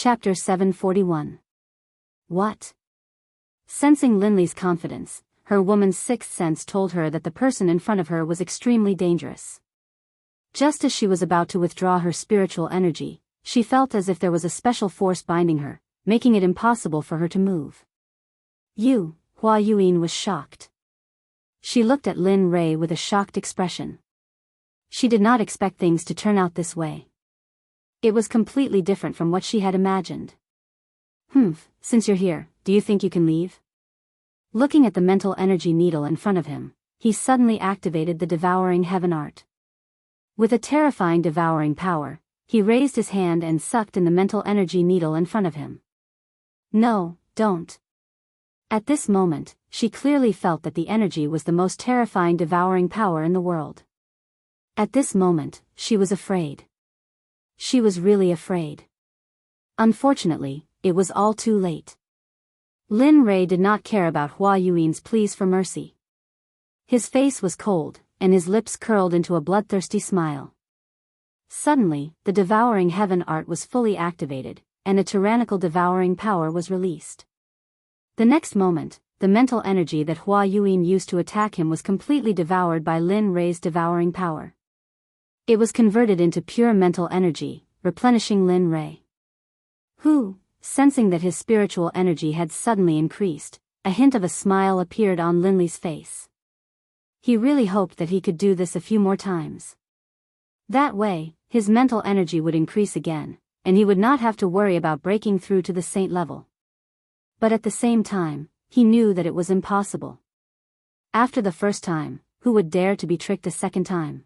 Chapter 741. What? Sensing Linley's confidence, her woman's sixth sense told her that the person in front of her was extremely dangerous. Just as she was about to withdraw her spiritual energy, she felt as if there was a special force binding her, making it impossible for her to move. Hua Yuan was shocked. She looked at Lin Rei with a shocked expression. She did not expect things to turn out this way. It was completely different from what she had imagined. Since you're here, do you think you can leave? Looking at the mental energy needle in front of him, he suddenly activated the devouring heaven art. With a terrifying devouring power, he raised his hand and sucked in the mental energy needle in front of him. No, don't. At this moment, she clearly felt that the energy was the most terrifying devouring power in the world. At this moment, she was afraid. She was really afraid. Unfortunately, it was all too late. Lin Rei did not care about Hua Yuan's pleas for mercy. His face was cold, and his lips curled into a bloodthirsty smile. Suddenly, the devouring heaven art was fully activated, and a tyrannical devouring power was released. The next moment, the mental energy that Hua Yuan used to attack him was completely devoured by Lin Rei's devouring power. It was converted into pure mental energy, replenishing Lin Rei. Sensing that his spiritual energy had suddenly increased, a hint of a smile appeared on Linley's face. He really hoped that he could do this a few more times. That way, his mental energy would increase again, and he would not have to worry about breaking through to the saint level. But at the same time, he knew that it was impossible. After the first time, who would dare to be tricked a second time?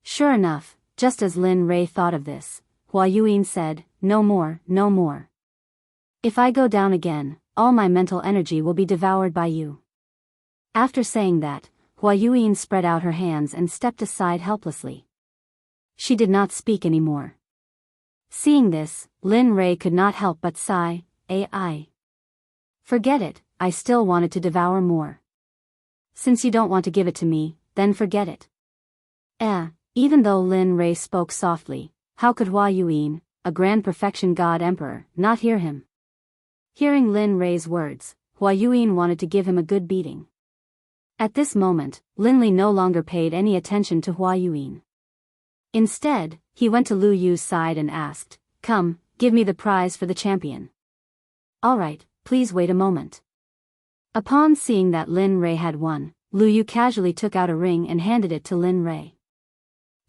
Sure enough, just as Lin Rei thought of this, Hua Yuan said, "No more, no more. If I go down again, all my mental energy will be devoured by you." After saying that, Hua Yuan spread out her hands and stepped aside helplessly. She did not speak anymore. Seeing this, Lin Rei could not help but sigh, "Ai. Forget it, I still wanted to devour more. Since you don't want to give it to me, then forget it." Even though Lin Rei spoke softly, how could Hua Yuan, a grand perfection god emperor, not hear him? Hearing Lin Rei's words, Hua Yuan wanted to give him a good beating. At this moment, Linley no longer paid any attention to Hua Yuan. Instead, he went to Lu Yu's side and asked, "Come, give me the prize for the champion." "All right, please wait a moment." Upon seeing that Lin Rei had won, Lu Yu casually took out a ring and handed it to Lin Rei.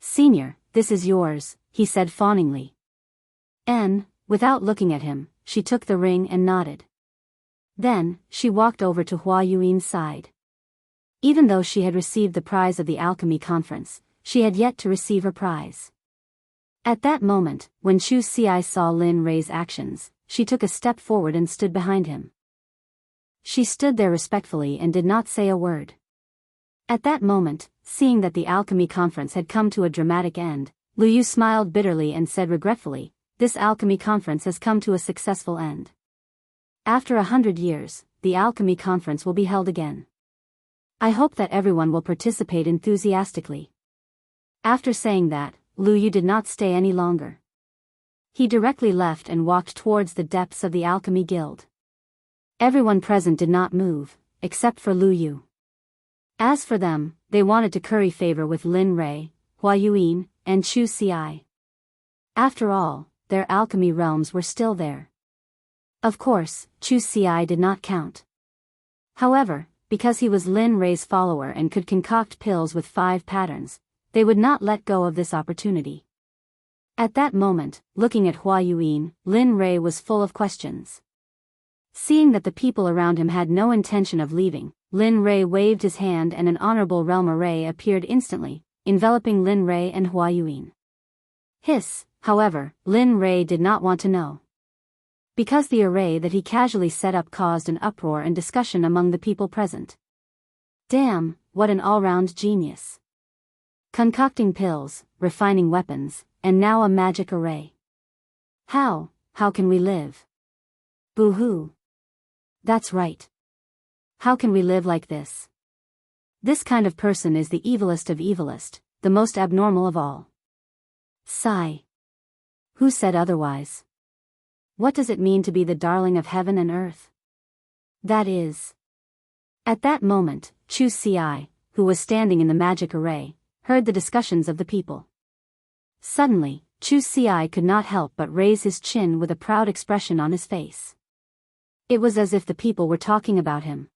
"Senior, this is yours," he said fawningly. Without looking at him, she took the ring and nodded. Then, she walked over to Hua Yuan's side. Even though she had received the prize of the alchemy conference, she had yet to receive her prize. At that moment, when Chu Xi saw Lin Rei's actions, she took a step forward and stood behind him. She stood there respectfully and did not say a word. At that moment, seeing that the alchemy conference had come to a dramatic end, Lu Yu smiled bitterly and said regretfully, "This alchemy conference has come to a successful end. After 100 years, the alchemy conference will be held again. I hope that everyone will participate enthusiastically." After saying that, Lu Yu did not stay any longer. He directly left and walked towards the depths of the alchemy guild. Everyone present did not move, except for Lu Yu. As for them, they wanted to curry favor with Lin Rei, Hua Yuan, and Chu Xi. After all, their alchemy realms were still there. Of course, Chu Xi did not count. However, because he was Lin Rei's follower and could concoct pills with 5 patterns, they would not let go of this opportunity. At that moment, looking at Hua Yuan, Lin Rei was full of questions. Seeing that the people around him had no intention of leaving, Lin Rei waved his hand and an honorable realm array appeared instantly, enveloping Lin Rei and Hua Yuan. However, Lin Rei did not want to know. Because the array that he casually set up caused an uproar and discussion among the people present. Damn, what an all-round genius. Concocting pills, refining weapons, and now a magic array. How can we live? Boo-hoo. That's right. How can we live like this? This kind of person is the evilest of evilest, the most abnormal of all. Sigh. Who said otherwise? What does it mean to be the darling of heaven and earth? That is. At that moment, Chu Ci, who was standing in the magic array, heard the discussions of the people. Suddenly, Chu Ci could not help but raise his chin with a proud expression on his face. It was as if the people were talking about him.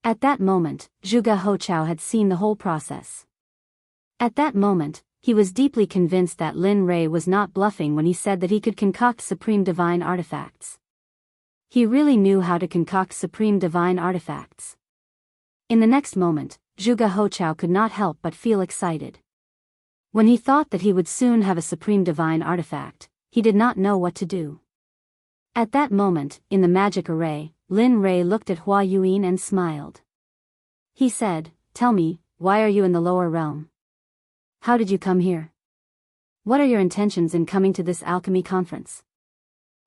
At that moment, Zhuge Hochao had seen the whole process. At that moment, he was deeply convinced that Lin Rei was not bluffing when he said that he could concoct supreme divine artifacts. He really knew how to concoct supreme divine artifacts. In the next moment, Zhuge Hochao could not help but feel excited. When he thought that he would soon have a supreme divine artifact, he did not know what to do. At that moment, in the magic array, Lin Rei looked at Hua Yuan and smiled. He said, "Tell me, why are you in the lower realm? How did you come here? What are your intentions in coming to this alchemy conference?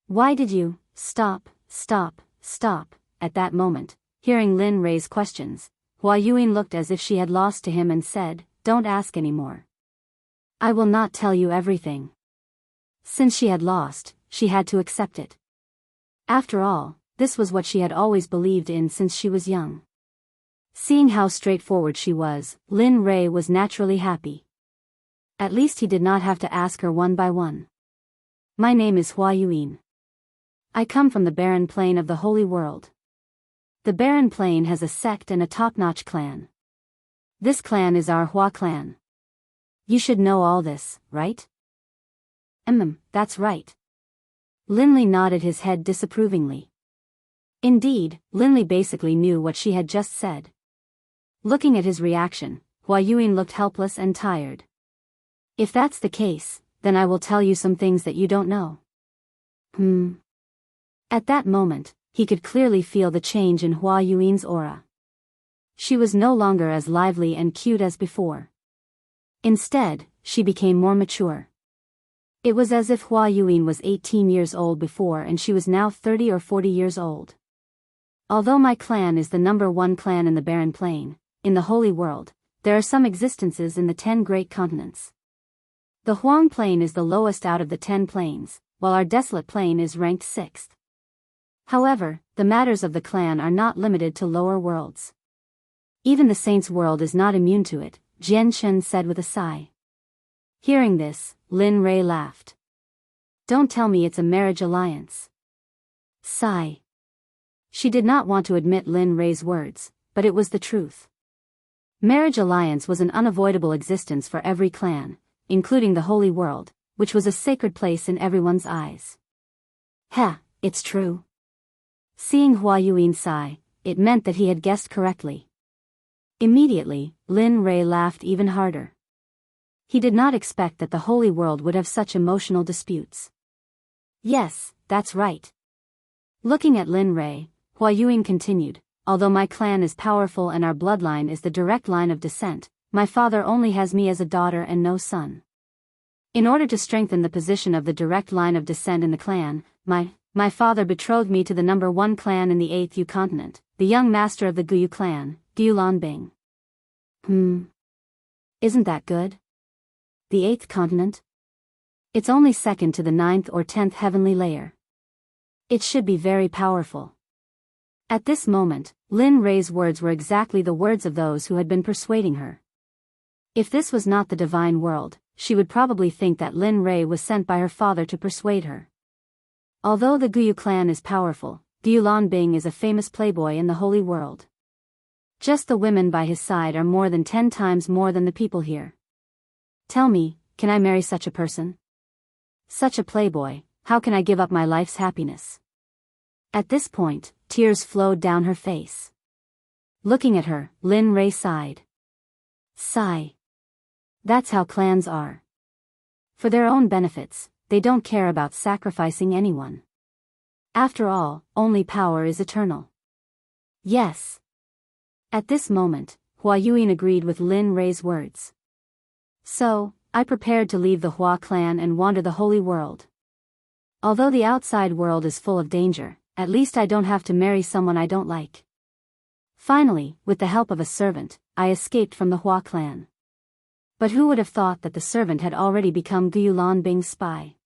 Why did you stop? At that moment, hearing Lin Rei's questions, Hua Yuan looked as if she had lost to him and said, "Don't ask anymore. I will not tell you everything." Since she had lost, she had to accept it. After all, this was what she had always believed in since she was young. Seeing how straightforward she was, Lin Rei was naturally happy. At least he did not have to ask her one by one. "My name is Hua Yuan. I come from the barren plain of the Holy World. The barren plain has a sect and a top-notch clan. This clan is our Hua clan. You should know all this, right?" That's right." Linley nodded his head disapprovingly. Indeed, Linley basically knew what she had just said. Looking at his reaction, Hua Yuan looked helpless and tired. "If that's the case, then I will tell you some things that you don't know." At that moment, he could clearly feel the change in Hua Yuan's aura. She was no longer as lively and cute as before. Instead, she became more mature. It was as if Hua Yuan was 18 years old before and she was now 30 or 40 years old. "Although my clan is the number one clan in the barren plain, in the Holy World, there are some existences in the 10 great continents. The Huang Plain is the lowest out of the 10 plains, while our desolate plain is ranked 6th. However, the matters of the clan are not limited to lower worlds. Even the Saints' world is not immune to it," Jian Shen said with a sigh. Hearing this, Lin Rei laughed. "Don't tell me it's a marriage alliance." Sigh. She did not want to admit Lin Rei's words, but it was the truth. Marriage alliance was an unavoidable existence for every clan, including the Holy World, which was a sacred place in everyone's eyes. It's true. Seeing Hua Yuan sigh, it meant that he had guessed correctly. Immediately, Lin Rei laughed even harder. He did not expect that the Holy World would have such emotional disputes. "Yes, that's right." Looking at Lin Rei, Hua Yuan continued, "Although my clan is powerful and our bloodline is the direct line of descent, my father only has me as a daughter and no son. In order to strengthen the position of the direct line of descent in the clan, my father betrothed me to the number one clan in the 8th Yu continent, the young master of the Guyu clan, Gulan Bing." Isn't that good? The 8th continent? It's only second to the 9th or 10th heavenly layer. It should be very powerful. At this moment, Lin Rei's words were exactly the words of those who had been persuading her. If this was not the divine world, she would probably think that Lin Rei was sent by her father to persuade her. Although the Guyu clan is powerful, Gulan Bing is a famous playboy in the Holy World. Just the women by his side are more than 10 times more than the people here. Tell me, can I marry such a person? Such a playboy, how can I give up my life's happiness? At this point, tears flowed down her face. Looking at her, Lin Rei sighed. Sigh. That's how clans are. For their own benefits, they don't care about sacrificing anyone. After all, only power is eternal. Yes. At this moment, Hua Yuan agreed with Lin Rei's words. So, I prepared to leave the Hua clan and wander the Holy World. Although the outside world is full of danger, at least I don't have to marry someone I don't like. Finally, with the help of a servant, I escaped from the Hua clan. But who would have thought that the servant had already become Gulan Bing's spy?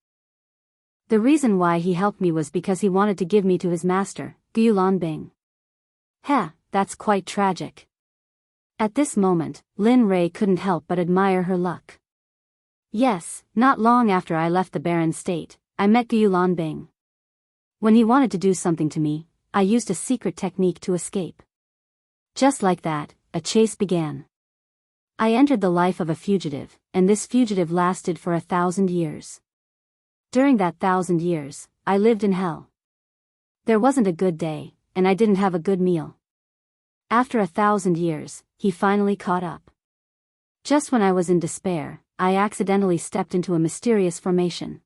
The reason why he helped me was because he wanted to give me to his master, Gulanbing. Heh, that's quite tragic. At this moment, Lin Rei couldn't help but admire her luck. Yes, not long after I left the barren state, I met Gulanbing. When he wanted to do something to me, I used a secret technique to escape. Just like that, a chase began. I entered the life of a fugitive, and this fugitive lasted for 1,000 years. During that 1,000 years, I lived in hell. There wasn't a good day, and I didn't have a good meal. After 1,000 years, he finally caught up. Just when I was in despair, I accidentally stepped into a mysterious formation.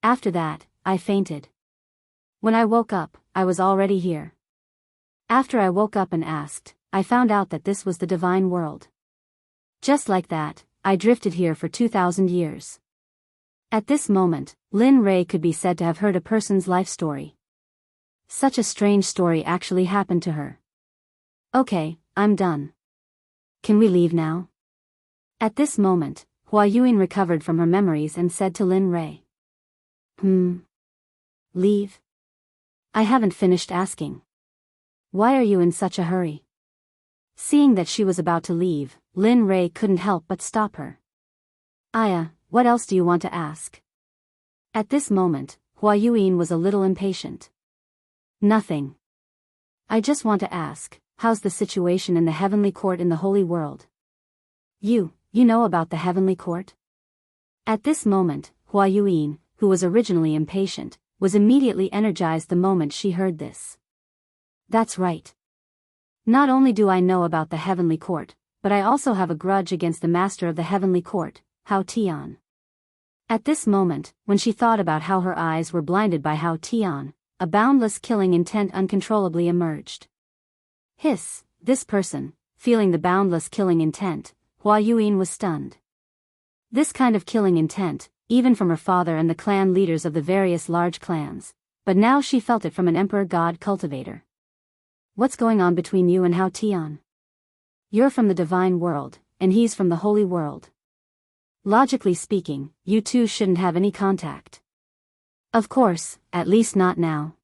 After that, I fainted. When I woke up, I was already here. After I woke up and asked, I found out that this was the divine world. Just like that, I drifted here for 2,000 years. At this moment, Lin Rei could be said to have heard a person's life story. Such a strange story actually happened to her. Okay, I'm done. Can we leave now? At this moment, Hua Yuan recovered from her memories and said to Lin Rei. Leave? I haven't finished asking. Why are you in such a hurry? Seeing that she was about to leave, Lin Rei couldn't help but stop her. Aya, what else do you want to ask? At this moment, Hua Yuan was a little impatient. Nothing. I just want to ask, how's the situation in the heavenly court in the holy world? You know about the heavenly court? At this moment, Hua Yuan, who was originally impatient, was immediately energized the moment she heard this. That's right. Not only do I know about the heavenly court, but I also have a grudge against the master of the heavenly court, Hao Tian. At this moment, when she thought about how her eyes were blinded by Hao Tian, a boundless killing intent uncontrollably emerged. Hiss, this person, feeling the boundless killing intent, Hua Yuan was stunned. This kind of killing intent, even from her father and the clan leaders of the various large clans, but now she felt it from an emperor god cultivator. What's going on between you and Hao Tian? You're from the divine world, and he's from the holy world. Logically speaking, you two shouldn't have any contact. Of course, at least not now.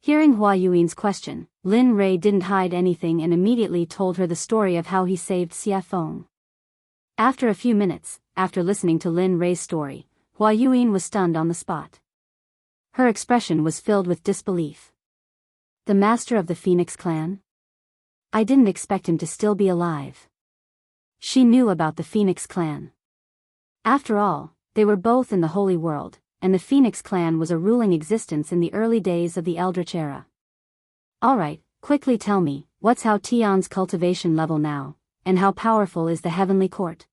Hearing Hua Yuan's question, Lin Rei didn't hide anything and immediately told her the story of how he saved Xie Feng. After a few minutes, after listening to Lin Rei's story, Hua Yuan was stunned on the spot. Her expression was filled with disbelief. The master of the Phoenix clan? I didn't expect him to still be alive. She knew about the Phoenix clan. After all, they were both in the holy world, and the Phoenix clan was a ruling existence in the early days of the Eldritch era. Alright, quickly tell me, what's Hao Tian's cultivation level now, and how powerful is the heavenly court?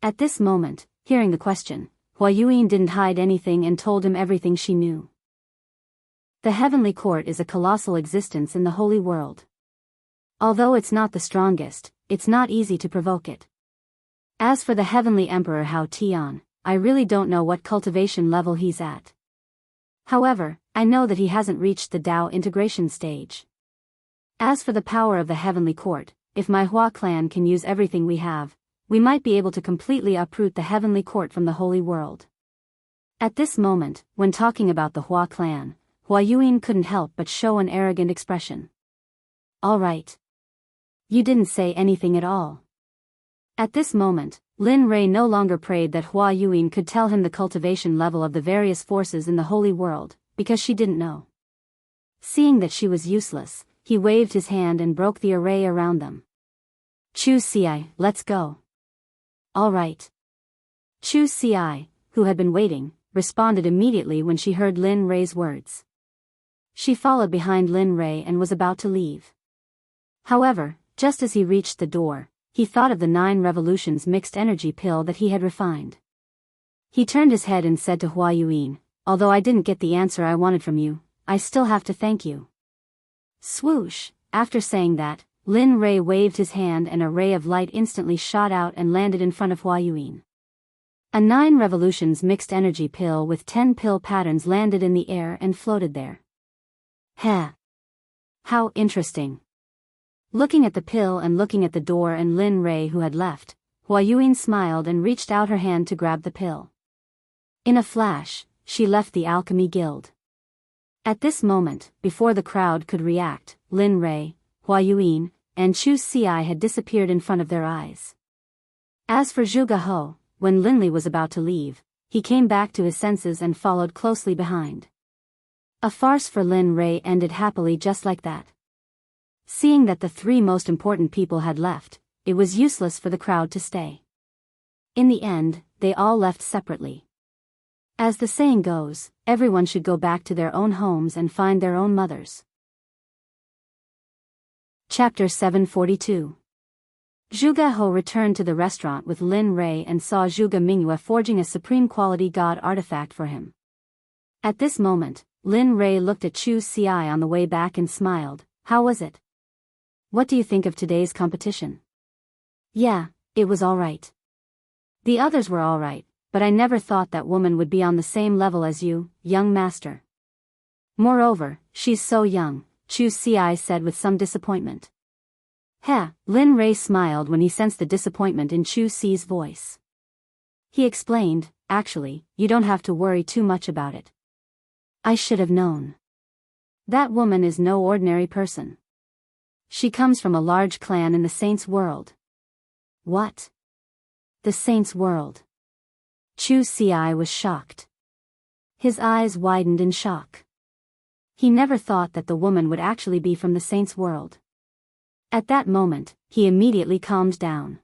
At this moment, hearing the question, Hua Yuan didn't hide anything and told him everything she knew. The heavenly court is a colossal existence in the holy world. Although it's not the strongest, it's not easy to provoke it. As for the heavenly emperor Hao Tian, I really don't know what cultivation level he's at. However, I know that he hasn't reached the Dao integration stage. As for the power of the heavenly court, if my Hua clan can use everything we have, we might be able to completely uproot the heavenly court from the holy world. At this moment, when talking about the Hua clan, Hua Yuan couldn't help but show an arrogant expression. Alright. You didn't say anything at all. At this moment, Lin Rei no longer prayed that Hua Yuan could tell him the cultivation level of the various forces in the holy world, because she didn't know. Seeing that she was useless, he waved his hand and broke the array around them. Chu Ci, let's go. Alright. Chu Ci, who had been waiting, responded immediately when she heard Lin Rei's words. She followed behind Lin Rei and was about to leave. However, just as he reached the door, he thought of the 9 revolutions mixed energy pill that he had refined. He turned his head and said to Hua Yuan, although I didn't get the answer I wanted from you, I still have to thank you. Swoosh, after saying that, Lin Rei waved his hand and a ray of light instantly shot out and landed in front of Hua Yuan. A 9 revolutions mixed energy pill with 10 pill patterns landed in the air and floated there. Heh. How interesting. Looking at the pill and looking at the door and Lin Rei who had left, Hua Yuan smiled and reached out her hand to grab the pill. In a flash, she left the Alchemy Guild. At this moment, before the crowd could react, Lin Rei, Hua Yuan, and Chu Xi had disappeared in front of their eyes. As for Zhuge He, when Lin Li was about to leave, he came back to his senses and followed closely behind. A farce for Lin Rei ended happily just like that. Seeing that the three most important people had left, it was useless for the crowd to stay. In the end, they all left separately. As the saying goes, everyone should go back to their own homes and find their own mothers. Chapter 742. Zhuge He returned to the restaurant with Lin Rei and saw Zhuge Mingyue forging a supreme quality god artifact for him. At this moment, Lin Rei looked at Chu Xi on the way back and smiled. How was it? What do you think of today's competition? Yeah, it was alright. The others were alright, but I never thought that woman would be on the same level as you, young master. Moreover, she's so young, Chu Xi said with some disappointment. Heh, Lin Rei smiled when he sensed the disappointment in Chu Xi's voice. He explained, actually, you don't have to worry too much about it. I should have known. That woman is no ordinary person. She comes from a large clan in the Saints' world. What? The Saints' world? Chu Xi was shocked. His eyes widened in shock. He never thought that the woman would actually be from the Saints' world. At that moment, he immediately calmed down.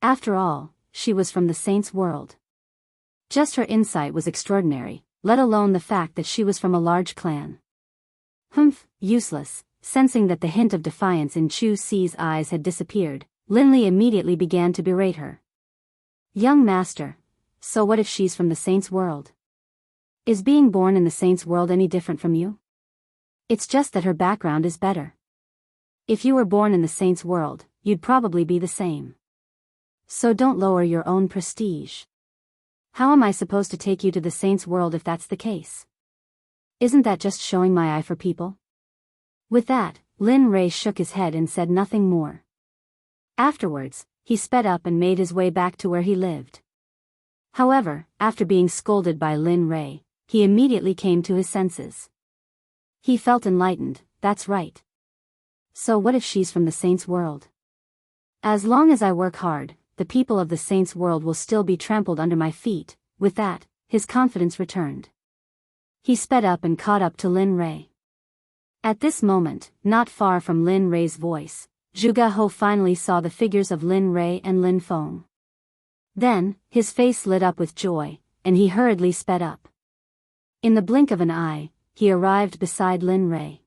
After all, she was from the Saints' world. Just her insight was extraordinary, let alone the fact that she was from a large clan. Humph, useless. Sensing that the hint of defiance in Chu Xi's eyes had disappeared, Lin Li immediately began to berate her. Young master, so what if she's from the Saints' world? Is being born in the Saints' world any different from you? It's just that her background is better. If you were born in the Saints' world, you'd probably be the same. So don't lower your own prestige. How am I supposed to take you to the Saints' world if that's the case? Isn't that just showing my eye for people? With that, Lin Rei shook his head and said nothing more. Afterwards, he sped up and made his way back to where he lived. However, after being scolded by Lin Rei, he immediately came to his senses. He felt enlightened, that's right. So what if she's from the Saints' world? As long as I work hard, the people of the Saints' world will still be trampled under my feet. With that, his confidence returned. He sped up and caught up to Lin Rei. At this moment, not far from Lin Rei's voice, Zhuge He finally saw the figures of Lin Rei and Lin Feng. Then, his face lit up with joy, and he hurriedly sped up. In the blink of an eye, he arrived beside Lin Rei.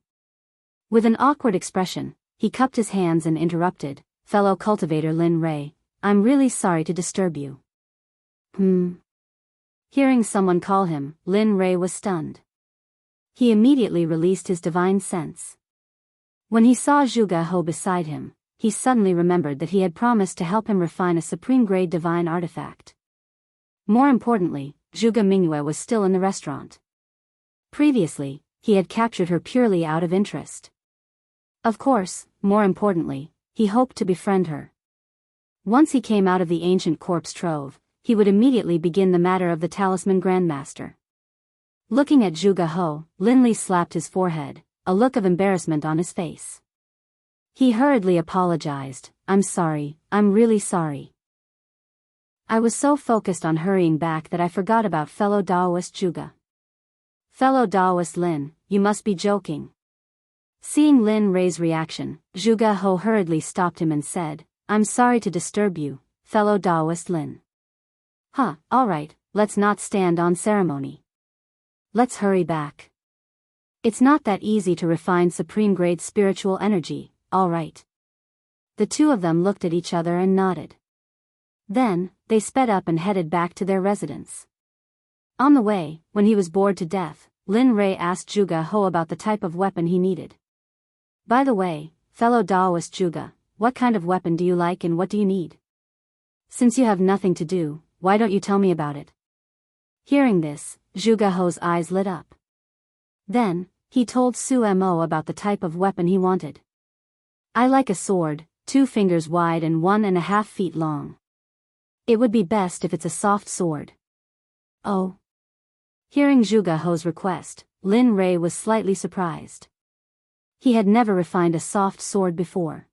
With an awkward expression, he cupped his hands and interrupted, fellow cultivator Lin Rei, I'm really sorry to disturb you. Hearing someone call him, Lin Rei was stunned. He immediately released his divine sense. When he saw Zhuge He beside him, he suddenly remembered that he had promised to help him refine a supreme-grade divine artifact. More importantly, Zhuge Mingyue was still in the restaurant. Previously, he had captured her purely out of interest. Of course, more importantly, he hoped to befriend her. Once he came out of the ancient corpse trove, he would immediately begin the matter of the Talisman Grandmaster. Looking at Zhuge He, Lin Li slapped his forehead, a look of embarrassment on his face. He hurriedly apologized, I'm sorry, I'm really sorry. I was so focused on hurrying back that I forgot about fellow Daoist Zhuge. Fellow Daoist Lin, you must be joking. Seeing Lin Rei's reaction, Zhuge He hurriedly stopped him and said, I'm sorry to disturb you, fellow Daoist Lin. Alright, let's not stand on ceremony. Let's hurry back. It's not that easy to refine supreme-grade spiritual energy, alright. The two of them looked at each other and nodded. Then, they sped up and headed back to their residence. On the way, when he was bored to death, Lin Rei asked Zhuge He about the type of weapon he needed. By the way, fellow Daoist Zhuge, what kind of weapon do you like and what do you need? Since you have nothing to do, why don't you tell me about it? Hearing this, Zhuge He's eyes lit up. Then, he told Su Mo about the type of weapon he wanted. I like a sword, 2 fingers wide and 1.5 feet long. It would be best if it's a soft sword. Oh. Hearing Zhuge He's request, Lin Rei was slightly surprised. He had never refined a soft sword before.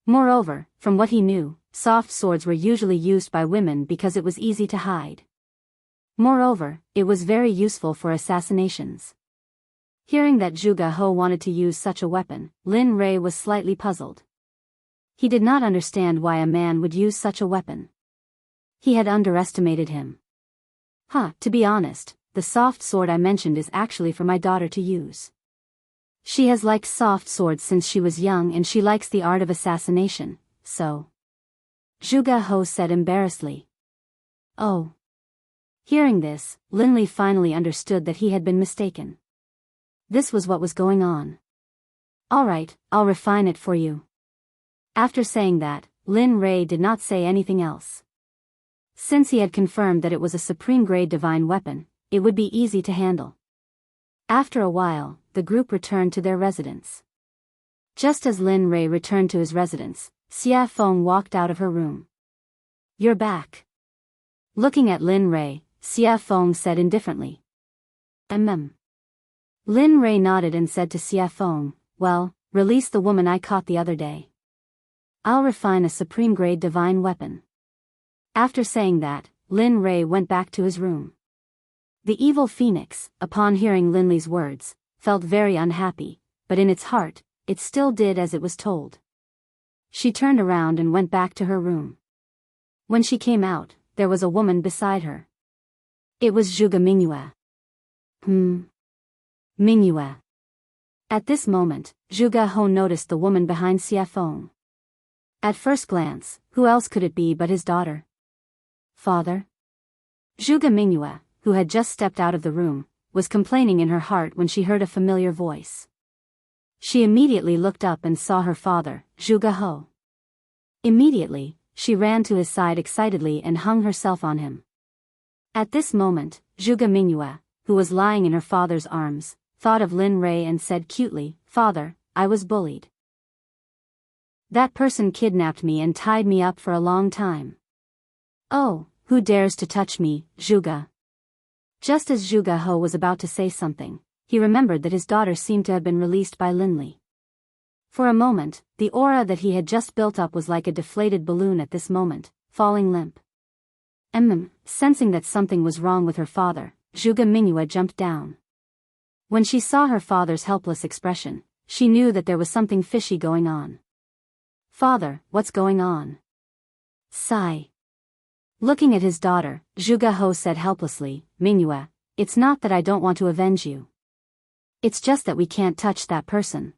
Moreover, from what he knew, soft swords were usually used by women because it was easy to hide. Moreover, it was very useful for assassinations. Hearing that Zhuge He wanted to use such a weapon, Lin Rei was slightly puzzled. He did not understand why a man would use such a weapon. He had underestimated him. To be honest, the soft sword I mentioned is actually for my daughter to use. She has liked soft swords since she was young and she likes the art of assassination, so. Zhuge He said embarrassedly. Oh. Hearing this, Linli finally understood that he had been mistaken. This was what was going on. Alright, I'll refine it for you. After saying that, Lin Rei did not say anything else. Since he had confirmed that it was a supreme-grade divine weapon, it would be easy to handle. After a while, the group returned to their residence. Just as Lin Rei returned to his residence, Xia Feng walked out of her room. You're back. Looking at Lin Rei, Xia Feng said indifferently. Lin Rei nodded and said to Xia Feng, well, release the woman I caught the other day. I'll refine a supreme-grade divine weapon. After saying that, Lin Rei went back to his room. The evil phoenix, upon hearing Lin Li's words, felt very unhappy, but in its heart, it still did as it was told. She turned around and went back to her room. When she came out, there was a woman beside her. It was Zhuge Mingyue. Mingyue. At this moment, Zhuge He noticed the woman behind Xia Feng. At first glance, who else could it be but his daughter? Father? Zhuge Mingyue, who had just stepped out of the room, was complaining in her heart when she heard a familiar voice. She immediately looked up and saw her father, Zhuge He. Immediately, she ran to his side excitedly and hung herself on him. At this moment, Zhuge Mingyue, who was lying in her father's arms, thought of Lin Rei and said cutely, Father, I was bullied. That person kidnapped me and tied me up for a long time. Oh, who dares to touch me, Zhuge? Just as Zhuge He was about to say something, he remembered that his daughter seemed to have been released by Lin Li. For a moment, the aura that he had just built up was like a deflated balloon at this moment, falling limp. Sensing that something was wrong with her father, Zhuge Mingyue jumped down. When she saw her father's helpless expression, she knew that there was something fishy going on. Father, what's going on? Sigh. Looking at his daughter, Zhuge He said helplessly, Mingyue, it's not that I don't want to avenge you. It's just that we can't touch that person.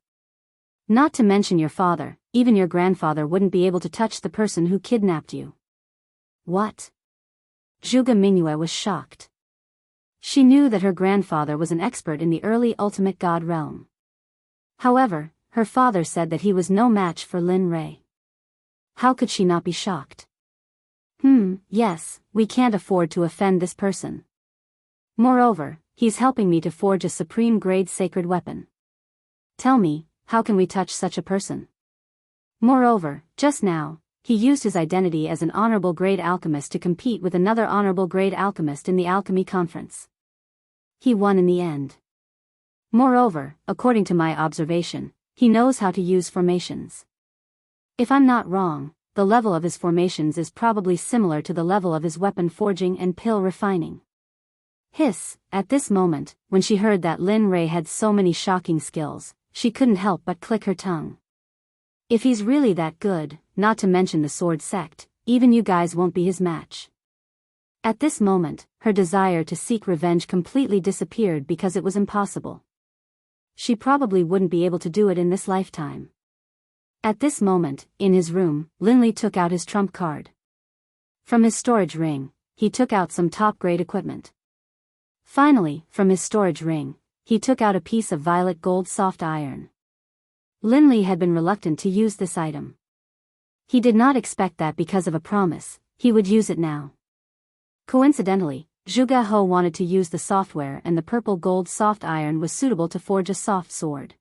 Not to mention your father, even your grandfather wouldn't be able to touch the person who kidnapped you. What? Zhuge Mingyue was shocked. She knew that her grandfather was an expert in the early ultimate god realm. However, her father said that he was no match for Lin Rei. How could she not be shocked? Yes, we can't afford to offend this person. Moreover, he's helping me to forge a supreme-grade sacred weapon. Tell me, how can we touch such a person? Moreover, just now, he used his identity as an honorable grade alchemist to compete with another honorable grade alchemist in the alchemy conference. He won in the end. Moreover, according to my observation, he knows how to use formations. If I'm not wrong, the level of his formations is probably similar to the level of his weapon forging and pill refining. Hiss, at this moment, when she heard that Lin Rei had so many shocking skills, she couldn't help but click her tongue. If he's really that good, not to mention the sword sect, even you guys won't be his match. At this moment, her desire to seek revenge completely disappeared because it was impossible. She probably wouldn't be able to do it in this lifetime. At this moment, in his room, Lin Li took out his trump card. From his storage ring, he took out some top-grade equipment. Finally, from his storage ring, he took out a piece of violet gold soft iron. Lin Li had been reluctant to use this item. He did not expect that because of a promise, he would use it now. Coincidentally, Zhuge He wanted to use the software and the purple gold soft iron was suitable to forge a soft sword.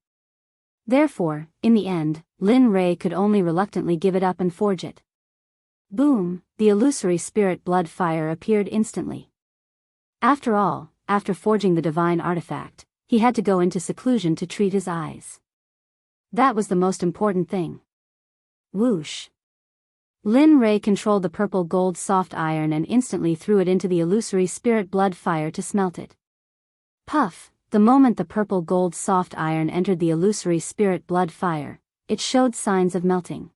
Therefore, in the end, Lin Rei could only reluctantly give it up and forge it. Boom, the illusory spirit blood fire appeared instantly. After all, after forging the divine artifact, he had to go into seclusion to treat his eyes. That was the most important thing. Whoosh. Lin Rei controlled the purple gold soft iron and instantly threw it into the illusory spirit blood fire to smelt it. Puff! The moment the purple gold soft iron entered the illusory spirit blood fire, it showed signs of melting.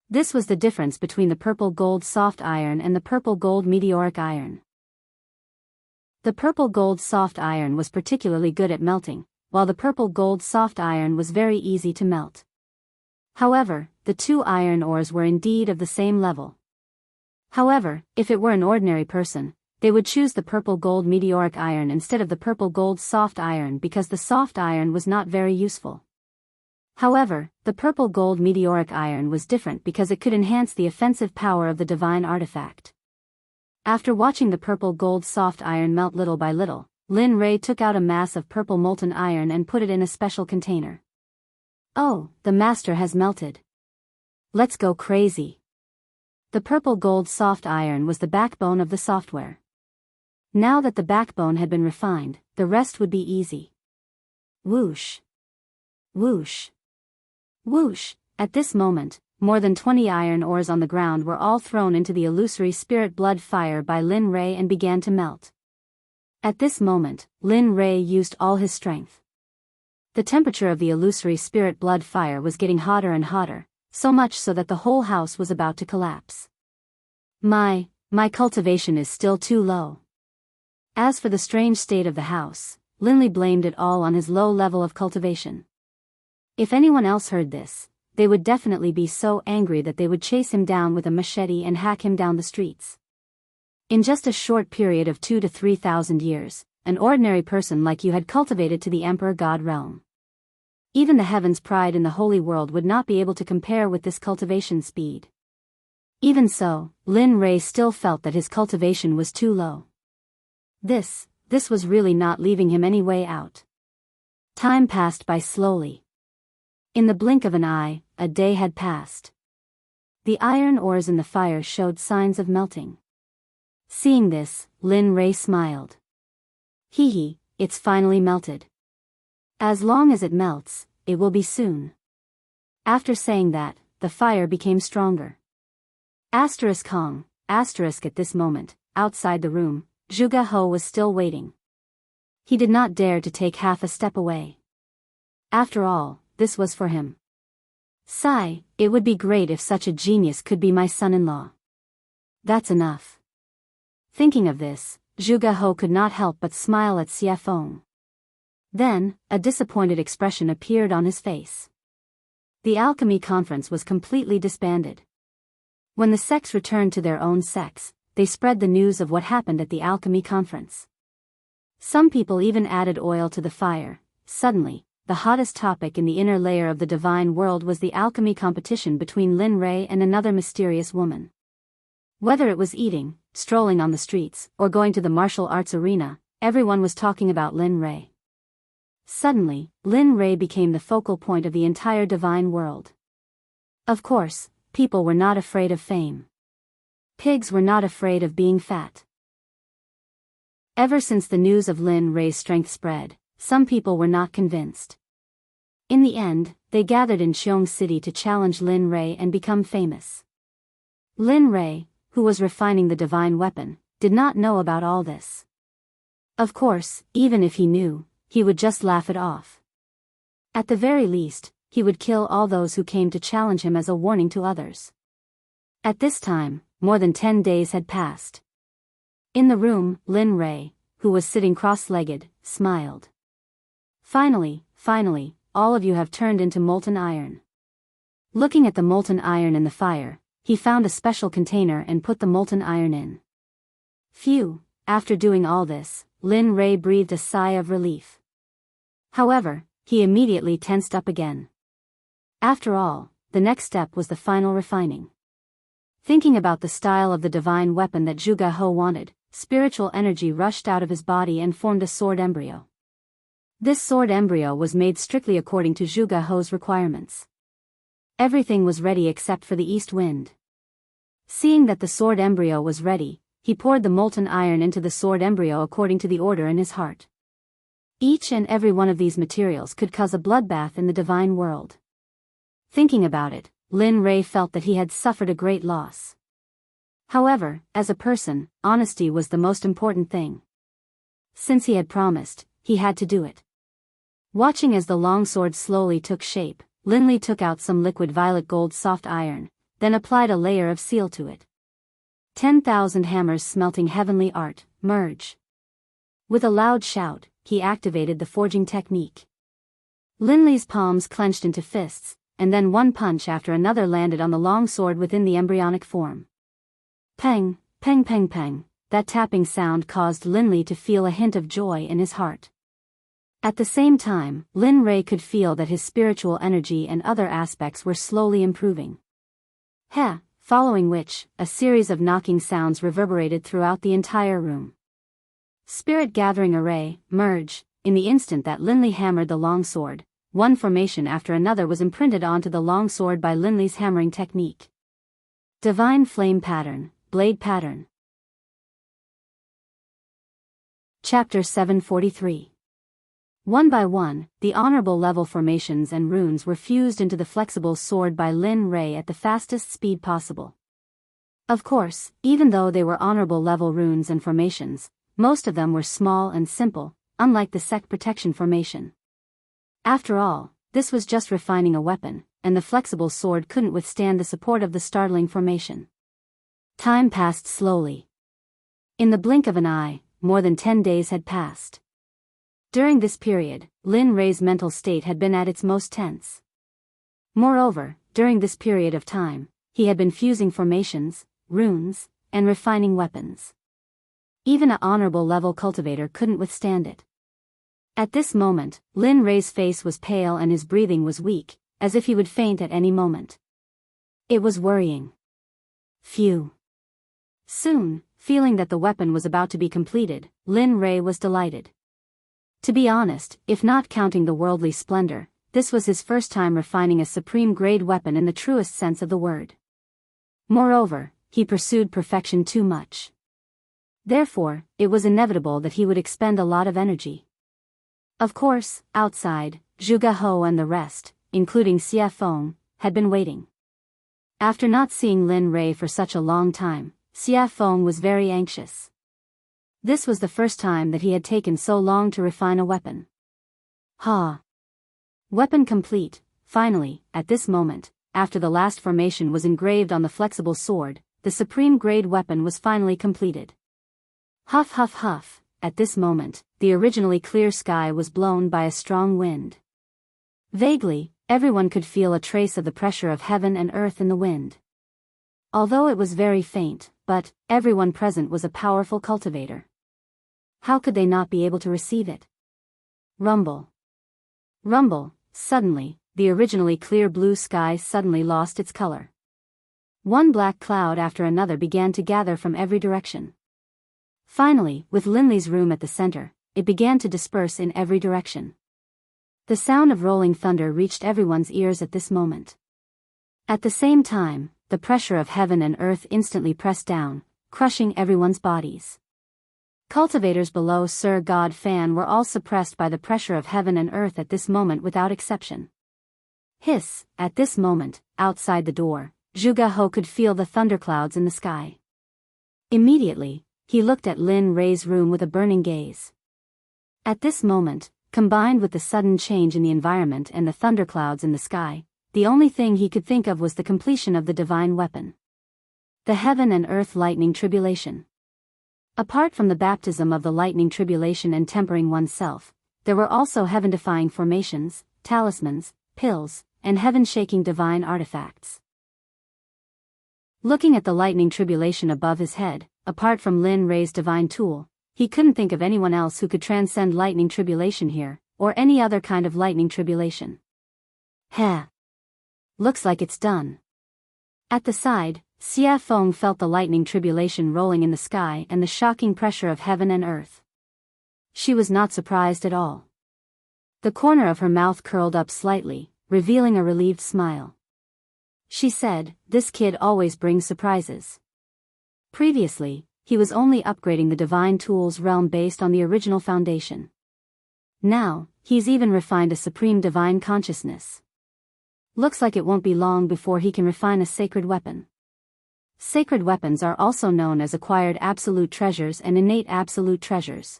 This was the difference between the purple gold soft iron and the purple gold meteoric iron. The purple gold soft iron was particularly good at melting, while the purple gold soft iron was very easy to melt. However, the two iron ores were indeed of the same level. However, if it were an ordinary person, they would choose the purple gold meteoric iron instead of the purple gold soft iron because the soft iron was not very useful. However, the purple gold meteoric iron was different because it could enhance the offensive power of the divine artifact. After watching the purple gold soft iron melt little by little, Lin Rei took out a mass of purple molten iron and put it in a special container. Oh, the master has melted. Let's go crazy. The purple gold soft iron was the backbone of the software. Now that the backbone had been refined, the rest would be easy. Whoosh. Whoosh. Whoosh. At this moment, more than 20 iron ores on the ground were all thrown into the illusory spirit blood fire by Lin Rei and began to melt. At this moment, Lin Rei used all his strength. The temperature of the illusory spirit blood fire was getting hotter and hotter, so much so that the whole house was about to collapse. My cultivation is still too low. As for the strange state of the house, Linley blamed it all on his low level of cultivation. If anyone else heard this, they would definitely be so angry that they would chase him down with a machete and hack him down the streets. In just a short period of 2,000 to 3,000 years, an ordinary person like you had cultivated to the Emperor God realm. Even the heavens' pride in the holy world would not be able to compare with this cultivation speed. Even so, Lin Rei still felt that his cultivation was too low. This was really not leaving him any way out. Time passed by slowly. In the blink of an eye, a day had passed. The iron ores in the fire showed signs of melting. Seeing this, Lin Rei smiled. Hee, it's finally melted. As long as it melts, it will be soon. After saying that, the fire became stronger. Hong, at this moment, outside the room, Zhuge He was still waiting. He did not dare to take half a step away. After all, this was for him. Sigh, it would be great if such a genius could be my son-in-law. That's enough. Thinking of this, Zhuge He could not help but smile at Xie Feng. Then, a disappointed expression appeared on his face. The alchemy conference was completely disbanded. When the sects returned to their own sects, they spread the news of what happened at the alchemy conference. Some people even added oil to the fire. Suddenly, the hottest topic in the inner layer of the divine world was the alchemy competition between Lin Rei and another mysterious woman. Whether it was eating, strolling on the streets, or going to the martial arts arena, everyone was talking about Lin Rei. Suddenly, Lin Rei became the focal point of the entire divine world. Of course, people were not afraid of fame. Pigs were not afraid of being fat. Ever since the news of Lin Rei's strength spread, some people were not convinced. In the end, they gathered in Qiong City to challenge Lin Rei and become famous. Lin Rei, who was refining the divine weapon, did not know about all this. Of course, even if he knew, he would just laugh it off. At the very least, he would kill all those who came to challenge him as a warning to others. At this time, more than 10 days had passed. In the room, Lin Rei, who was sitting cross-legged, smiled. Finally, all of you have turned into molten iron. Looking at the molten iron in the fire, he found a special container and put the molten iron in. Phew, after doing all this, Lin Rei breathed a sigh of relief. However, he immediately tensed up again. After all, the next step was the final refining. Thinking about the style of the divine weapon that Zhuge He wanted, spiritual energy rushed out of his body and formed a sword embryo. This sword embryo was made strictly according to Zhuge He's requirements. Everything was ready except for the east wind. Seeing that the sword embryo was ready, he poured the molten iron into the sword embryo according to the order in his heart. Each and every one of these materials could cause a bloodbath in the divine world. Thinking about it, Lin Rei felt that he had suffered a great loss. However, as a person, honesty was the most important thing. Since he had promised, he had to do it. Watching as the longsword slowly took shape, Lin Li took out some liquid violet gold soft iron, then applied a layer of seal to it. 10,000 hammers smelting heavenly art, merge. With a loud shout, he activated the forging technique. Lin Li's palms clenched into fists, and then one punch after another landed on the long sword within the embryonic form. Peng, peng peng peng, that tapping sound caused Lin Li to feel a hint of joy in his heart. At the same time, Lin Rei could feel that his spiritual energy and other aspects were slowly improving. Following which, a series of knocking sounds reverberated throughout the entire room. Spirit gathering array, merge, in the instant that Lin Li hammered the long sword, one formation after another was imprinted onto the long sword by Lin Li's hammering technique. Divine flame pattern, blade pattern. Chapter 743. One by one, the honorable level formations and runes were fused into the flexible sword by Lin Rei at the fastest speed possible. Of course, even though they were honorable level runes and formations, most of them were small and simple, unlike the Sect protection formation. After all, this was just refining a weapon, and the flexible sword couldn't withstand the support of the startling formation. Time passed slowly. In the blink of an eye, more than 10 days had passed. During this period, Lin Rei's mental state had been at its most tense. Moreover, during this period of time, he had been fusing formations, runes, and refining weapons. Even an honorable level cultivator couldn't withstand it. At this moment, Lin Rei's face was pale and his breathing was weak, as if he would faint at any moment. It was worrying. Phew. Soon, feeling that the weapon was about to be completed, Lin Rei was delighted. To be honest, if not counting the worldly splendor, this was his first time refining a supreme-grade weapon in the truest sense of the word. Moreover, he pursued perfection too much. Therefore, it was inevitable that he would expend a lot of energy. Of course, outside, Zhuge Hou and the rest, including Xie Feng, had been waiting. After not seeing Lin Rei for such a long time, Xie Feng was very anxious. This was the first time that he had taken so long to refine a weapon. Weapon complete. Finally, at this moment, after the last formation was engraved on the flexible sword, the supreme-grade weapon was finally completed. Huff huff huff, at this moment, the originally clear sky was blown by a strong wind. Vaguely, everyone could feel a trace of the pressure of heaven and earth in the wind. Although it was very faint, but everyone present was a powerful cultivator. How could they not be able to receive it? Rumble. Rumble, suddenly, the originally clear blue sky suddenly lost its color. One black cloud after another began to gather from every direction. Finally, with Lin Li's room at the center, it began to disperse in every direction. The sound of rolling thunder reached everyone's ears at this moment. At the same time, the pressure of heaven and earth instantly pressed down, crushing everyone's bodies. Cultivators below Sir God Fan were all suppressed by the pressure of heaven and earth at this moment without exception. Hiss, at this moment, outside the door, Zhuge Hou could feel the thunderclouds in the sky. Immediately, he looked at Lin Rei's room with a burning gaze. At this moment, combined with the sudden change in the environment and the thunderclouds in the sky, the only thing he could think of was the completion of the divine weapon. The heaven and earth lightning tribulation. Apart from the baptism of the lightning tribulation and tempering oneself, there were also heaven-defying formations, talismans, pills, and heaven-shaking divine artifacts. Looking at the lightning tribulation above his head, apart from Lin Rei's divine tool, he couldn't think of anyone else who could transcend lightning tribulation here, or any other kind of lightning tribulation. Looks like it's done. At the side, Xie Feng felt the lightning tribulation rolling in the sky and the shocking pressure of heaven and earth. She was not surprised at all. The corner of her mouth curled up slightly, revealing a relieved smile. She said, "This kid always brings surprises." Previously, he was only upgrading the divine tools realm based on the original foundation. Now, he's even refined a supreme divine consciousness. Looks like it won't be long before he can refine a sacred weapon. Sacred weapons are also known as acquired absolute treasures and innate absolute treasures.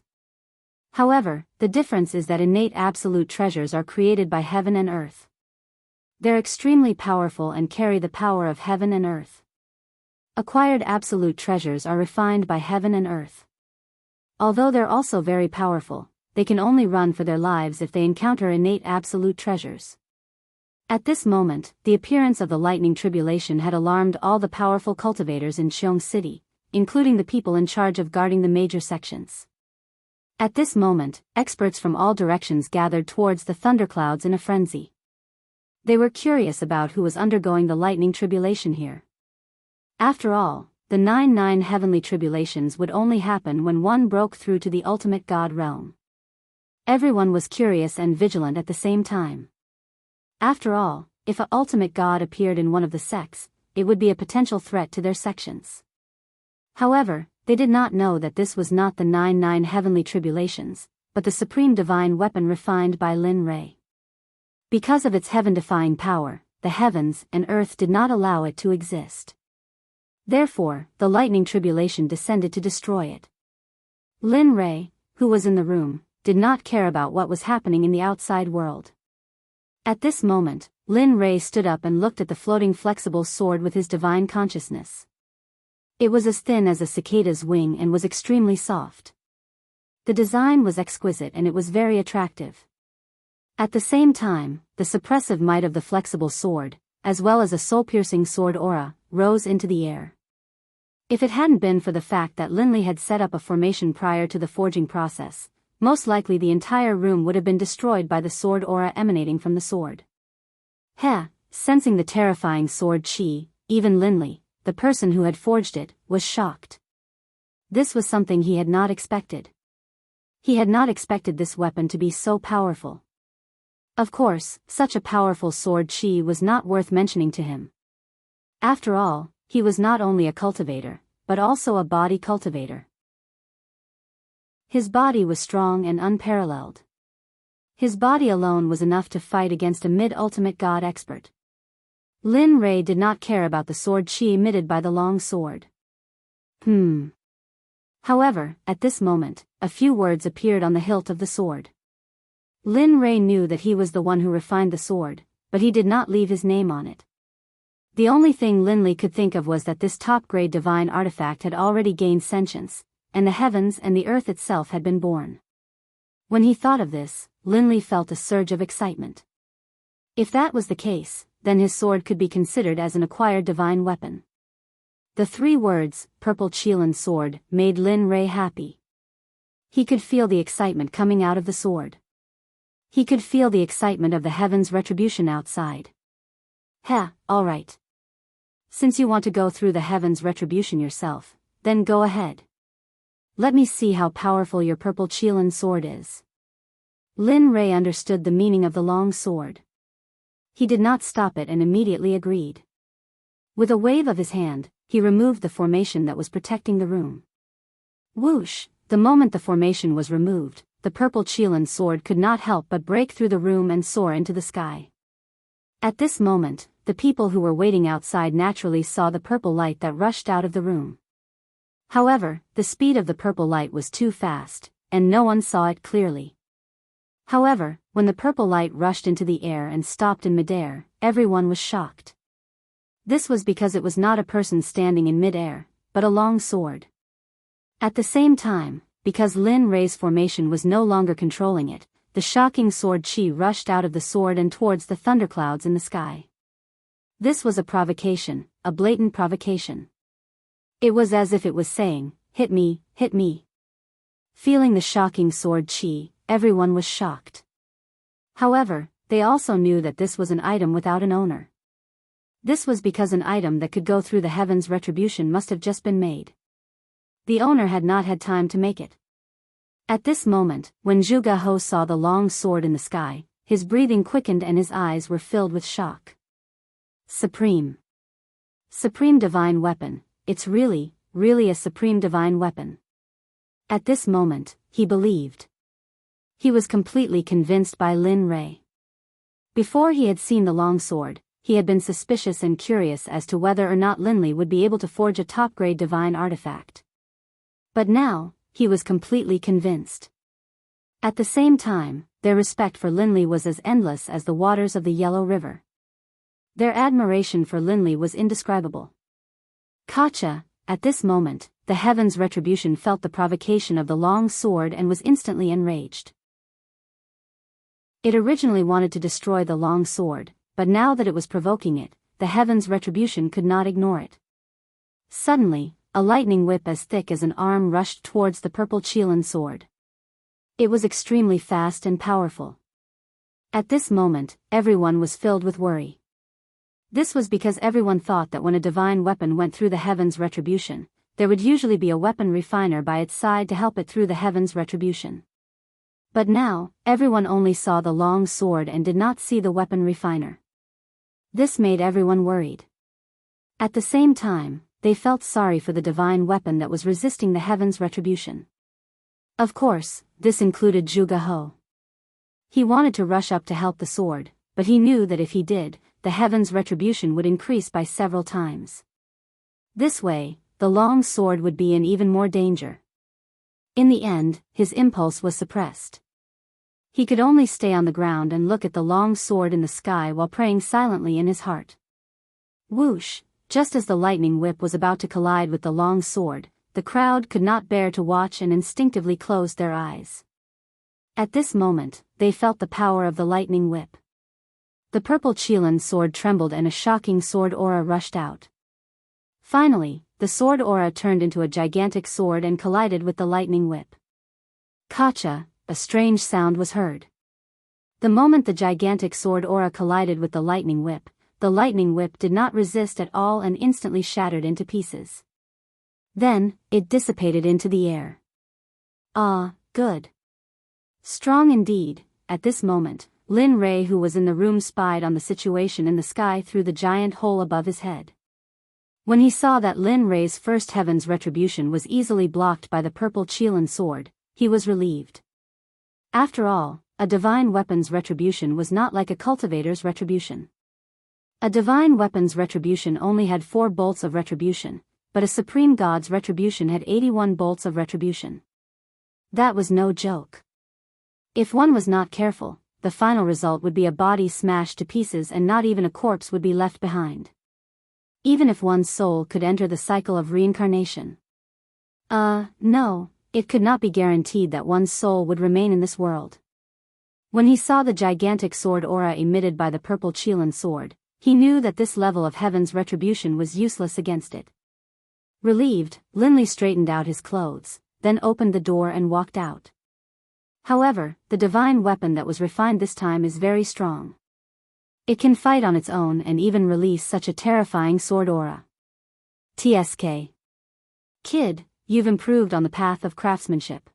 However, the difference is that innate absolute treasures are created by heaven and earth. They're extremely powerful and carry the power of heaven and earth. Acquired absolute treasures are refined by heaven and earth. Although they're also very powerful, they can only run for their lives if they encounter innate absolute treasures. At this moment, the appearance of the lightning tribulation had alarmed all the powerful cultivators in Xiong City, including the people in charge of guarding the major sections. At this moment, experts from all directions gathered towards the thunderclouds in a frenzy. They were curious about who was undergoing the lightning tribulation here. After all, the 9 heavenly tribulations would only happen when one broke through to the ultimate God realm. Everyone was curious and vigilant at the same time. After all, if an ultimate god appeared in one of the sects, it would be a potential threat to their sections. However, they did not know that this was not the 9 heavenly tribulations, but the supreme divine weapon refined by Lin Ray. Because of its heaven-defying power, the heavens and earth did not allow it to exist. Therefore, the lightning tribulation descended to destroy it. Lin Ray, who was in the room, did not care about what was happening in the outside world. At this moment, Lin Ray stood up and looked at the floating flexible sword with his divine consciousness. It was as thin as a cicada's wing and was extremely soft. The design was exquisite and it was very attractive. At the same time, the suppressive might of the flexible sword, as well as a soul-piercing sword aura, rose into the air. If it hadn't been for the fact that Linley had set up a formation prior to the forging process, most likely the entire room would have been destroyed by the sword aura emanating from the sword. Sensing the terrifying sword chi, even Linley, the person who had forged it, was shocked. This was something he had not expected. He had not expected this weapon to be so powerful. Of course, such a powerful sword chi was not worth mentioning to him. After all, he was not only a cultivator, but also a body cultivator. His body was strong and unparalleled. His body alone was enough to fight against a mid-ultimate god expert. Lin Ray did not care about the sword chi emitted by the long sword. However, at this moment, a few words appeared on the hilt of the sword. Lin Ray knew that he was the one who refined the sword, but he did not leave his name on it. The only thing Linley could think of was that this top-grade divine artifact had already gained sentience, and the heavens and the earth itself had been born. When he thought of this, Linley felt a surge of excitement. If that was the case, then his sword could be considered as an acquired divine weapon. The 3 words, Purple Qilin Sword, made Lin Ray happy. He could feel the excitement coming out of the sword. He could feel the excitement of the heavens' retribution outside. Alright. Since you want to go through the heavens' retribution yourself, then go ahead. Let me see how powerful your Purple Qilin sword is. Lin Ray understood the meaning of the long sword. He did not stop it and immediately agreed. With a wave of his hand, he removed the formation that was protecting the room. Whoosh! The moment the formation was removed, the Purple Qilin sword could not help but break through the room and soar into the sky. At this moment, the people who were waiting outside naturally saw the purple light that rushed out of the room. However, the speed of the purple light was too fast, and no one saw it clearly. However, when the purple light rushed into the air and stopped in midair, everyone was shocked. This was because it was not a person standing in midair, but a long sword. At the same time, because Lin Ray's formation was no longer controlling it, the shocking sword chi rushed out of the sword and towards the thunderclouds in the sky. This was a provocation, a blatant provocation. It was as if it was saying, hit me, hit me. Feeling the shocking sword chi, everyone was shocked. However, they also knew that this was an item without an owner. This was because an item that could go through the heavens' retribution must have just been made. The owner had not had time to make it. At this moment, when Zhuge He saw the long sword in the sky, his breathing quickened and his eyes were filled with shock. Supreme divine weapon, it's really really a supreme divine weapon. At this moment, he believed. He was completely convinced by Lin Rei. Before he had seen the long sword, he had been suspicious and curious as to whether or not Linley would be able to forge a top-grade divine artifact. But now, he was completely convinced. At the same time, their respect for Linley was as endless as the waters of the Yellow River. Their admiration for Linley was indescribable. Katja, at this moment, the Heaven's Retribution felt the provocation of the long sword and was instantly enraged. It originally wanted to destroy the long sword, but now that it was provoking it, the Heaven's Retribution could not ignore it. Suddenly, a lightning whip as thick as an arm rushed towards the purple Qilin sword. It was extremely fast and powerful. At this moment, everyone was filled with worry. This was because everyone thought that when a divine weapon went through the Heaven's Retribution, there would usually be a weapon refiner by its side to help it through the Heaven's Retribution. But now, everyone only saw the long sword and did not see the weapon refiner. This made everyone worried. At the same time, they felt sorry for the divine weapon that was resisting the Heaven's Retribution. Of course, this included Zhuge He. He wanted to rush up to help the sword, but he knew that if he did, the Heaven's Retribution would increase by several times. This way, the long sword would be in even more danger. In the end, his impulse was suppressed. He could only stay on the ground and look at the long sword in the sky while praying silently in his heart. Whoosh! Just as the lightning whip was about to collide with the long sword, the crowd could not bear to watch and instinctively closed their eyes. At this moment, they felt the power of the lightning whip. The purple Qilin sword trembled and a shocking sword aura rushed out. Finally, the sword aura turned into a gigantic sword and collided with the lightning whip. Katja, a strange sound was heard. The moment the gigantic sword aura collided with the lightning whip did not resist at all and instantly shattered into pieces. Then, it dissipated into the air. Ah, good. Strong indeed. At this moment, Lin Rei, who was in the room, spied on the situation in the sky through the giant hole above his head. When he saw that Lin Rei's first Heaven's Retribution was easily blocked by the purple Qilin sword, he was relieved. After all, a divine weapon's retribution was not like a cultivator's retribution. A divine weapon's retribution only had 4 bolts of retribution, but a supreme god's retribution had 81 bolts of retribution. That was no joke. If one was not careful, the final result would be a body smashed to pieces and not even a corpse would be left behind. Even if one's soul could enter the cycle of reincarnation. No, it could not be guaranteed that one's soul would remain in this world. When he saw the gigantic sword aura emitted by the purple Qilin sword, he knew that this level of Heaven's Retribution was useless against it. Relieved, Linley straightened out his clothes, then opened the door and walked out. However, the divine weapon that was refined this time is very strong. It can fight on its own and even release such a terrifying sword aura. TSK. Kid, you've improved on the path of craftsmanship.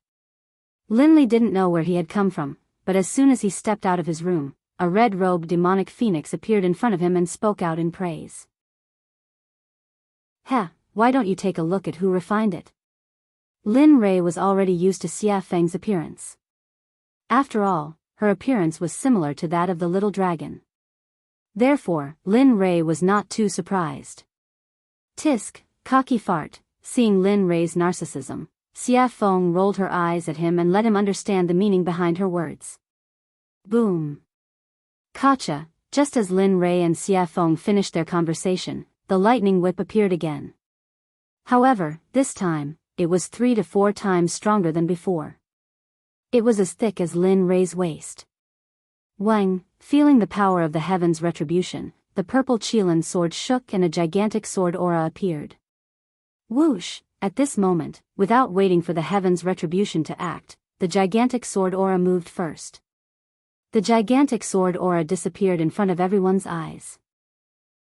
Linley didn't know where he had come from, but as soon as he stepped out of his room, a red-robed demonic phoenix appeared in front of him and spoke out in praise. Why don't you take a look at who refined it? Lin Rei was already used to Xia Feng's appearance. After all, her appearance was similar to that of the little dragon. Therefore, Lin Rei was not too surprised. Tisk, cocky fart. Seeing Lin Rei's narcissism, Xia Feng rolled her eyes at him and let him understand the meaning behind her words. Boom. Katja, just as Lin Rei and Xia Feng finished their conversation, the lightning whip appeared again. However, this time, it was 3 to 4 times stronger than before. It was as thick as Lin Rei's waist. Wang, feeling the power of the Heaven's Retribution, the purple Qilin sword shook and a gigantic sword aura appeared. Whoosh! At this moment, without waiting for the Heaven's Retribution to act, the gigantic sword aura moved first. The gigantic sword aura disappeared in front of everyone's eyes.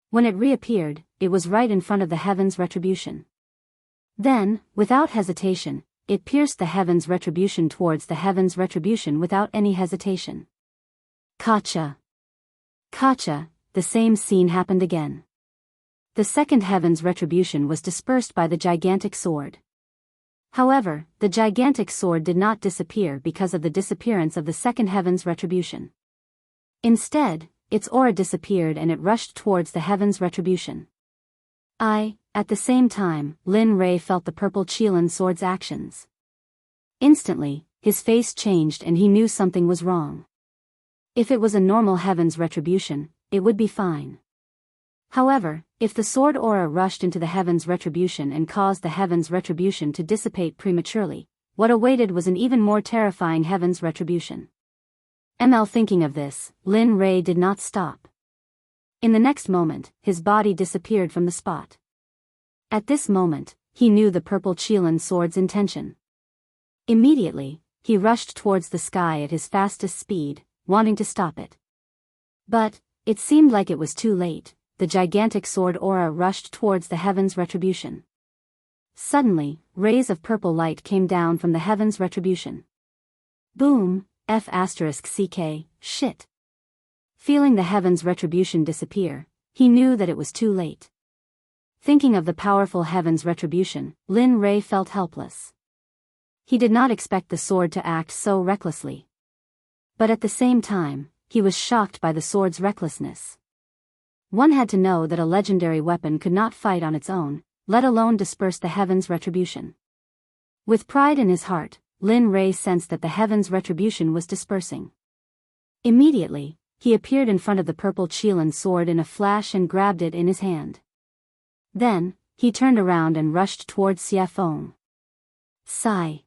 When it reappeared, it was right in front of the Heaven's Retribution. Then, without hesitation, it pierced the Heaven's Retribution towards the Heaven's Retribution without any hesitation. Katja. The same scene happened again. The second heaven's retribution was dispersed by the gigantic sword. However, the gigantic sword did not disappear because of the disappearance of the second heaven's retribution. Instead, its aura disappeared and it rushed towards the heaven's retribution. At the same time, Lin Rei felt the purple Qilin sword's actions. Instantly, his face changed and he knew something was wrong. If it was a normal heaven's retribution, it would be fine. However, if the sword aura rushed into the heaven's retribution and caused the heaven's retribution to dissipate prematurely, what awaited was an even more terrifying heaven's retribution. Thinking of this, Lin Rei did not stop. In the next moment, his body disappeared from the spot. At this moment, he knew the purple Qilin sword's intention. Immediately, he rushed towards the sky at his fastest speed, wanting to stop it. But, it seemed like it was too late. The gigantic sword aura rushed towards the heaven's retribution. Suddenly, rays of purple light came down from the heaven's retribution. Boom, *CK, shit. Feeling the heaven's retribution disappear, he knew that it was too late. Thinking of the powerful heaven's retribution, Lin Rei felt helpless. He did not expect the sword to act so recklessly. But at the same time, he was shocked by the sword's recklessness. One had to know that a legendary weapon could not fight on its own, let alone disperse the heaven's retribution. With pride in his heart, Lin Rei sensed that the heaven's retribution was dispersing. Immediately, he appeared in front of the purple Qilin sword in a flash and grabbed it in his hand. Then, he turned around and rushed towards Xie Feng. Sigh.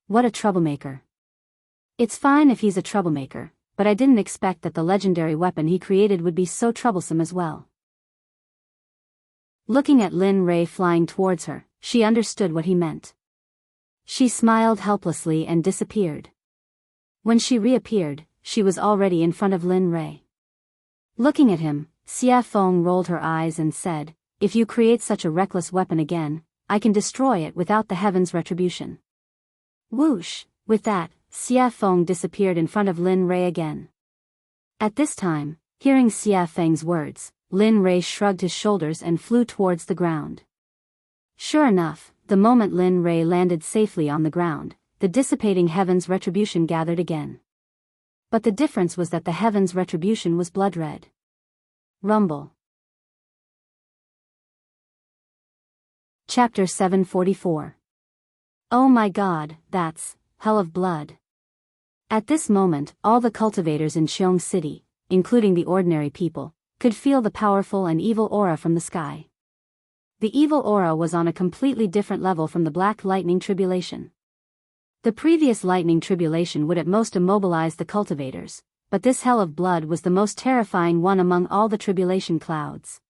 What a troublemaker. It's fine if he's a troublemaker, but I didn't expect that the legendary weapon he created would be so troublesome as well. Looking at Lin Rei flying towards her, she understood what he meant. She smiled helplessly and disappeared. When she reappeared, she was already in front of Lin Rei. Looking at him, Xie Feng rolled her eyes and said, "If you create such a reckless weapon again, I can destroy it without the heaven's retribution." Whoosh! With that, Xie Feng disappeared in front of Lin Rei again. At this time, hearing Xie Feng's words, Lin Rei shrugged his shoulders and flew towards the ground. Sure enough, the moment Lin Rei landed safely on the ground, the dissipating heaven's retribution gathered again. But the difference was that the heaven's retribution was blood red. Rumble. Chapter 744. Oh my god, that's hell of blood. At this moment, all the cultivators in Qiong City, including the ordinary people, could feel the powerful and evil aura from the sky. The evil aura was on a completely different level from the black lightning tribulation. The previous lightning tribulation would at most immobilize the cultivators, but this hell of blood was the most terrifying one among all the tribulation clouds.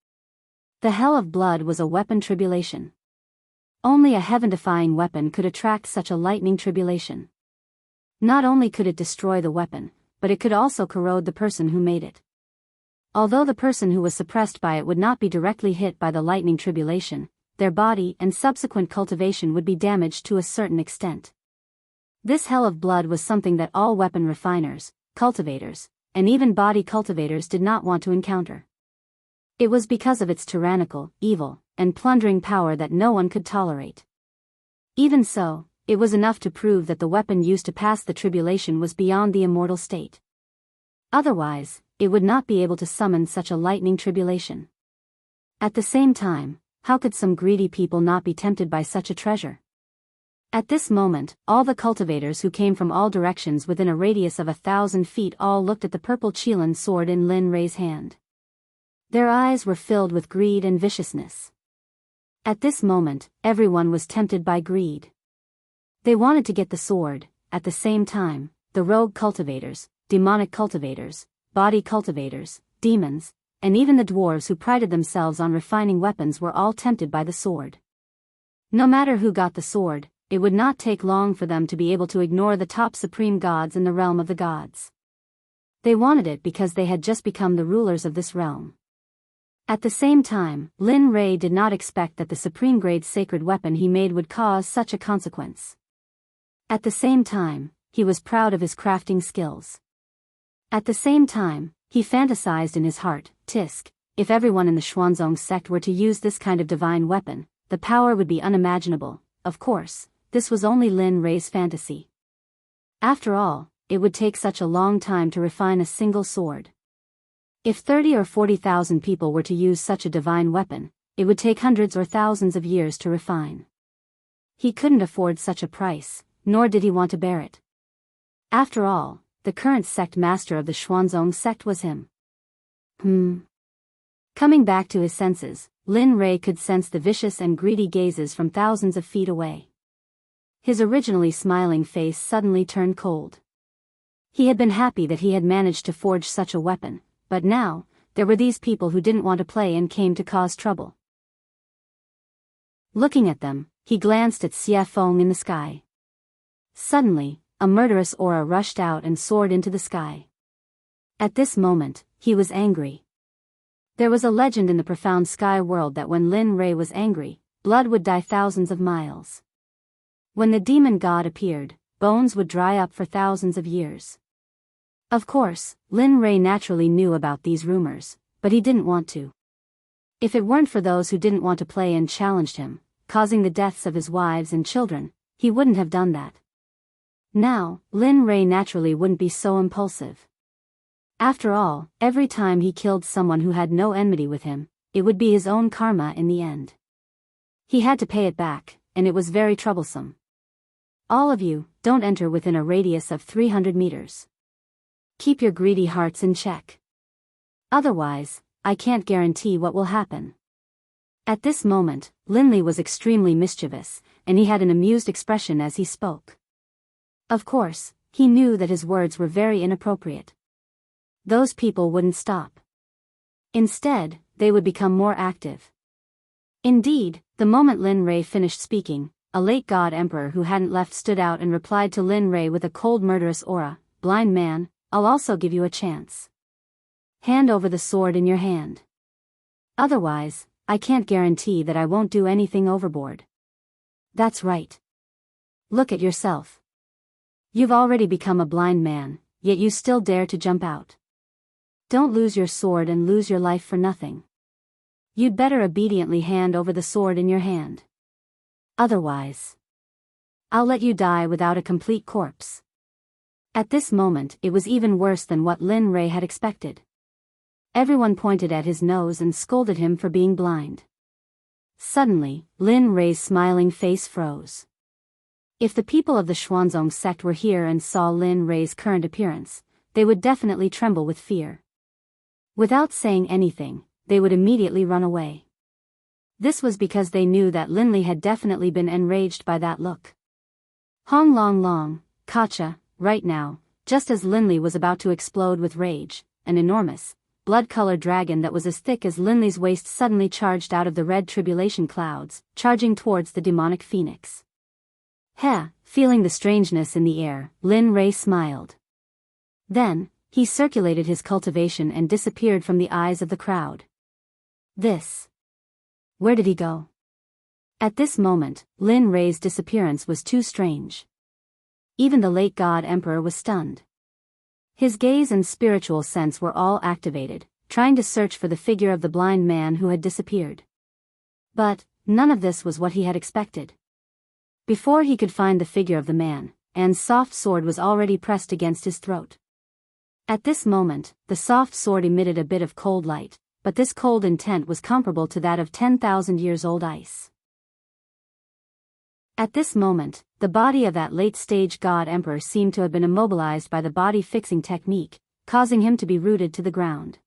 The hell of blood was a weapon tribulation. Only a heaven-defying weapon could attract such a lightning tribulation. Not only could it destroy the weapon, but it could also corrode the person who made it. Although the person who was suppressed by it would not be directly hit by the lightning tribulation, their body and subsequent cultivation would be damaged to a certain extent. This hell of blood was something that all weapon refiners, cultivators, and even body cultivators did not want to encounter. It was because of its tyrannical, evil, and plundering power that no one could tolerate. Even so, it was enough to prove that the weapon used to pass the tribulation was beyond the immortal state. Otherwise, it would not be able to summon such a lightning tribulation. At the same time, how could some greedy people not be tempted by such a treasure? At this moment, all the cultivators who came from all directions within a radius of 1,000 feet all looked at the purple Qilin sword in Lin Rei's hand. Their eyes were filled with greed and viciousness. At this moment, everyone was tempted by greed. They wanted to get the sword. At the same time, the rogue cultivators, demonic cultivators, body cultivators, demons, and even the dwarves who prided themselves on refining weapons were all tempted by the sword. No matter who got the sword, it would not take long for them to be able to ignore the top supreme gods in the realm of the gods. They wanted it because they had just become the rulers of this realm. At the same time, Lin Rei did not expect that the supreme-grade sacred weapon he made would cause such a consequence. At the same time, he was proud of his crafting skills. At the same time, he fantasized in his heart, Tisk, if everyone in the Xuanzong sect were to use this kind of divine weapon, the power would be unimaginable. Of course, this was only Lin Rei's fantasy. After all, it would take such a long time to refine a single sword. If 30 or 40,000 people were to use such a divine weapon, it would take hundreds or thousands of years to refine. He couldn't afford such a price, nor did he want to bear it. After all, the current sect master of the Xuanzong sect was him. Coming back to his senses, Lin Rei could sense the vicious and greedy gazes from thousands of feet away. His originally smiling face suddenly turned cold. He had been happy that he had managed to forge such a weapon, but now, there were these people who didn't want to play and came to cause trouble. Looking at them, he glanced at Xie Feng in the sky. Suddenly, a murderous aura rushed out and soared into the sky. At this moment, he was angry. There was a legend in the profound sky world that when Lin Rei was angry, blood would dye thousands of miles. When the demon god appeared, bones would dry up for thousands of years. Of course, Lin Rei naturally knew about these rumors, but he didn't want to. If it weren't for those who didn't want to play and challenged him, causing the deaths of his wives and children, he wouldn't have done that. Now, Lin Rei naturally wouldn't be so impulsive. After all, every time he killed someone who had no enmity with him, it would be his own karma in the end. He had to pay it back, and it was very troublesome. All of you, don't enter within a radius of 300 meters. Keep your greedy hearts in check. Otherwise, I can't guarantee what will happen. At this moment, Linley was extremely mischievous, and he had an amused expression as he spoke. Of course, he knew that his words were very inappropriate. Those people wouldn't stop. Instead, they would become more active. Indeed, the moment Lin Rei finished speaking, a late god emperor who hadn't left stood out and replied to Lin Rei with a cold murderous aura, "Blind man, I'll also give you a chance. Hand over the sword in your hand. Otherwise, I can't guarantee that I won't do anything overboard." That's right. Look at yourself. You've already become a blind man, yet you still dare to jump out. Don't lose your sword and lose your life for nothing. You'd better obediently hand over the sword in your hand. Otherwise, I'll let you die without a complete corpse. At this moment, it was even worse than what Lin Rei had expected. Everyone pointed at his nose and scolded him for being blind. Suddenly, Lin Rei's smiling face froze. If the people of the Xuanzong sect were here and saw Lin Rei's current appearance, they would definitely tremble with fear. Without saying anything, they would immediately run away. This was because they knew that Linley had definitely been enraged by that look. Hong Long Long, Kacha, right now, just as Linley was about to explode with rage, an enormous, blood-colored dragon that was as thick as Linley's waist suddenly charged out of the red tribulation clouds, charging towards the demonic phoenix. Heh, feeling the strangeness in the air, Lin Rei smiled. Then, he circulated his cultivation and disappeared from the eyes of the crowd. Where did he go? At this moment, Lin Rei's disappearance was too strange. Even the late god emperor was stunned. His gaze and spiritual sense were all activated, trying to search for the figure of the blind man who had disappeared. But, none of this was what he had expected. Before he could find the figure of the man, Anne's soft sword was already pressed against his throat. At this moment, the soft sword emitted a bit of cold light, but this cold intent was comparable to that of 10,000 years old ice. At this moment, the body of that late-stage god emperor seemed to have been immobilized by the body-fixing technique, causing him to be rooted to the ground.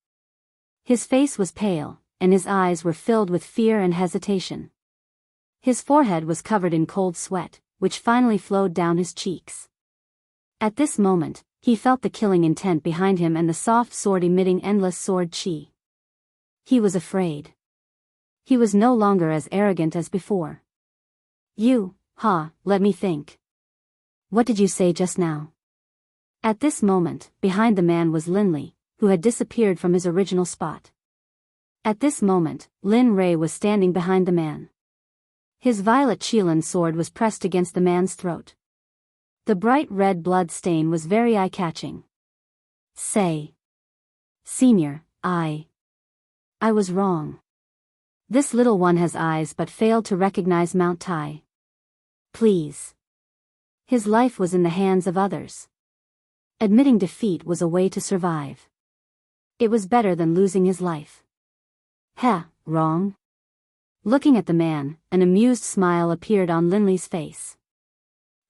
His face was pale, and his eyes were filled with fear and hesitation. His forehead was covered in cold sweat, which finally flowed down his cheeks. At this moment, he felt the killing intent behind him and the soft sword emitting endless sword chi. He was afraid. He was no longer as arrogant as before. Let me think. What did you say just now? At this moment, behind the man was Linley, who had disappeared from his original spot. At this moment, Lin Rei was standing behind the man. His violet Qilin sword was pressed against the man's throat. The bright red blood stain was very eye-catching. Say, Senior, I was wrong. This little one has eyes but failed to recognize Mount Tai. Please. His life was in the hands of others. Admitting defeat was a way to survive. It was better than losing his life. Heh, wrong? Looking at the man, an amused smile appeared on Linley's face.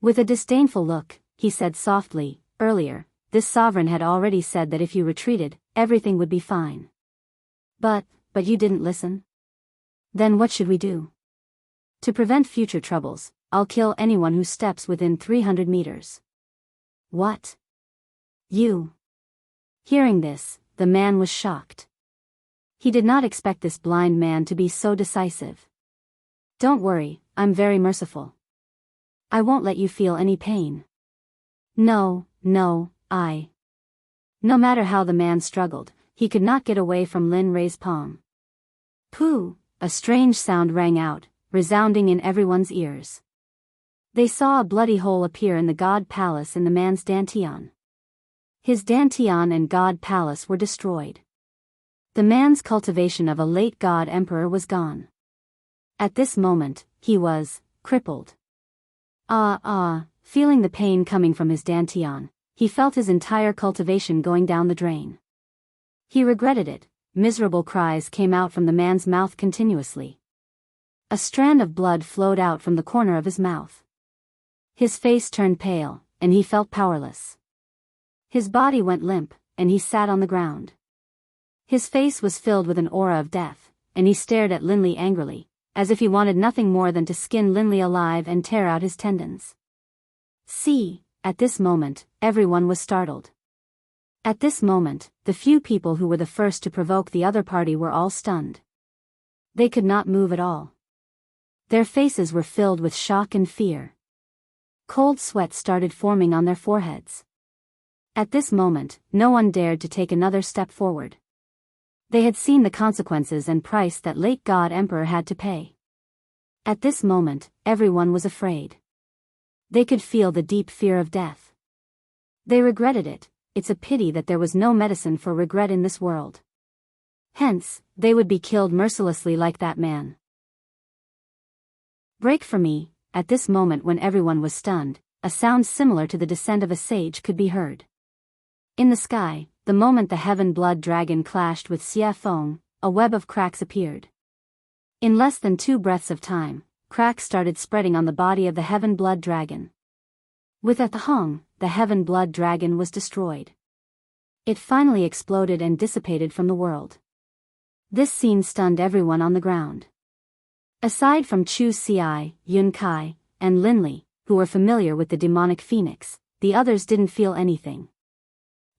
With a disdainful look, he said softly, earlier, this sovereign had already said that if you retreated, everything would be fine. But you didn't listen? Then what should we do? To prevent future troubles, I'll kill anyone who steps within 300 meters. What? You? Hearing this, the man was shocked. He did not expect this blind man to be so decisive. Don't worry, I'm very merciful. I won't let you feel any pain. No, I. No matter how the man struggled, he could not get away from Lin Rei's palm. Pooh! A strange sound rang out, resounding in everyone's ears. They saw a bloody hole appear in the god palace in the man's dantian. His dantian and god palace were destroyed. The man's cultivation of a late god emperor was gone. At this moment, he was crippled. Feeling the pain coming from his dantian, he felt his entire cultivation going down the drain. He regretted it. Miserable cries came out from the man's mouth continuously. A strand of blood flowed out from the corner of his mouth. His face turned pale, and he felt powerless. His body went limp, and he sat on the ground. His face was filled with an aura of death, and he stared at Linley angrily, as if he wanted nothing more than to skin Linley alive and tear out his tendons. See, at this moment, everyone was startled. At this moment, the few people who were the first to provoke the other party were all stunned. They could not move at all. Their faces were filled with shock and fear. Cold sweat started forming on their foreheads. At this moment, no one dared to take another step forward. They had seen the consequences and price that late God Emperor had to pay. At this moment, everyone was afraid. They could feel the deep fear of death. They regretted it. It's a pity that there was no medicine for regret in this world. Hence, they would be killed mercilessly like that man. Break for me. At this moment when everyone was stunned, a sound similar to the descent of a sage could be heard. In the sky, the moment the heaven blood dragon clashed with Xie Feng, a web of cracks appeared. In less than 2 breaths of time, cracks started spreading on the body of the heaven blood dragon. With a thong, the heaven blood dragon was destroyed. It finally exploded and dissipated from the world. This scene stunned everyone on the ground. Aside from Chu Xi, Yun Kai, and Linley, who were familiar with the demonic phoenix, the others didn't feel anything.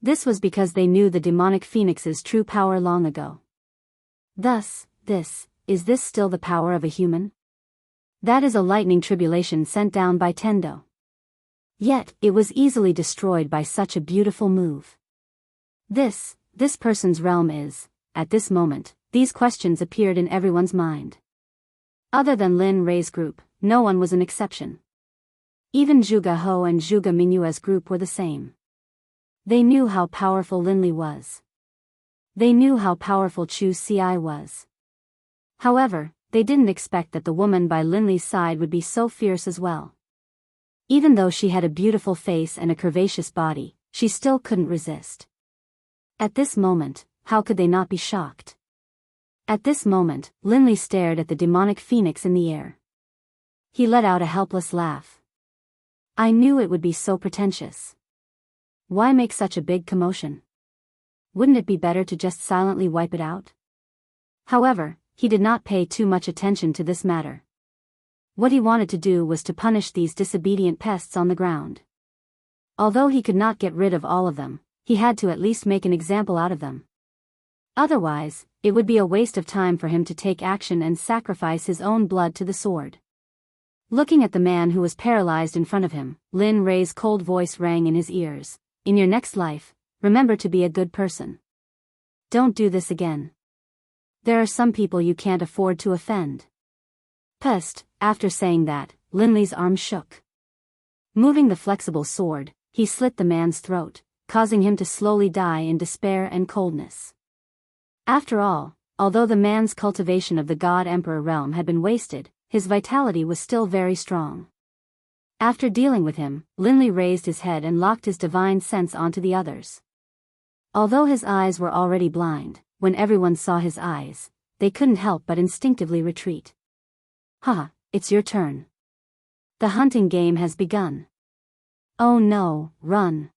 This was because they knew the demonic phoenix's true power long ago. Thus, is this still the power of a human? That is a lightning tribulation sent down by Tendo. Yet, it was easily destroyed by such a beautiful move. This person's realm is, at this moment, these questions appeared in everyone's mind. Other than Lin Rei's group, no one was an exception. Even Zhuge Ho and Zhuge Mingyue's group were the same. They knew how powerful Linley was. They knew how powerful Chu Xi was. However, they didn't expect that the woman by Linley's side would be so fierce as well. Even though she had a beautiful face and a curvaceous body, she still couldn't resist. At this moment, how could they not be shocked? At this moment, Linley stared at the demonic phoenix in the air. He let out a helpless laugh. I knew it would be so pretentious. Why make such a big commotion? Wouldn't it be better to just silently wipe it out? However, he did not pay too much attention to this matter. What he wanted to do was to punish these disobedient pests on the ground. Although he could not get rid of all of them, he had to at least make an example out of them. Otherwise, it would be a waste of time for him to take action and sacrifice his own blood to the sword. Looking at the man who was paralyzed in front of him, Lin Rei's cold voice rang in his ears. In your next life, remember to be a good person. Don't do this again. There are some people you can't afford to offend. Pest. After saying that, Linley's arm shook. Moving the flexible sword, he slit the man's throat, causing him to slowly die in despair and coldness. After all, although the man's cultivation of the God Emperor realm had been wasted, his vitality was still very strong. After dealing with him, Linley raised his head and locked his divine sense onto the others. Although his eyes were already blind, when everyone saw his eyes, they couldn't help but instinctively retreat. "Haha, it's your turn. The hunting game has begun. Oh no, run."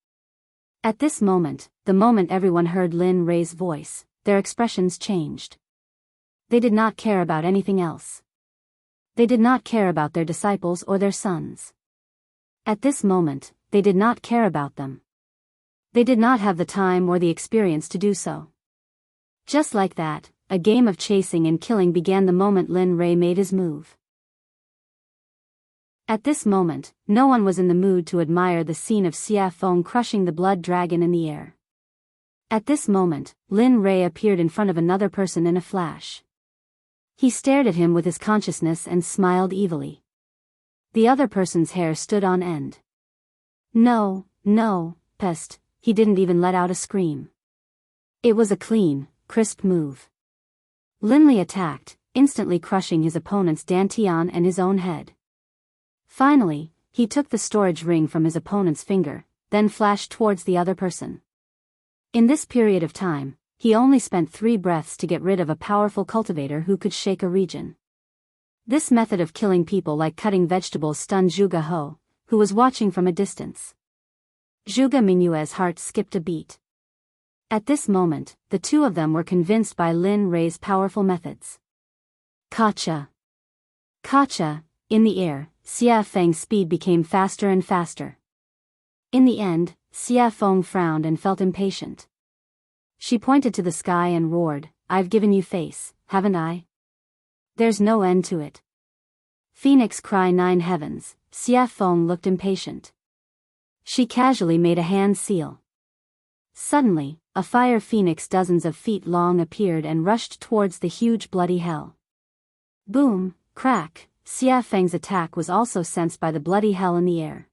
At this moment, the moment everyone heard Lin Rei's voice, their expressions changed. They did not care about anything else. They did not care about their disciples or their sons. At this moment, they did not care about them. They did not have the time or the experience to do so. Just like that, a game of chasing and killing began the moment Lin Rei made his move. At this moment, no one was in the mood to admire the scene of Xia Feng crushing the blood dragon in the air. At this moment, Lin Rei appeared in front of another person in a flash. He stared at him with his consciousness and smiled evilly. The other person's hair stood on end. No, pest, he didn't even let out a scream. It was a clean, crisp move. Linley attacked, instantly crushing his opponent's dantian and his own head. Finally, he took the storage ring from his opponent's finger, then flashed towards the other person. In this period of time, he only spent 3 breaths to get rid of a powerful cultivator who could shake a region. This method of killing people like cutting vegetables stunned Zhuge He, who was watching from a distance. Zhuge Mingyue's heart skipped a beat. At this moment, the two of them were convinced by Lin Rei's powerful methods. Kacha! Kacha! In the air, Xia Feng's speed became faster and faster. In the end, Xia Feng frowned and felt impatient. She pointed to the sky and roared, "I've given you face, haven't I? There's no end to it." Phoenix cry 9 heavens, Xia Feng looked impatient. She casually made a hand seal. Suddenly, a fire phoenix dozens of feet long appeared and rushed towards the huge bloody hell. Boom, crack, Xia Feng's attack was also sensed by the bloody hell in the air.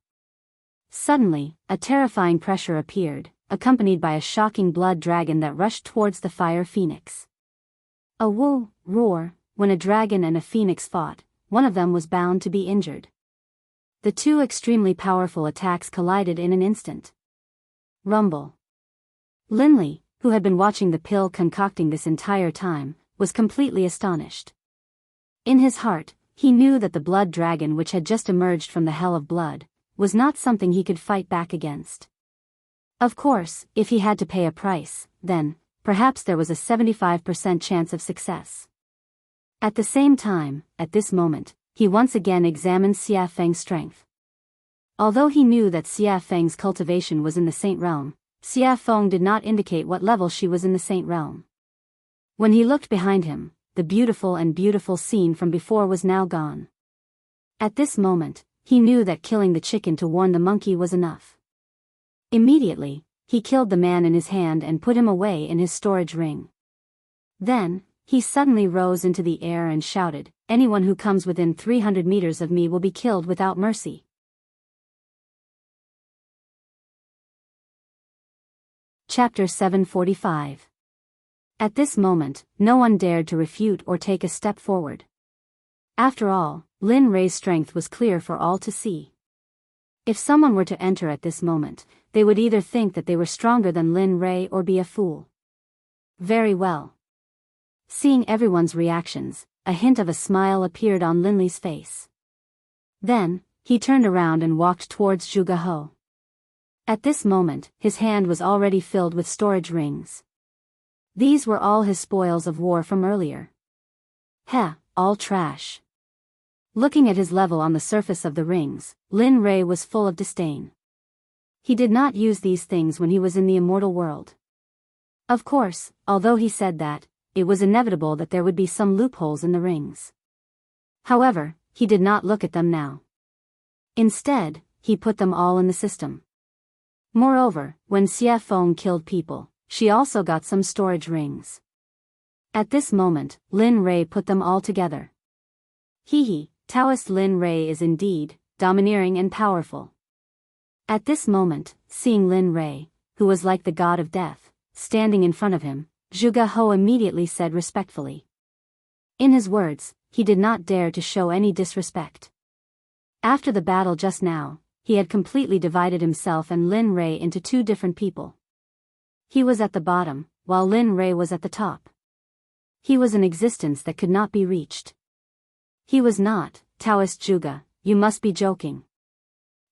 Suddenly, a terrifying pressure appeared, accompanied by a shocking blood dragon that rushed towards the fire phoenix. A woo, roar, when a dragon and a phoenix fought, one of them was bound to be injured. The two extremely powerful attacks collided in an instant. Rumble. Linley, who had been watching the pill concocting this entire time, was completely astonished. In his heart, he knew that the blood dragon which had just emerged from the hell of blood, was not something he could fight back against. Of course, if he had to pay a price, then, perhaps there was a 75% chance of success. At the same time, at this moment, he once again examined Xia Feng's strength. Although he knew that Xia Feng's cultivation was in the Saint Realm, Xia Feng did not indicate what level she was in the Saint Realm. When he looked behind him, the beautiful scene from before was now gone. At this moment, he knew that killing the chicken to warn the monkey was enough. Immediately, he killed the man in his hand and put him away in his storage ring. Then, he suddenly rose into the air and shouted, "Anyone who comes within 300 meters of me will be killed without mercy." Chapter 745. At this moment, no one dared to refute or take a step forward. After all, Lin Rei's strength was clear for all to see. If someone were to enter at this moment, they would either think that they were stronger than Lin Rei or be a fool. Very well. Seeing everyone's reactions, a hint of a smile appeared on Linley's face. Then, he turned around and walked towards Zhuge He. At this moment, his hand was already filled with storage rings. These were all his spoils of war from earlier. Heh, all trash. Looking at his level on the surface of the rings, Lin Rei was full of disdain. He did not use these things when he was in the immortal world. Of course, although he said that, it was inevitable that there would be some loopholes in the rings. However, he did not look at them now. Instead, he put them all in the system. Moreover, when Xia Feng killed people, she also got some storage rings. At this moment, Lin Rei put them all together. Hee, Taoist Lin Rei is indeed domineering and powerful. At this moment, seeing Lin Rei, who was like the god of death, standing in front of him, Zhuge He immediately said respectfully. In his words, he did not dare to show any disrespect. After the battle just now, he had completely divided himself and Lin Rei into two different people. He was at the bottom, while Lin Rei was at the top. He was an existence that could not be reached. He was not, Taoist Zhuge, you must be joking.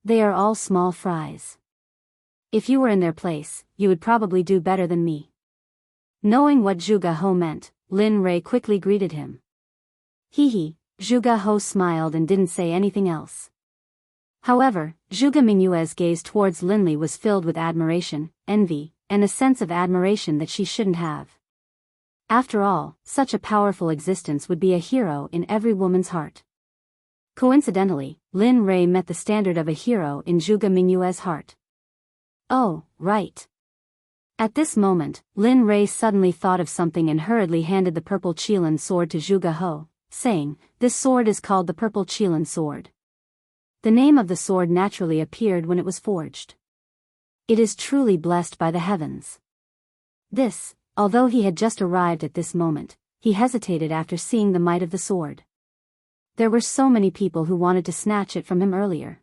They are all small fries. If you were in their place, you would probably do better than me. Knowing what Zhuge He meant, Lin Rei quickly greeted him. Hee. Zhuge He smiled and didn't say anything else. However, Zhuge Mingyue's gaze towards Linli was filled with admiration, envy, and a sense of admiration that she shouldn't have. After all, such a powerful existence would be a hero in every woman's heart. Coincidentally, Lin Rei met the standard of a hero in Zhuge Mingyue's heart. Oh, right. At this moment, Lin Rei suddenly thought of something and hurriedly handed the purple Qilin sword to Zhuge He, saying, "This sword is called the purple Qilin sword." The name of the sword naturally appeared when it was forged. It is truly blessed by the heavens. This, although he had just arrived at this moment, he hesitated after seeing the might of the sword. There were so many people who wanted to snatch it from him earlier.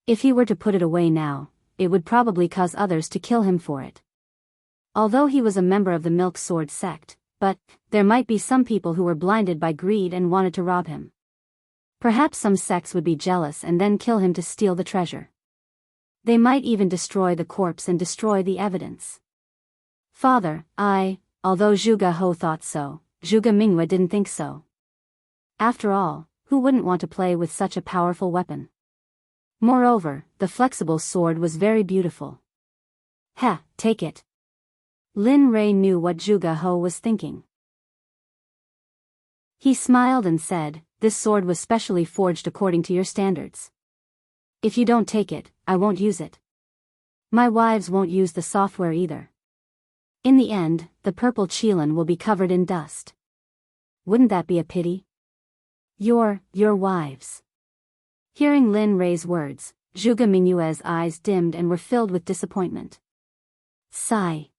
If he were to put it away now, it would probably cause others to kill him for it. Although he was a member of the Milk Sword Sect, but there might be some people who were blinded by greed and wanted to rob him. Perhaps some sects would be jealous and then kill him to steal the treasure. They might even destroy the corpse and destroy the evidence. Father, although Zhuge He thought so, Zhuge Mingyue didn't think so. After all, who wouldn't want to play with such a powerful weapon? Moreover, the flexible sword was very beautiful. Take it. Lin Rei knew what Zhuge He was thinking. He smiled and said, "This sword was specially forged according to your standards. If you don't take it, I won't use it. My wives won't use the software either. In the end, the purple Qilin will be covered in dust. Wouldn't that be a pity? Your wives." Hearing Lin Rei's words, Zhuge Mingyue's eyes dimmed and were filled with disappointment. Sigh.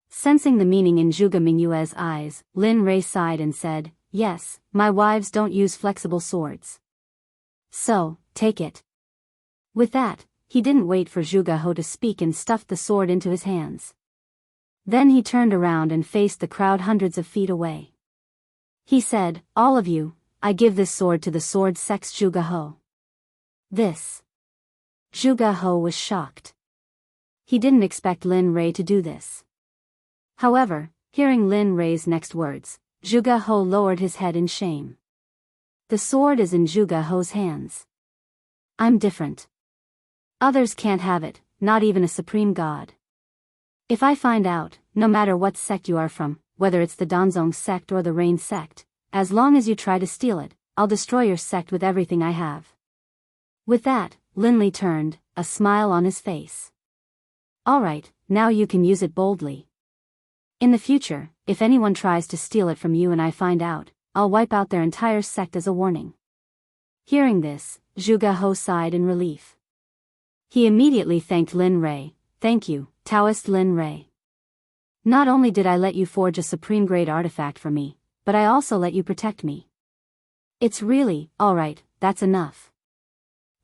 Sensing the meaning in Zhuge Mingyue's eyes, Lin Rei sighed and said, "Yes, my wives don't use flexible swords. So, take it." With that, he didn't wait for Zhuge He to speak and stuffed the sword into his hands. Then he turned around and faced the crowd hundreds of feet away. He said, "All of you, I give this sword to the Sword Sect's Zhuge He." This. Zhuge He was shocked. He didn't expect Lin Rei to do this. However, hearing Lin Rei's next words, Zhuge He lowered his head in shame. The sword is in Zhuge He's hands. I'm different. Others can't have it, not even a supreme god. If I find out, no matter what sect you are from, whether it's the Danzong sect or the Rain sect, as long as you try to steal it, I'll destroy your sect with everything I have. With that, Linli turned, a smile on his face. Alright, now you can use it boldly. In the future, if anyone tries to steal it from you and I find out, I'll wipe out their entire sect as a warning. Hearing this, Zhuge He sighed in relief. He immediately thanked Lin Rei. Thank you, Taoist Lin Rei. Not only did I let you forge a supreme-grade artifact for me, but I also let you protect me. It's really, alright, that's enough.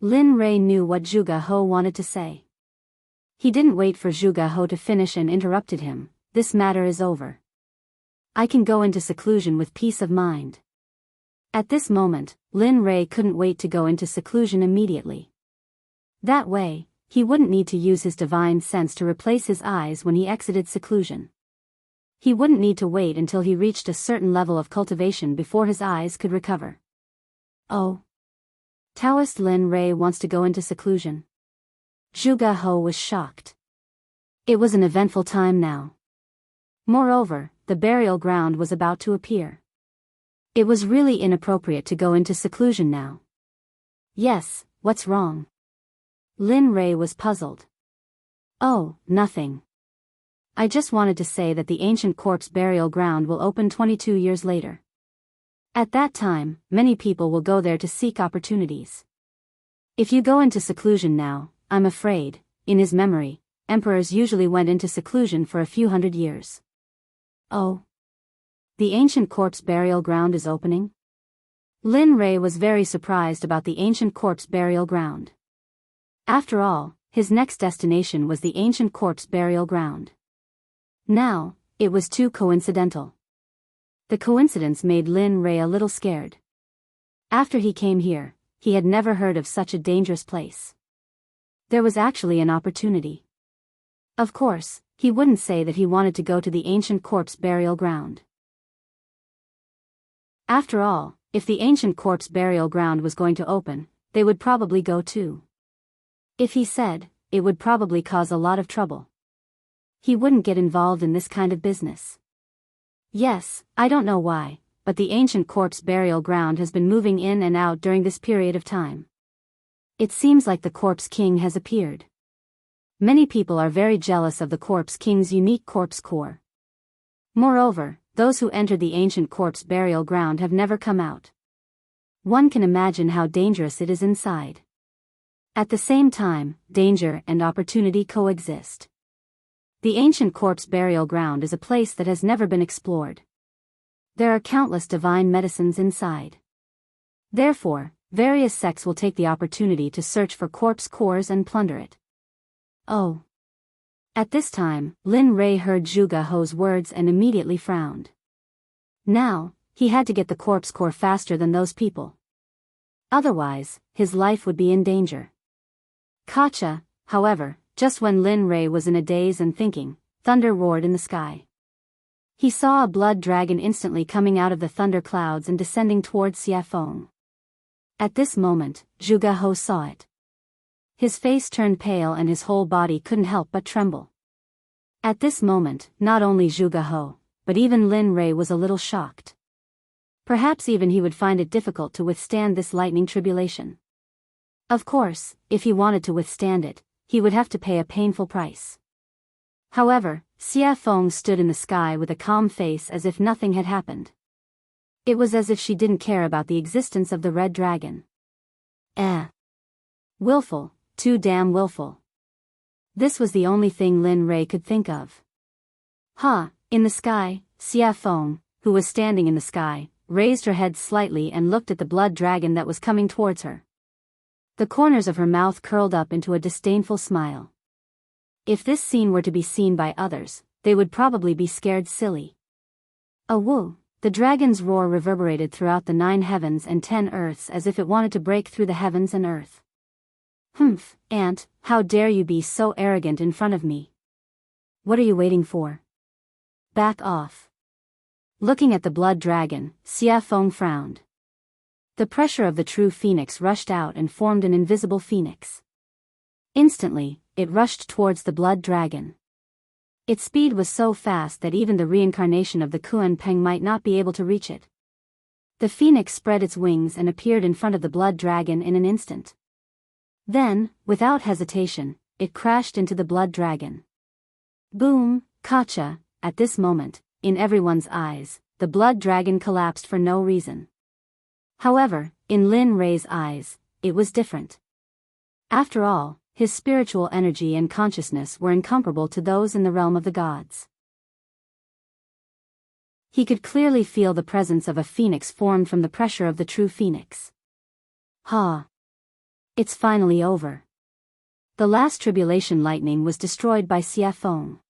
Lin Rei knew what Zhuge He wanted to say. He didn't wait for Zhuge He to finish and interrupted him. This matter is over. I can go into seclusion with peace of mind. At this moment, Lin Rei couldn't wait to go into seclusion immediately. That way, he wouldn't need to use his divine sense to replace his eyes when he exited seclusion. He wouldn't need to wait until he reached a certain level of cultivation before his eyes could recover. Oh. Taoist Lin Rei wants to go into seclusion. Zhuge He was shocked. It was an eventful time now. Moreover, the burial ground was about to appear. It was really inappropriate to go into seclusion now. Yes, what's wrong? Lin Rei was puzzled. Oh, nothing. I just wanted to say that the ancient corpse burial ground will open 22 years later. At that time, many people will go there to seek opportunities. If you go into seclusion now, I'm afraid, in his memory, emperors usually went into seclusion for a few hundred years. Oh. The ancient corpse burial ground is opening? Lin Rei was very surprised about the ancient corpse burial ground. After all, his next destination was the ancient corpse burial ground. Now, it was too coincidental. The coincidence made Lin Rei a little scared. After he came here, he had never heard of such a dangerous place. There was actually an opportunity. Of course, he wouldn't say that he wanted to go to the ancient corpse burial ground. After all, if the ancient corpse burial ground was going to open, they would probably go too. If he said, it would probably cause a lot of trouble. He wouldn't get involved in this kind of business. Yes, I don't know why, but the ancient corpse burial ground has been moving in and out during this period of time. It seems like the corpse king has appeared. Many people are very jealous of the corpse king's unique corpse core. Moreover, those who entered the ancient corpse burial ground have never come out. One can imagine how dangerous it is inside. At the same time, danger and opportunity coexist. The ancient corpse burial ground is a place that has never been explored. There are countless divine medicines inside. Therefore, various sects will take the opportunity to search for corpse cores and plunder it. Oh. At this time, Lin Rei heard Zhuge He's words and immediately frowned. Now, he had to get the corpse core faster than those people. Otherwise, his life would be in danger. Gotcha, however, just when Lin Rei was in a daze and thinking, thunder roared in the sky. He saw a blood dragon instantly coming out of the thunder clouds and descending towards Xiafeng. At this moment, Zhuge He saw it. His face turned pale and his whole body couldn't help but tremble. At this moment, not only Zhuge He, but even Lin Rei was a little shocked. Perhaps even he would find it difficult to withstand this lightning tribulation. Of course, if he wanted to withstand it, he would have to pay a painful price. However, Xiafeng stood in the sky with a calm face as if nothing had happened. It was as if she didn't care about the existence of the red dragon. Willful, too damn willful. This was the only thing Lin Rei could think of. In the sky, Xiafeng, who was standing in the sky, raised her head slightly and looked at the blood dragon that was coming towards her. The corners of her mouth curled up into a disdainful smile. If this scene were to be seen by others, they would probably be scared silly. Woo! The dragon's roar reverberated throughout the 9 heavens and 10 earths as if it wanted to break through the heavens and earth. Ant, how dare you be so arrogant in front of me? What are you waiting for? Back off. Looking at the blood dragon, Xiafeng frowned. The pressure of the true phoenix rushed out and formed an invisible phoenix. Instantly, it rushed towards the blood dragon. Its speed was so fast that even the reincarnation of the Kuan Peng might not be able to reach it. The phoenix spread its wings and appeared in front of the blood dragon in an instant. Then, without hesitation, it crashed into the blood dragon. Boom, gotcha! At this moment, in everyone's eyes, the blood dragon collapsed for no reason. However, in Lin Rei's eyes, it was different. After all, his spiritual energy and consciousness were incomparable to those in the realm of the gods. He could clearly feel the presence of a phoenix formed from the pressure of the true phoenix. It's finally over. The last tribulation lightning was destroyed by Xiafeng.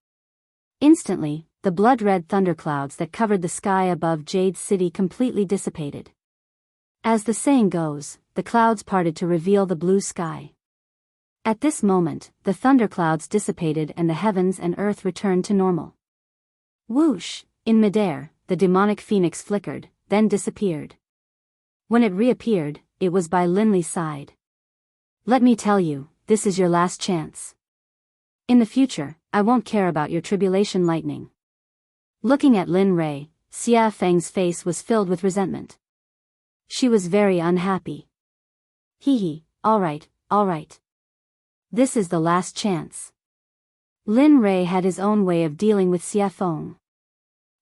Instantly, the blood-red thunderclouds that covered the sky above Jade City completely dissipated. As the saying goes, the clouds parted to reveal the blue sky. At this moment, the thunderclouds dissipated and the heavens and earth returned to normal. Whoosh! In midair, the demonic phoenix flickered, then disappeared. When it reappeared, it was by Linley's side. Let me tell you, this is your last chance. In the future, I won't care about your tribulation lightning. Looking at Lin Rei, Xia Feng's face was filled with resentment. She was very unhappy. All right. This is the last chance. Lin Rei had his own way of dealing with Xiafeng.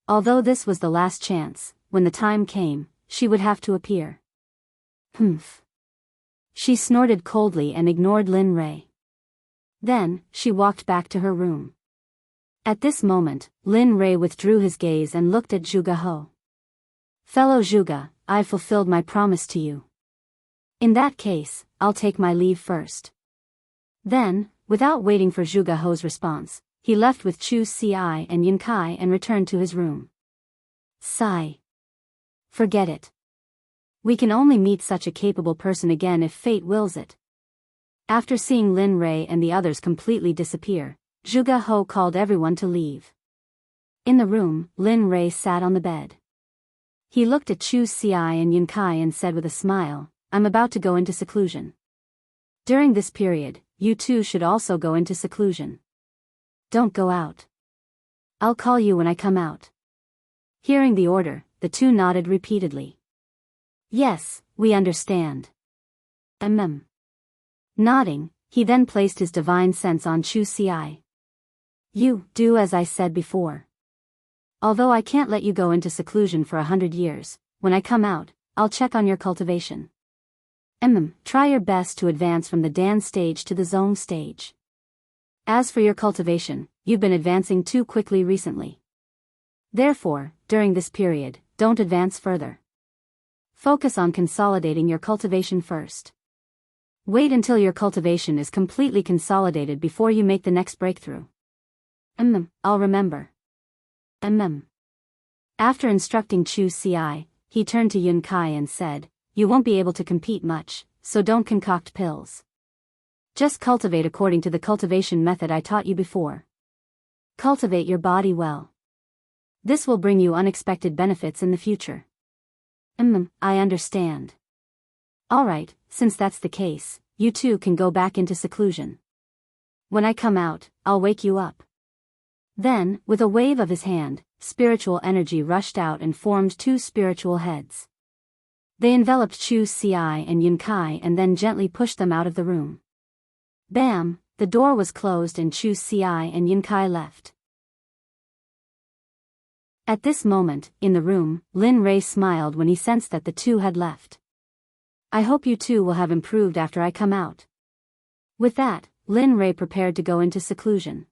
Although this was the last chance, when the time came, she would have to appear. She snorted coldly and ignored Lin Rei. Then, she walked back to her room. At this moment, Lin Rei withdrew his gaze and looked at Zhuge He. Fellow Zhuge, I've fulfilled my promise to you. In that case, I'll take my leave first. Then, without waiting for Zhuge He's response, he left with Chu Ci and Yin Kai and returned to his room. Sigh. Forget it. We can only meet such a capable person again if fate wills it. After seeing Lin Rei and the others completely disappear, Zhuge He called everyone to leave. In the room, Lin Rei sat on the bed. He looked at Chu Ci and Yin Kai and said with a smile, I'm about to go into seclusion. During this period, you two should also go into seclusion. Don't go out. I'll call you when I come out. Hearing the order, the two nodded repeatedly. Yes, we understand. Nodding, he then placed his divine sense on Chu Ci. You do as I said before. Although I can't let you go into seclusion for 100 years, when I come out, I'll check on your cultivation. Try your best to advance from the Dan stage to the Zone stage. As for your cultivation, you've been advancing too quickly recently. Therefore, during this period, don't advance further. Focus on consolidating your cultivation first. Wait until your cultivation is completely consolidated before you make the next breakthrough. I'll remember. After instructing Chu Ci, he turned to Yun Kai and said, You won't be able to compete much, so don't concoct pills. Just cultivate according to the cultivation method I taught you before. Cultivate your body well. This will bring you unexpected benefits in the future. I understand. Alright, since that's the case, you two can go back into seclusion. When I come out, I'll wake you up. Then, with a wave of his hand, spiritual energy rushed out and formed two spiritual heads. They enveloped Chu Ci and Yun Kai and then gently pushed them out of the room. Bam, the door was closed and Chu Ci and Yin Kai left. At this moment, in the room, Lin Rei smiled when he sensed that the two had left. I hope you two will have improved after I come out. With that, Lin Rei prepared to go into seclusion.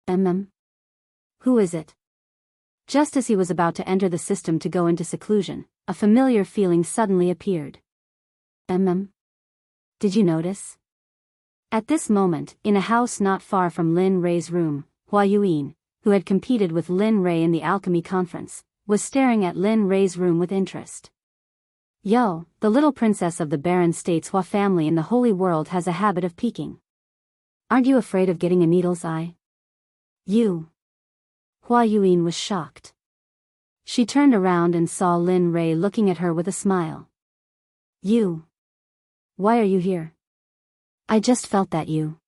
Who is it? Just as he was about to enter the system to go into seclusion, a familiar feeling suddenly appeared. Did you notice? At this moment, in a house not far from Lin Rei's room, Hua Yuyin, who had competed with Lin Rei in the alchemy conference, was staring at Lin Rei's room with interest. Yo, the little princess of the Baron State's Hua family in the Holy World has a habit of peeking. Aren't you afraid of getting a needle's eye? You. Hua Yuyin was shocked. She turned around and saw Lin Rei looking at her with a smile. You. Why are you here? I just felt that you.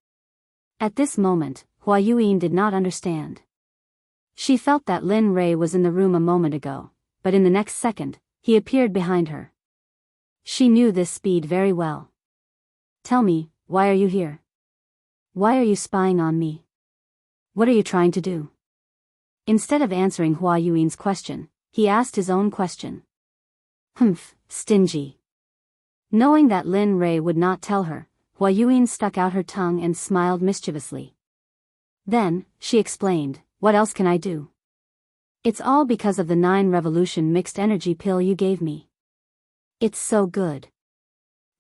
At this moment, Hua Yuyin did not understand. She felt that Lin Rei was in the room a moment ago, but in the next second, he appeared behind her. She knew this speed very well. Tell me, why are you here? Why are you spying on me? What are you trying to do? Instead of answering Hua Yuin's question, he asked his own question. Stingy. Knowing that Lin Rei would not tell her, Hua Yuin stuck out her tongue and smiled mischievously. Then, she explained, what else can I do? It's all because of the 9 revolution mixed energy pill you gave me. It's so good.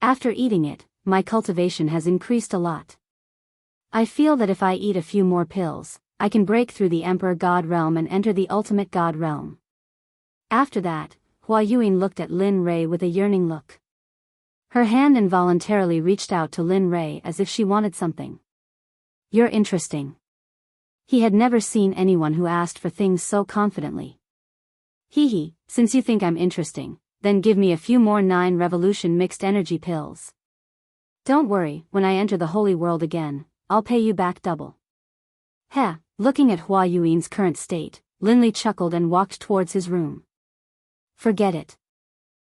After eating it, my cultivation has increased a lot. I feel that if I eat a few more pills, I can break through the Emperor God realm and enter the ultimate God realm. After that, Hua Yuin looked at Lin Rei with a yearning look. Her hand involuntarily reached out to Lin Rei as if she wanted something. You're interesting. He had never seen anyone who asked for things so confidently. Hee, since you think I'm interesting, then give me a few more 9 revolution mixed energy pills. Don't worry, when I enter the holy world again, I'll pay you back double. Heh, looking at Hua Yuin's current state, Lin Li chuckled and walked towards his room. Forget it.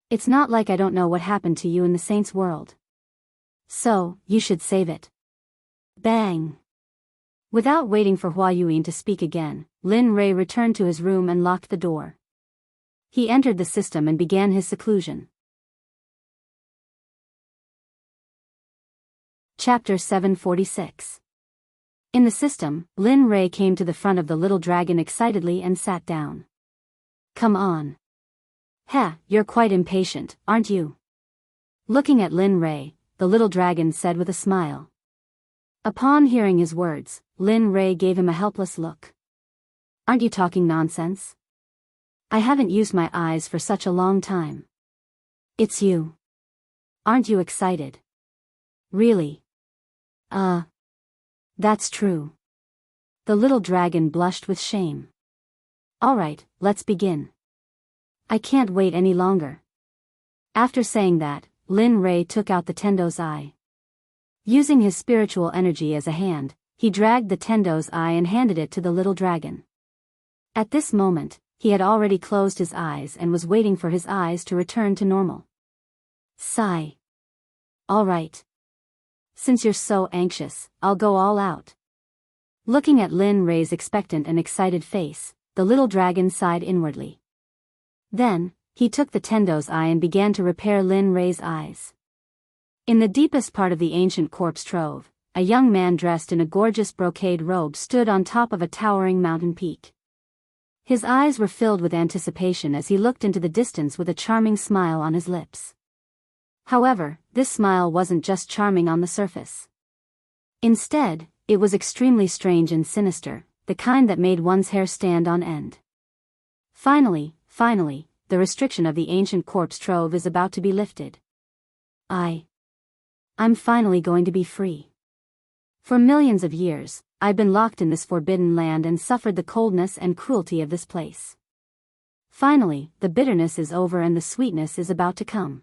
It's not like I don't know what happened to you in the saints' world. So, you should save it. Bang! Without waiting for Hua Yuin to speak again, Lin Rei returned to his room and locked the door. He entered the system and began his seclusion. Chapter 746. In the system, Lin Rei came to the front of the little dragon excitedly and sat down. Come on. Heh, you're quite impatient, aren't you? Looking at Lin Rei, the little dragon said with a smile. Upon hearing his words, Lin Rei gave him a helpless look. Aren't you talking nonsense? I haven't used my eyes for such a long time. It's you. Aren't you excited? Really? That's true. The little dragon blushed with shame. Alright, let's begin. I can't wait any longer. After saying that, Lin Rei took out the Tendo's eye. Using his spiritual energy as a hand, he dragged the Tendo's eye and handed it to the little dragon. At this moment, he had already closed his eyes and was waiting for his eyes to return to normal. Sigh. Alright. Since you're so anxious, I'll go all out. Looking at Lin Rei's expectant and excited face, the little dragon sighed inwardly. Then, he took the Tendo's eye and began to repair Lin Rei's eyes. In the deepest part of the ancient corpse trove, a young man dressed in a gorgeous brocade robe stood on top of a towering mountain peak. His eyes were filled with anticipation as he looked into the distance with a charming smile on his lips. However, this smile wasn't just charming on the surface. Instead, it was extremely strange and sinister, the kind that made one's hair stand on end. Finally, the restriction of the ancient corpse trove is about to be lifted. I'm finally going to be free. For millions of years, I've been locked in this forbidden land and suffered the coldness and cruelty of this place. Finally, the bitterness is over and the sweetness is about to come.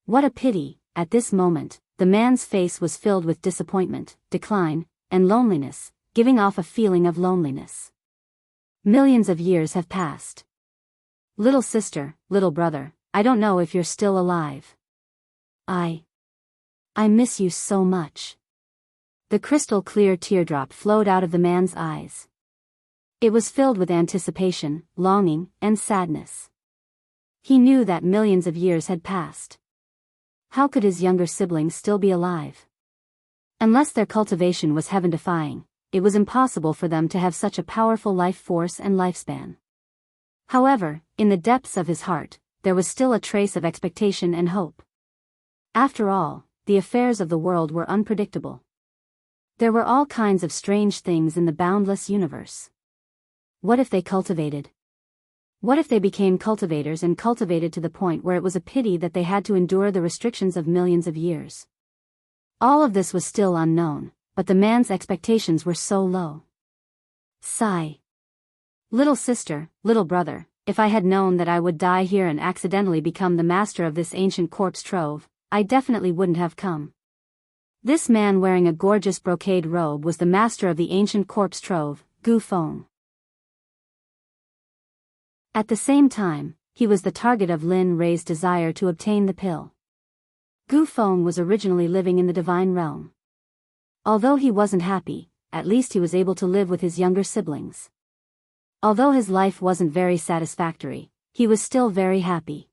What a pity. At this moment, the man's face was filled with disappointment, decline, and loneliness, giving off a feeling of loneliness. Millions of years have passed. Little sister, little brother, I don't know if you're still alive. I miss you so much. The crystal clear teardrop flowed out of the man's eyes. It was filled with anticipation, longing, and sadness. He knew that millions of years had passed. How could his younger siblings still be alive? Unless their cultivation was heaven-defying, it was impossible for them to have such a powerful life force and lifespan. However, in the depths of his heart, there was still a trace of expectation and hope. After all, the affairs of the world were unpredictable. There were all kinds of strange things in the boundless universe. What if they cultivated? What if they became cultivators and cultivated to the point where it was a pity that they had to endure the restrictions of millions of years? All of this was still unknown, but the man's expectations were so low. Sigh. Little sister, little brother, if I had known that I would die here and accidentally become the master of this ancient corpse trove, I definitely wouldn't have come. This man wearing a gorgeous brocade robe was the master of the ancient corpse trove, Gu Feng. At the same time, he was the target of Lin Rei's desire to obtain the pill. Gu Feng was originally living in the divine realm. Although he wasn't happy, at least he was able to live with his younger siblings. Although his life wasn't very satisfactory, he was still very happy.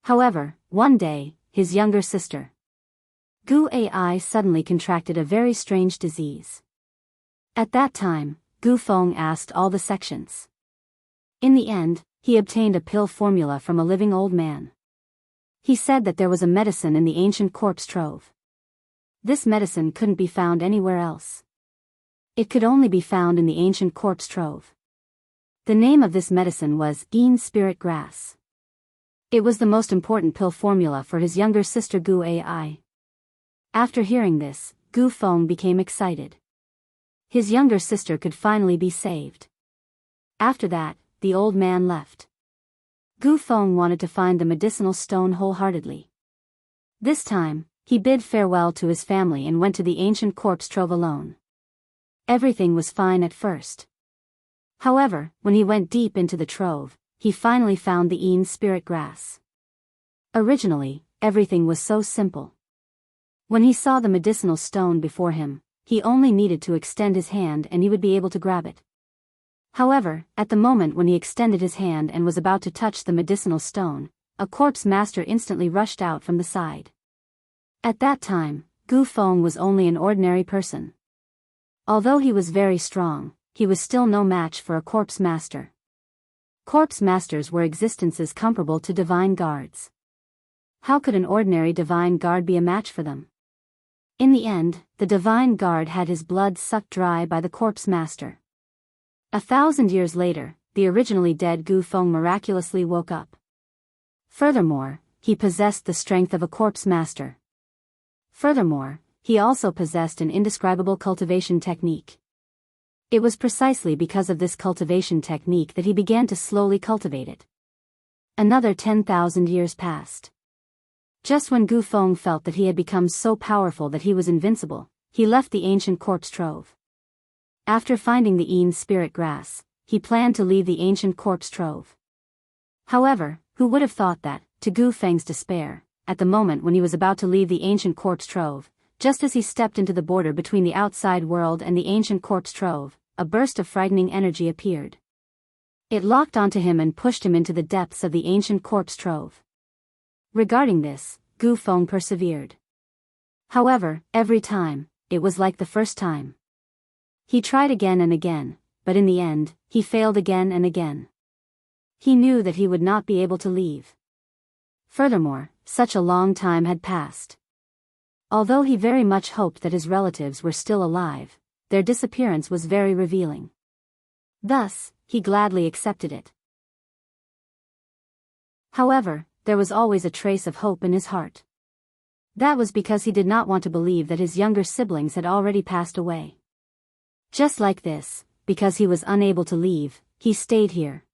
However, one day, his younger sister, Gu Ai, suddenly contracted a very strange disease. At that time, Gu Feng asked all the sections. In the end, he obtained a pill formula from a living old man. He said that there was a medicine in the ancient corpse trove. This medicine couldn't be found anywhere else. It could only be found in the ancient corpse trove. The name of this medicine was Yin Spirit Grass. It was the most important pill formula for his younger sister Gu Ai. After hearing this, Gu Feng became excited. His younger sister could finally be saved. After that, the old man left. Gu Feng wanted to find the medicinal stone wholeheartedly. This time, he bid farewell to his family and went to the ancient corpse trove alone. Everything was fine at first. However, when he went deep into the trove, he finally found the Yin Spirit Grass. Originally, everything was so simple. When he saw the medicinal stone before him, he only needed to extend his hand and he would be able to grab it. However, at the moment when he extended his hand and was about to touch the medicinal stone, a corpse master instantly rushed out from the side. At that time, Gu Feng was only an ordinary person. Although he was very strong, he was still no match for a corpse master. Corpse masters were existences comparable to divine guards. How could an ordinary divine guard be a match for them? In the end, the divine guard had his blood sucked dry by the corpse master. 1,000 years later, the originally dead Gu Feng miraculously woke up. Furthermore, he possessed the strength of a corpse master. Furthermore, he also possessed an indescribable cultivation technique. It was precisely because of this cultivation technique that he began to slowly cultivate it. Another 10,000 years passed. Just when Gu Feng felt that he had become so powerful that he was invincible, he left the ancient corpse trove. After finding the Een spirit grass, he planned to leave the ancient corpse trove. However, who would have thought that, to Gu Feng's despair, at the moment when he was about to leave the ancient corpse trove, just as he stepped into the border between the outside world and the ancient corpse trove, a burst of frightening energy appeared. It locked onto him and pushed him into the depths of the ancient corpse trove. Regarding this, Gu Feng persevered. However, every time, it was like the first time. He tried again and again, but in the end, he failed again and again. He knew that he would not be able to leave. Furthermore, such a long time had passed. Although he very much hoped that his relatives were still alive, their disappearance was very revealing. Thus, he gladly accepted it. However, there was always a trace of hope in his heart. That was because he did not want to believe that his younger siblings had already passed away. Just like this, because he was unable to leave, he stayed here.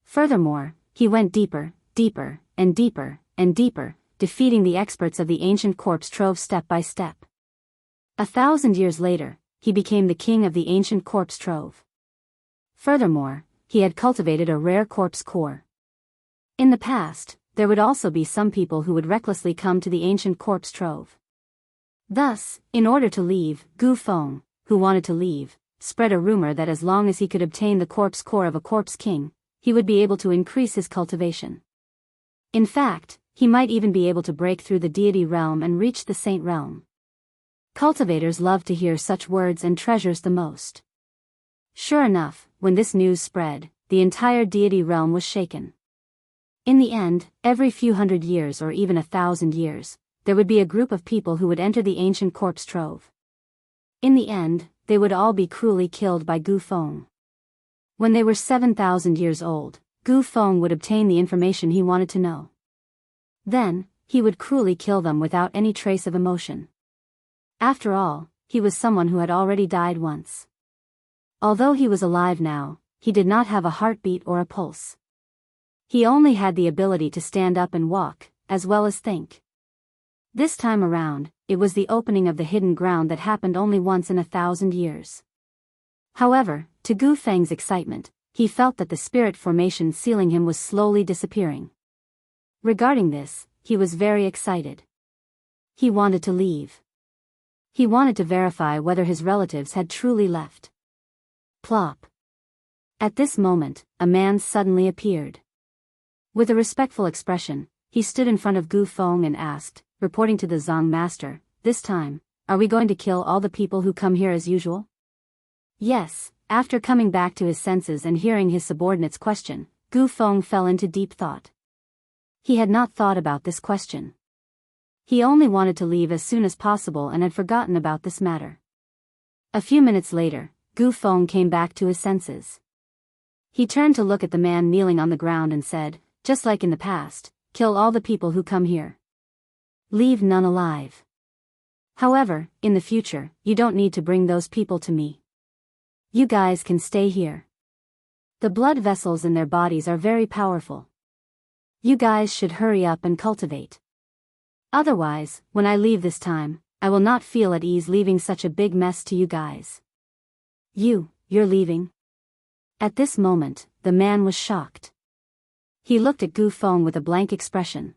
Furthermore, he went deeper, deeper, and deeper, and deeper, defeating the experts of the ancient corpse trove step by step. 1,000 years later, he became the king of the ancient corpse trove. Furthermore, he had cultivated a rare corpse core. In the past, there would also be some people who would recklessly come to the ancient corpse trove. Thus, in order to leave, Gu Feng, who wanted to leave, spread a rumor that as long as he could obtain the corpse core of a corpse king, he would be able to increase his cultivation. In fact, he might even be able to break through the deity realm and reach the saint realm. Cultivators love to hear such words and treasures the most. Sure enough, when this news spread, the entire deity realm was shaken. In the end, every few hundred years or even 1,000 years, there would be a group of people who would enter the ancient corpse trove. In the end, they would all be cruelly killed by Gu Feng. When they were 7,000 years old, Gu Feng would obtain the information he wanted to know. Then, he would cruelly kill them without any trace of emotion. After all, he was someone who had already died once. Although he was alive now, he did not have a heartbeat or a pulse. He only had the ability to stand up and walk, as well as think. This time around, it was the opening of the hidden ground that happened only once in 1,000 years. However, to Gu Feng's excitement, he felt that the spirit formation sealing him was slowly disappearing. Regarding this, he was very excited. He wanted to leave. He wanted to verify whether his relatives had truly left. Plop. At this moment, a man suddenly appeared. With a respectful expression, he stood in front of Gu Feng and asked, reporting to the Zong master, "This time, are we going to kill all the people who come here as usual?" Yes. After coming back to his senses and hearing his subordinate's question, Gu Feng fell into deep thought. He had not thought about this question. He only wanted to leave as soon as possible and had forgotten about this matter. A few minutes later, Gu Feng came back to his senses. He turned to look at the man kneeling on the ground and said, "Just like in the past, kill all the people who come here. Leave none alive. However, in the future, you don't need to bring those people to me. You guys can stay here. The blood vessels in their bodies are very powerful. You guys should hurry up and cultivate. Otherwise, when I leave this time, I will not feel at ease leaving such a big mess to you guys." You're leaving? At this moment, the man was shocked. He looked at Gu Feng with a blank expression.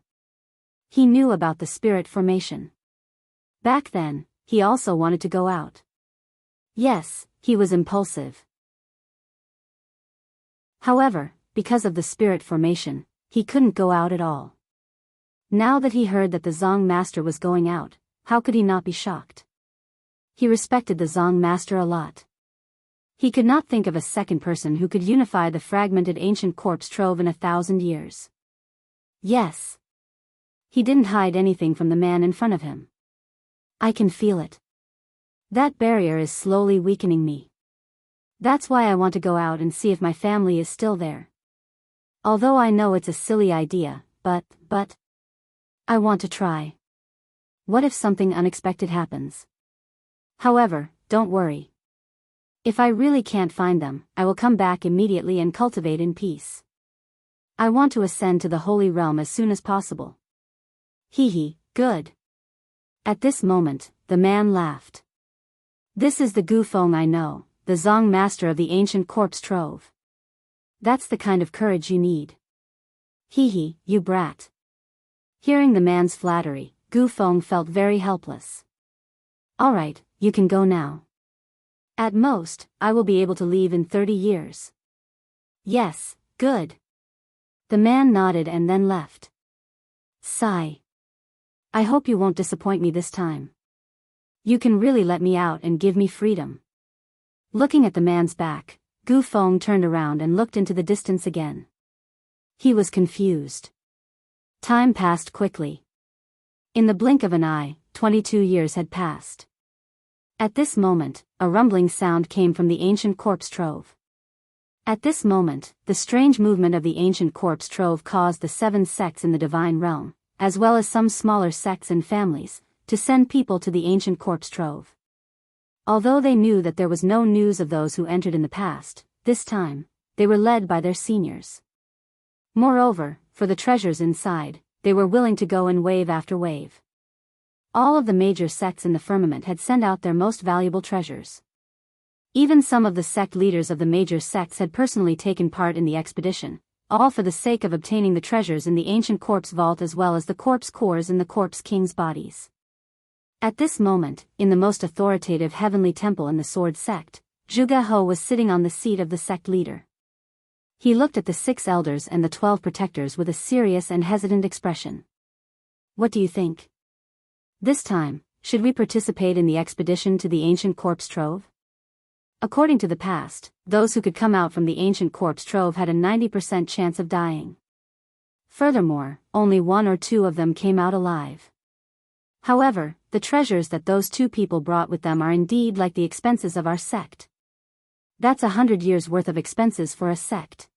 He knew about the spirit formation. Back then, he also wanted to go out. Yes, he was impulsive. However, because of the spirit formation, he couldn't go out at all. Now that he heard that the Zong master was going out, how could he not be shocked? He respected the Zong master a lot. He could not think of a second person who could unify the fragmented ancient corpse trove in 1,000 years. Yes. He didn't hide anything from the man in front of him. I can feel it. That barrier is slowly weakening me. That's why I want to go out and see if my family is still there. Although I know it's a silly idea, but I want to try. What if something unexpected happens? However, don't worry. If I really can't find them, I will come back immediately and cultivate in peace. I want to ascend to the Holy Realm as soon as possible. Good. At this moment, the man laughed. This is the Gu Feng I know, the Zong master of the ancient corpse trove. That's the kind of courage you need. You brat. Hearing the man's flattery, Gu Feng felt very helpless. Alright, you can go now. At most, I will be able to leave in 30 years. Yes, good. The man nodded and then left. Sigh. I hope you won't disappoint me this time. You can really let me out and give me freedom. Looking at the man's back, Gu Feng turned around and looked into the distance again. He was confused. Time passed quickly. In the blink of an eye, 22 years had passed. At this moment, a rumbling sound came from the ancient corpse trove. At this moment, the strange movement of the ancient corpse trove caused the 7 sects in the divine realm, as well as some smaller sects and families, to send people to the ancient corpse trove. Although they knew that there was no news of those who entered in the past, this time, they were led by their seniors. Moreover, for the treasures inside, they were willing to go in wave after wave. All of the major sects in the firmament had sent out their most valuable treasures. Even some of the sect leaders of the major sects had personally taken part in the expedition, all for the sake of obtaining the treasures in the ancient corpse vault as well as the corpse cores in the corpse king's bodies. At this moment, in the most authoritative heavenly temple in the sword sect, Zhuge He was sitting on the seat of the sect leader. He looked at the 6 elders and the 12 protectors with a serious and hesitant expression. What do you think? This time, should we participate in the expedition to the ancient corpse trove? According to the past, those who could come out from the ancient corpse trove had a 90% chance of dying. Furthermore, only 1 or 2 of them came out alive. However, the treasures that those 2 people brought with them are indeed like the expenses of our sect. That's 100 years' worth of expenses for a sect.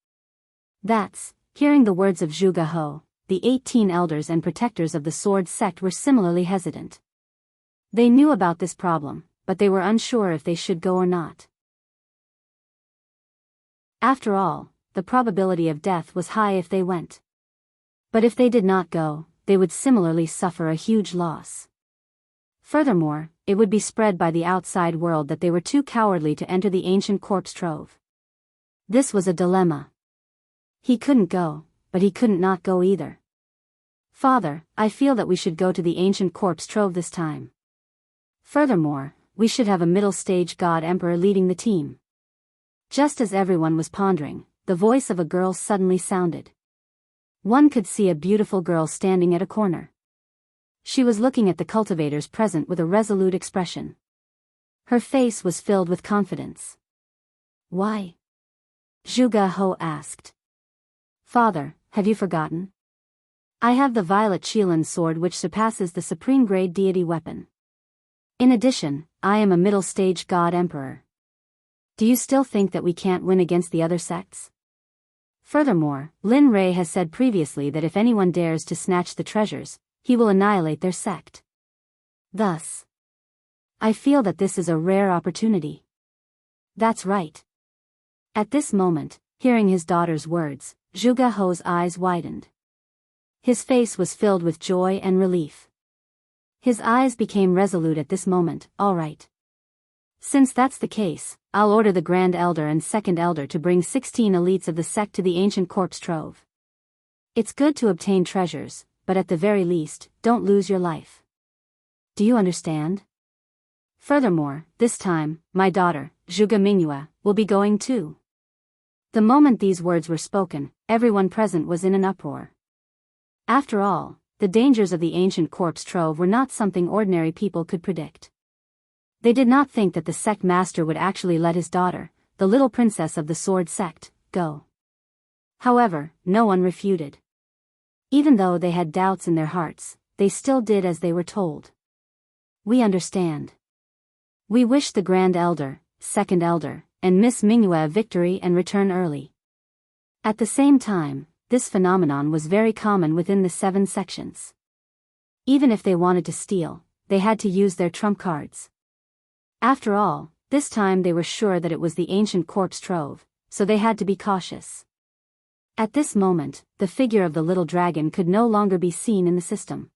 Hearing the words of Zhuge He, the 18 elders and protectors of the sword sect were similarly hesitant. They knew about this problem, but they were unsure if they should go or not. After all, the probability of death was high if they went. But if they did not go, they would similarly suffer a huge loss. Furthermore, it would be spread by the outside world that they were too cowardly to enter the ancient corpse trove. This was a dilemma. He couldn't go, but he couldn't not go either. Father, I feel that we should go to the ancient corpse trove this time. Furthermore, we should have a middle-stage god emperor leading the team. Just as everyone was pondering, the voice of a girl suddenly sounded. One could see a beautiful girl standing at a corner. She was looking at the cultivators present with a resolute expression. Her face was filled with confidence. Why? Zhuge He asked. Father, have you forgotten? I have the violet Qilin sword which surpasses the supreme grade deity weapon. In addition, I am a middle-stage god emperor. Do you still think that we can't win against the other sects? Furthermore, Lin Rei has said previously that if anyone dares to snatch the treasures, he will annihilate their sect. Thus, I feel that this is a rare opportunity. That's right. At this moment, hearing his daughter's words, Zhuge He's eyes widened. His face was filled with joy and relief. His eyes became resolute at this moment. All right. Since that's the case, I'll order the Grand Elder and Second Elder to bring 16 elites of the sect to the ancient corpse trove. It's good to obtain treasures, but at the very least, don't lose your life. Do you understand? Furthermore, this time, my daughter, Zhuge Mingyue, will be going too. The moment these words were spoken, everyone present was in an uproar. After all, the dangers of the ancient corpse trove were not something ordinary people could predict. They did not think that the sect master would actually let his daughter, the little princess of the sword sect, go. However, no one refuted. Even though they had doubts in their hearts, they still did as they were told. We understand. We wish the Grand Elder, Second Elder, and Miss Mingyue a victory and return early. At the same time, this phenomenon was very common within the 7 sections. Even if they wanted to steal, they had to use their trump cards. After all, this time they were sure that it was the ancient corpse trove, so they had to be cautious. At this moment, the figure of the little dragon could no longer be seen in the system.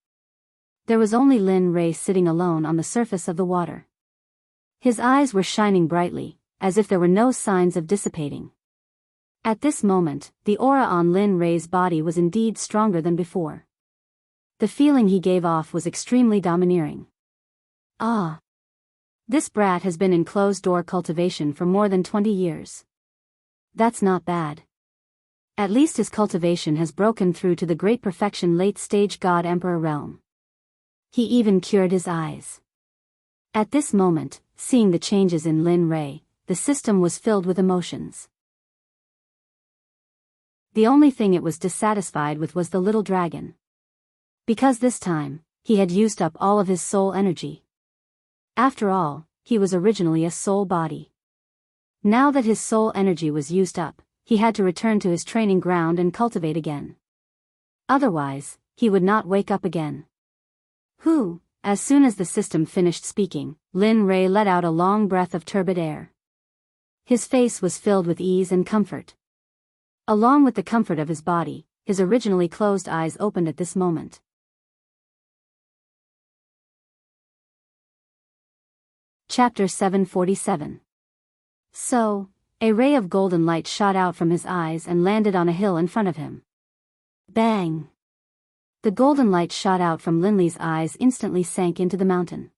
There was only Lin Rei sitting alone on the surface of the water. His eyes were shining brightly, as if there were no signs of dissipating. At this moment, the aura on Lin Rei's body was indeed stronger than before. The feeling he gave off was extremely domineering. Ah! This brat has been in closed-door cultivation for more than 20 years. That's not bad. At least his cultivation has broken through to the great perfection late-stage God-Emperor realm. He even cured his eyes. At this moment, seeing the changes in Lin Rei, the system was filled with emotions. The only thing it was dissatisfied with was the little dragon. Because this time, he had used up all of his soul energy. After all, he was originally a soul body. Now that his soul energy was used up, he had to return to his training ground and cultivate again. Otherwise, he would not wake up again. As soon as the system finished speaking, Lin Rei let out a long breath of turbid air. His face was filled with ease and comfort. Along with the comfort of his body, his originally closed eyes opened at this moment. Chapter 747. So, a ray of golden light shot out from his eyes and landed on a hill in front of him. Bang! The golden light shot out from Linley's eyes instantly sank into the mountain.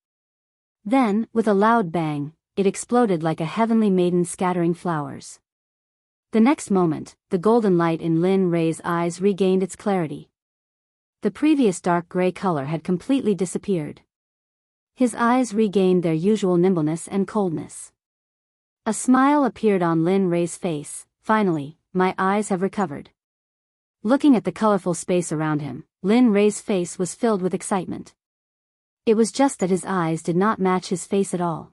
Then, with a loud bang, it exploded like a heavenly maiden scattering flowers. The next moment, the golden light in Lin Rei's eyes regained its clarity. The previous dark gray color had completely disappeared. His eyes regained their usual nimbleness and coldness. A smile appeared on Lin Rei's face. Finally, my eyes have recovered. Looking at the colorful space around him, Lin Rei's face was filled with excitement. It was just that his eyes did not match his face at all.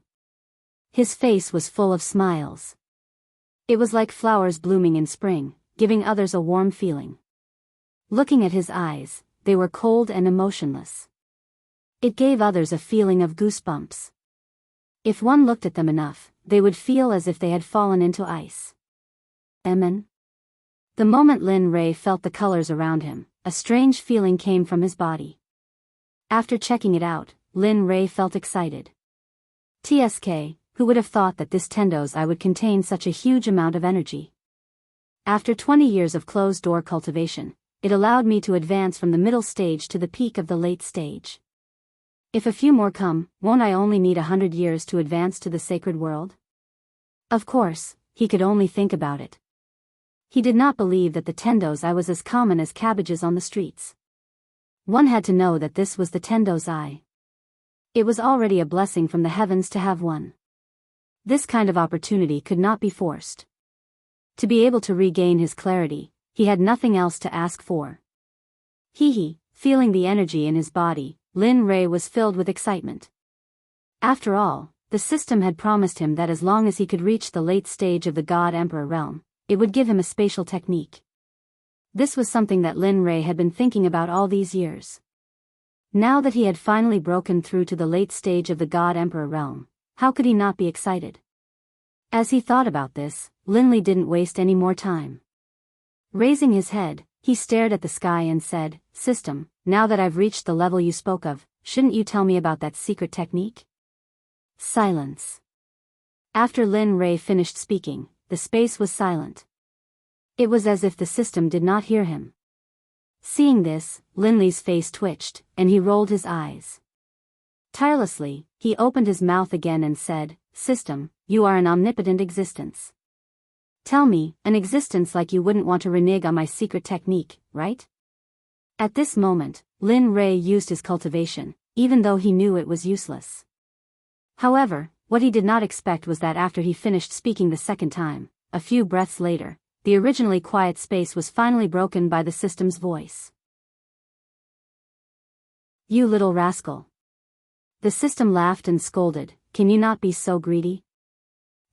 His face was full of smiles. It was like flowers blooming in spring, giving others a warm feeling. Looking at his eyes, they were cold and emotionless. It gave others a feeling of goosebumps. If one looked at them enough, they would feel as if they had fallen into ice. Amen. The moment Lin Rei felt the colors around him, a strange feeling came from his body. After checking it out, Lin Rei felt excited. TSK, who would have thought that this Tendo's eye would contain such a huge amount of energy? After 20 years of closed-door cultivation, it allowed me to advance from the middle stage to the peak of the late stage. If a few more come, won't I only need 100 years to advance to the sacred world? Of course, he could only think about it. He did not believe that the Tendo's eye was as common as cabbages on the streets. One had to know that this was the Tendo's eye. It was already a blessing from the heavens to have one. This kind of opportunity could not be forced. To be able to regain his clarity, he had nothing else to ask for. Feeling the energy in his body, Lin Rei was filled with excitement. After all, the system had promised him that as long as he could reach the late stage of the God-Emperor realm, it would give him a spatial technique. This was something that Lin Rei had been thinking about all these years. Now that he had finally broken through to the late stage of the God-Emperor realm, how could he not be excited? As he thought about this, Linley didn't waste any more time. Raising his head, he stared at the sky and said, "System, now that I've reached the level you spoke of, shouldn't you tell me about that secret technique?" Silence. After Lin Rei finished speaking, the space was silent. It was as if the system did not hear him. Seeing this, Linley's face twitched, and he rolled his eyes. Tirelessly, he opened his mouth again and said, "System, you are an omnipotent existence. Tell me, an existence like you wouldn't want to renege on my secret technique, right?" At this moment, Lin Rei used his cultivation, even though he knew it was useless. However, what he did not expect was that after he finished speaking the second time, a few breaths later, the originally quiet space was finally broken by the system's voice. "You little rascal." The system laughed and scolded, "Can you not be so greedy?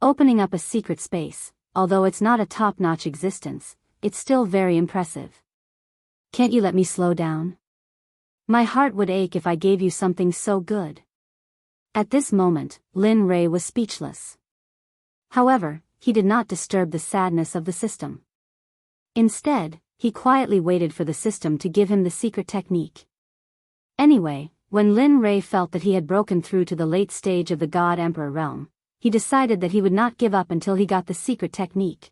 Opening up a secret space, although it's not a top-notch existence, it's still very impressive. Can't you let me slow down? My heart would ache if I gave you something so good." At this moment, Lin Rei was speechless. However, he did not disturb the sadness of the system. Instead, he quietly waited for the system to give him the secret technique. Anyway, when Lin Rei felt that he had broken through to the late stage of the God Emperor realm, he decided that he would not give up until he got the secret technique.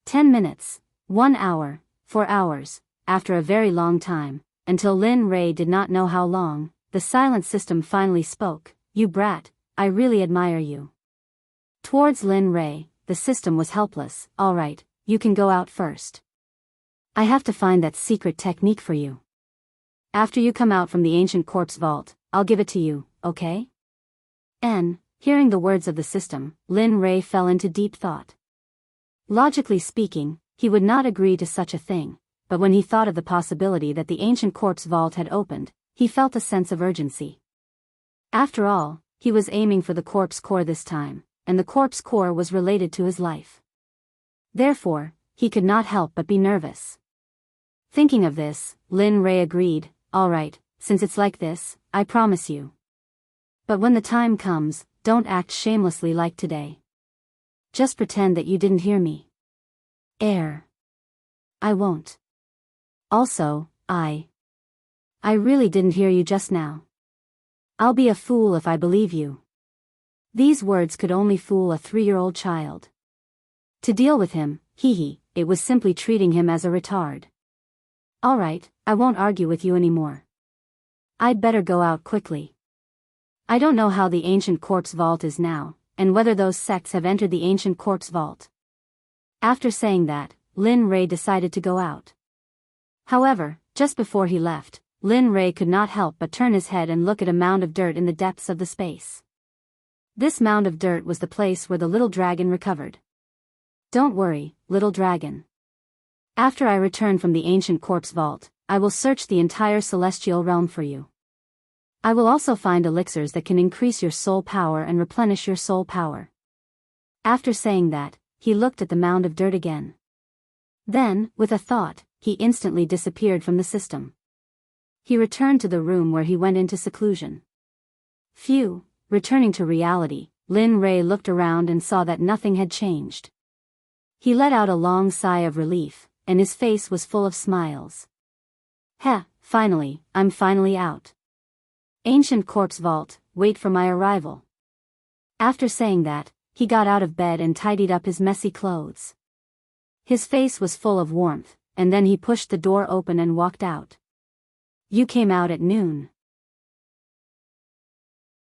10 minutes, 1 hour, 4 hours, after a very long time, until Lin Rei did not know how long, the silent system finally spoke, "You brat, I really admire you." Towards Lin Rei, the system was helpless. "All right, you can go out first. I have to find that secret technique for you. After you come out from the ancient corpse vault, I'll give it to you, okay?" Hearing the words of the system, Lin Rei fell into deep thought. Logically speaking, he would not agree to such a thing, but when he thought of the possibility that the ancient corpse vault had opened, he felt a sense of urgency. After all, he was aiming for the corpse core this time, and the corpse core was related to his life. Therefore, he could not help but be nervous. Thinking of this, Lin Rei agreed, "All right, since it's like this, I promise you. But when the time comes, don't act shamelessly like today. Just pretend that you didn't hear me." "I won't. Also, I really didn't hear you just now. I'll be a fool if I believe you." These words could only fool a 3-year-old child. To deal with him, it was simply treating him as a retard. "All right, I won't argue with you anymore. I'd better go out quickly. I don't know how the ancient corpse vault is now, and whether those sects have entered the ancient corpse vault." After saying that, Lin Rei decided to go out. However, just before he left, Lin Rei could not help but turn his head and look at a mound of dirt in the depths of the space. This mound of dirt was the place where the little dragon recovered. "Don't worry, little dragon. After I return from the ancient corpse vault, I will search the entire celestial realm for you. I will also find elixirs that can increase your soul power and replenish your soul power." After saying that, he looked at the mound of dirt again. Then, with a thought, he instantly disappeared from the system. He returned to the room where he went into seclusion. Phew, returning to reality, Lin Rei looked around and saw that nothing had changed. He let out a long sigh of relief, and his face was full of smiles. Finally, I'm finally out. Ancient corpse vault, wait for my arrival." After saying that, he got out of bed and tidied up his messy clothes. His face was full of warmth, and then he pushed the door open and walked out. "You came out at noon."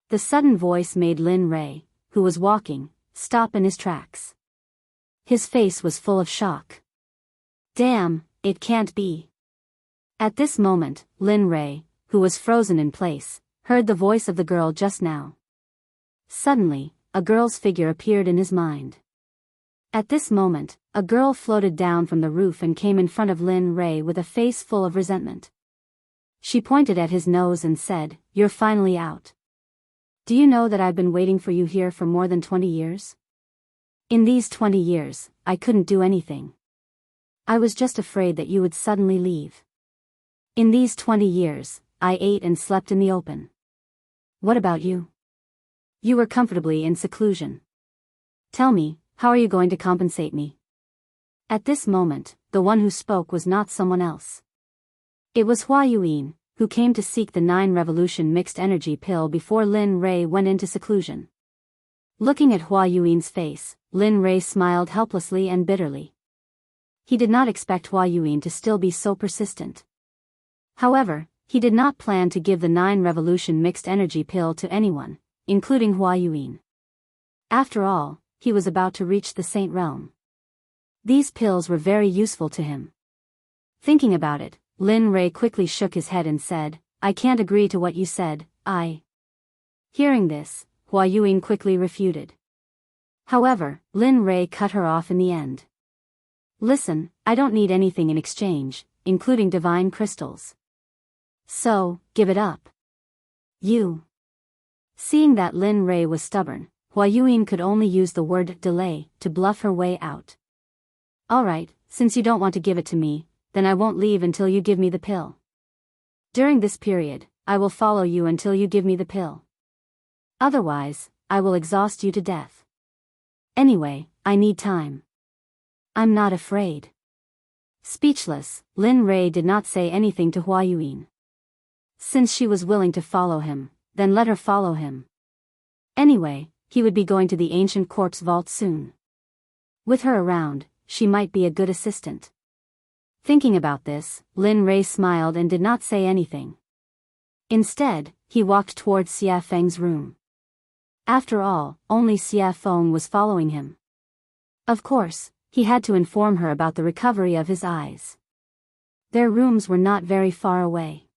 The sudden voice made Lin Rei, who was walking, stop in his tracks. His face was full of shock. "Damn, it can't be." At this moment, Lin Rei, who was frozen in place, heard the voice of the girl just now. Suddenly, a girl's figure appeared in his mind. At this moment, a girl floated down from the roof and came in front of Lin Rei with a face full of resentment. She pointed at his nose and said, "You're finally out. Do you know that I've been waiting for you here for more than 20 years? In these 20 years, I couldn't do anything. I was just afraid that you would suddenly leave. In these 20 years, I ate and slept in the open. What about you? You were comfortably in seclusion. Tell me, how are you going to compensate me?" At this moment, the one who spoke was not someone else. It was Hua Yuan, who came to seek the 9 revolution mixed energy pill before Lin Rei went into seclusion. Looking at Hua Yuan's face, Lin Rei smiled helplessly and bitterly. He did not expect Hua Yuan to still be so persistent. However, he did not plan to give the 9 revolution mixed energy pill to anyone, including Hua Yuan. After all, he was about to reach the Saint Realm. These pills were very useful to him. Thinking about it, Lin Rei quickly shook his head and said, "I can't agree to what you said, I." Hearing this, Hua Yuan quickly refuted. However, Lin Rei cut her off in the end. Listen, I don't need anything in exchange, including divine crystals. So, give it up. You. Seeing that Lin Rei was stubborn, Hua Yuan could only use the word delay to bluff her way out. Alright, since you don't want to give it to me, then I won't leave until you give me the pill. During this period, I will follow you until you give me the pill. Otherwise, I will exhaust you to death. Anyway, I need time. I'm not afraid. Speechless, Lin Rei did not say anything to Hua Yuan. Since she was willing to follow him, then let her follow him. Anyway, he would be going to the ancient corpse vault soon. With her around, she might be a good assistant. Thinking about this, Lin Rei smiled and did not say anything. Instead, he walked towards Xia Feng's room. After all, only Xia Feng was following him. Of course, he had to inform her about the recovery of his eyes. Their rooms were not very far away.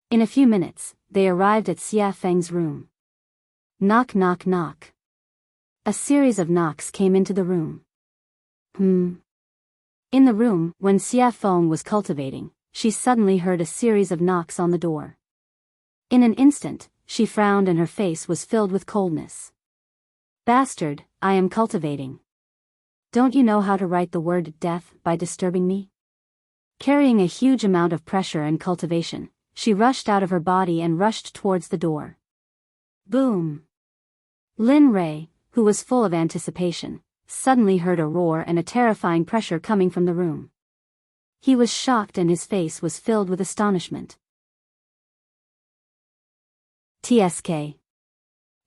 In a few minutes, they arrived at Xia Feng's room. Knock knock knock. A series of knocks came into the room. In the room, when Xia Feng was cultivating, she suddenly heard a series of knocks on the door. In an instant, she frowned and her face was filled with coldness. Bastard, I am cultivating. Don't you know how to write the word death by disturbing me? Carrying a huge amount of pressure and cultivation, she rushed out of her body and rushed towards the door. Boom! Lin Rei, who was full of anticipation, suddenly heard a roar and a terrifying pressure coming from the room. He was shocked and his face was filled with astonishment. TSK.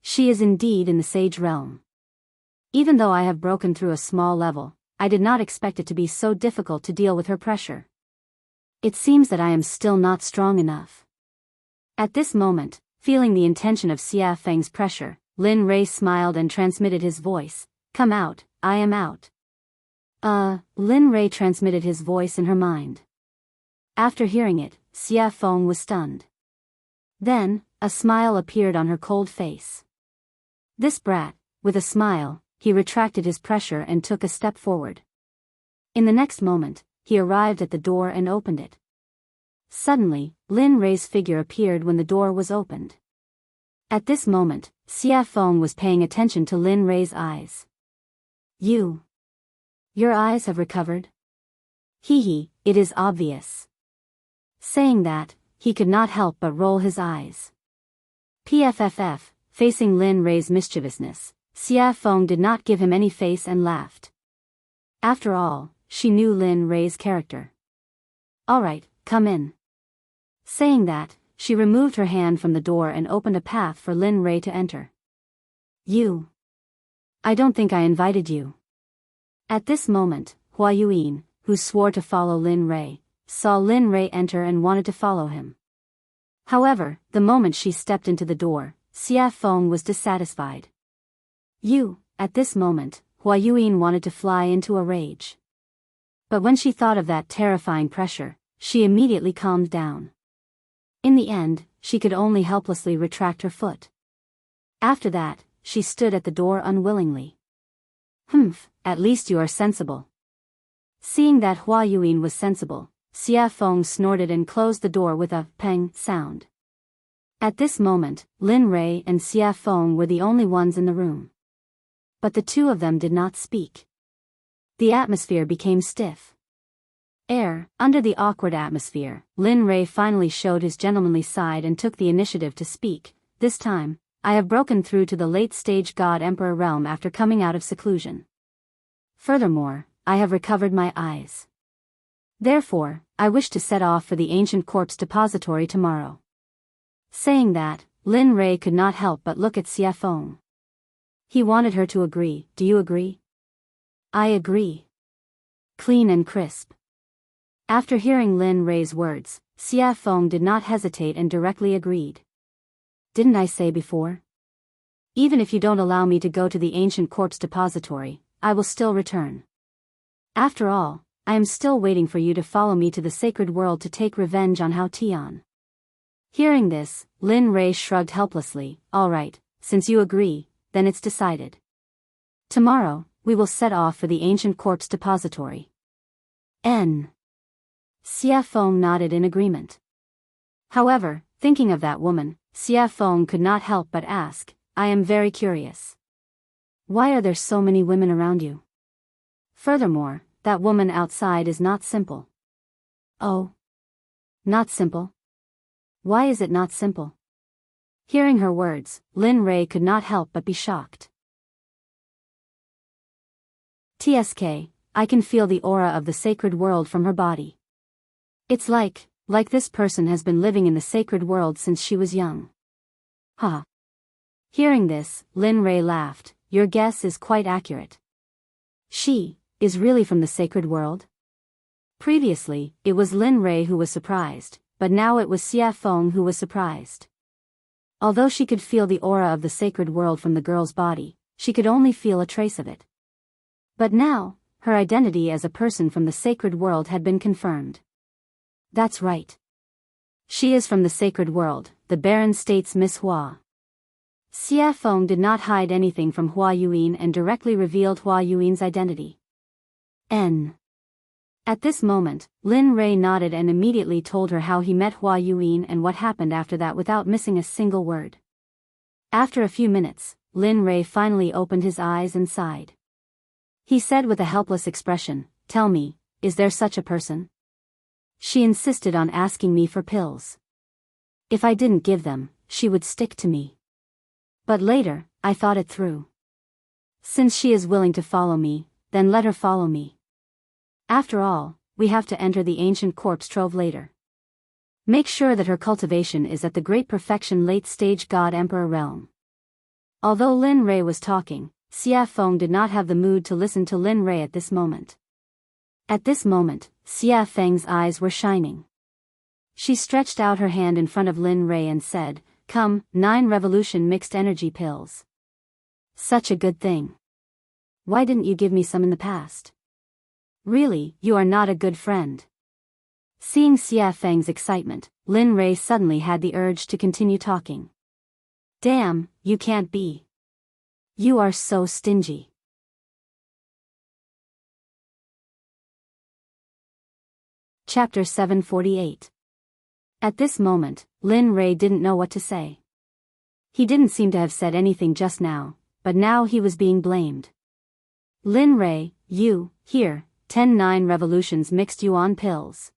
She is indeed in the sage realm. Even though I have broken through a small level, I did not expect it to be so difficult to deal with her pressure. It seems that I am still not strong enough. At this moment, feeling the intention of Xia Feng's pressure, Lin Rei smiled and transmitted his voice, "Come out, I am out." Lin Rei transmitted his voice in her mind. After hearing it, Xia Feng was stunned. Then, a smile appeared on her cold face. This brat, with a smile, he retracted his pressure and took a step forward. In the next moment, he arrived at the door and opened it. Suddenly, Lin Rei's figure appeared when the door was opened. At this moment, Xia Feng was paying attention to Lin Rei's eyes. Your eyes have recovered? Hee, it is obvious. Saying that, he could not help but roll his eyes. PFFF, facing Lin Rei's mischievousness, Xia Feng did not give him any face and laughed. After all, she knew Lin Rei's character. Alright, come in. Saying that, she removed her hand from the door and opened a path for Lin Rei to enter. I don't think I invited you. At this moment, Hua Yuan, who swore to follow Lin Rei, saw Lin Rei enter and wanted to follow him. However, the moment she stepped into the door, Xia Feng was dissatisfied. At this moment, Hua Yuan wanted to fly into a rage. But when she thought of that terrifying pressure, she immediately calmed down. In the end, she could only helplessly retract her foot. After that, she stood at the door unwillingly. At least you are sensible. Seeing that Hua Yuan was sensible, Xia Feng snorted and closed the door with a peng sound. At this moment, Lin Rei and Xia Feng were the only ones in the room. But the two of them did not speak. The atmosphere became stiff. Under the awkward atmosphere, Lin Rei finally showed his gentlemanly side and took the initiative to speak. This time, I have broken through to the late-stage God-Emperor realm after coming out of seclusion. Furthermore, I have recovered my eyes. Therefore, I wish to set off for the ancient corpse depository tomorrow. Saying that, Lin Rei could not help but look at Xia Feng. He wanted her to agree. Do you agree? I agree. Clean and crisp. After hearing Lin Rei's words, Xia Feng did not hesitate and directly agreed. Didn't I say before? Even if you don't allow me to go to the ancient corpse depository, I will still return. After all, I am still waiting for you to follow me to the sacred world to take revenge on Hao Tian. Hearing this, Lin Rei shrugged helplessly. Alright, since you agree, then it's decided. Tomorrow, we will set off for the ancient corpse depository. N. Xia Feng nodded in agreement. However, thinking of that woman, Xia Feng could not help but ask, I am very curious. Why are there so many women around you? Furthermore, that woman outside is not simple. Oh. Not simple? Why is it not simple? Hearing her words, Lin Rei could not help but be shocked. TSK, I can feel the aura of the sacred world from her body. It's like this person has been living in the sacred world since she was young. Ha. Hearing this, Lin Rei laughed, your guess is quite accurate. She is really from the sacred world? Previously, it was Lin Rei who was surprised, but now it was Xia Feng who was surprised. Although she could feel the aura of the sacred world from the girl's body, she could only feel a trace of it. But now, her identity as a person from the sacred world had been confirmed. That's right. She is from the sacred world, the Baron states Miss Hua. Xia Feng did not hide anything from Hua Yuan and directly revealed Hua Yuan's identity. N. At this moment, Lin Rei nodded and immediately told her how he met Hua Yuan and what happened after that without missing a single word. After a few minutes, Lin Rei finally opened his eyes and sighed. He said with a helpless expression, tell me, is there such a person? She insisted on asking me for pills. If I didn't give them, she would stick to me. But later, I thought it through. Since she is willing to follow me, then let her follow me. After all, we have to enter the ancient corpse trove later. Make sure that her cultivation is at the great perfection late-stage God-Emperor realm. Although Lin Rei was talking, Xia Feng did not have the mood to listen to Lin Rei at this moment. At this moment, Xia Feng's eyes were shining. She stretched out her hand in front of Lin Rei and said, come, 9 revolution mixed energy pills. Such a good thing. Why didn't you give me some in the past? Really, you are not a good friend. Seeing Xia Feng's excitement, Lin Rei suddenly had the urge to continue talking. Damn, you can't be. You are so stingy. Chapter 748. At this moment, Lin Rei didn't know what to say. He didn't seem to have said anything just now, but now he was being blamed. Lin Rei, you, here, 10 revolutions mixed yuan pills.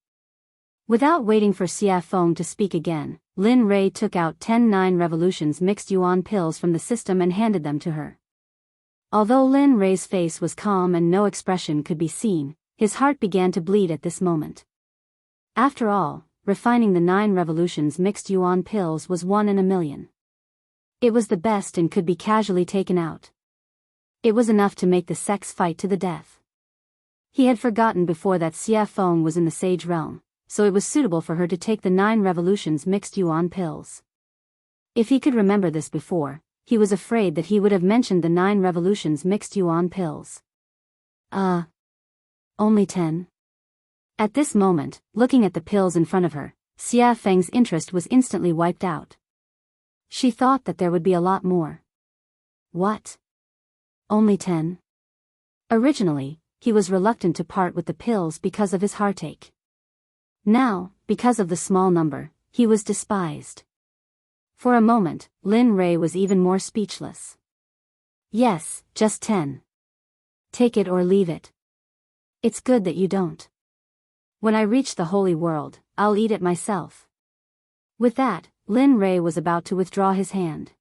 Without waiting for Xia Feng to speak again, Lin Rei took out 10 revolutions mixed yuan pills from the system and handed them to her. Although Lin Rei's face was calm and no expression could be seen, his heart began to bleed at this moment. After all, refining the 9 revolutions mixed yuan pills was 1 in a million. It was the best and could be casually taken out. It was enough to make the Sects fight to the death. He had forgotten before that Xia Feng was in the sage realm, so it was suitable for her to take the 9 revolutions mixed yuan pills. If he could remember this before, he was afraid that he would have mentioned the 9 revolutions mixed yuan pills. Only 10? At this moment, looking at the pills in front of her, Xia Feng's interest was instantly wiped out. She thought that there would be a lot more. What? Only 10? Originally, he was reluctant to part with the pills because of his heartache. Now, because of the small number, he was despised. For a moment, Lin Rei was even more speechless. Yes, just 10. Take it or leave it. It's good that you don't. When I reach the holy world, I'll eat it myself. With that, Lin Rei was about to withdraw his hand.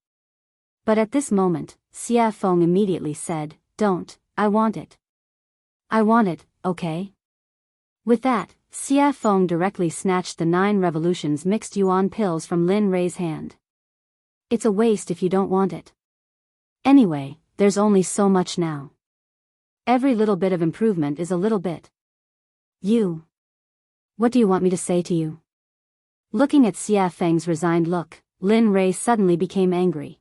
But at this moment, Xia Feng immediately said, don't, I want it. I want it, okay? With that, Xia Feng directly snatched the 9 revolutions mixed yuan pills from Lin Rei's hand. It's a waste if you don't want it. Anyway, there's only so much now. Every little bit of improvement is a little bit. What do you want me to say to you? Looking at Xia Feng's resigned look, Lin Rei suddenly became angry.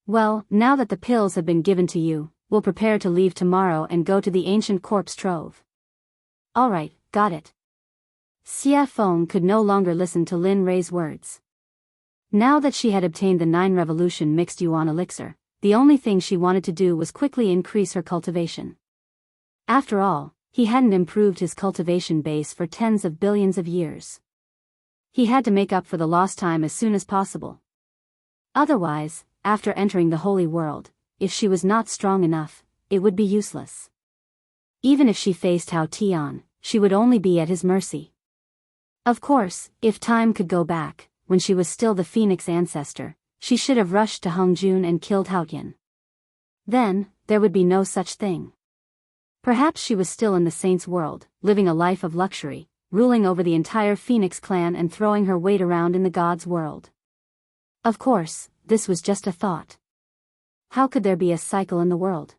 Well, now that the pills have been given to you, we'll prepare to leave tomorrow and go to the ancient corpse trove. Alright, got it. Xia Feng could no longer listen to Lin Rei's words. Now that she had obtained the 9 revolution mixed yuan elixir, the only thing she wanted to do was quickly increase her cultivation. After all, he hadn't improved his cultivation base for tens of billions of years. He had to make up for the lost time as soon as possible. Otherwise, after entering the holy world, if she was not strong enough, it would be useless. Even if she faced Hao Tian, she would only be at his mercy. Of course, if time could go back, when she was still the Phoenix ancestor, she should have rushed to Hongjun and killed Haotian. Then, there would be no such thing. Perhaps she was still in the saint's world, living a life of luxury, ruling over the entire Phoenix clan and throwing her weight around in the god's world. Of course, this was just a thought. How could there be a cycle in the world?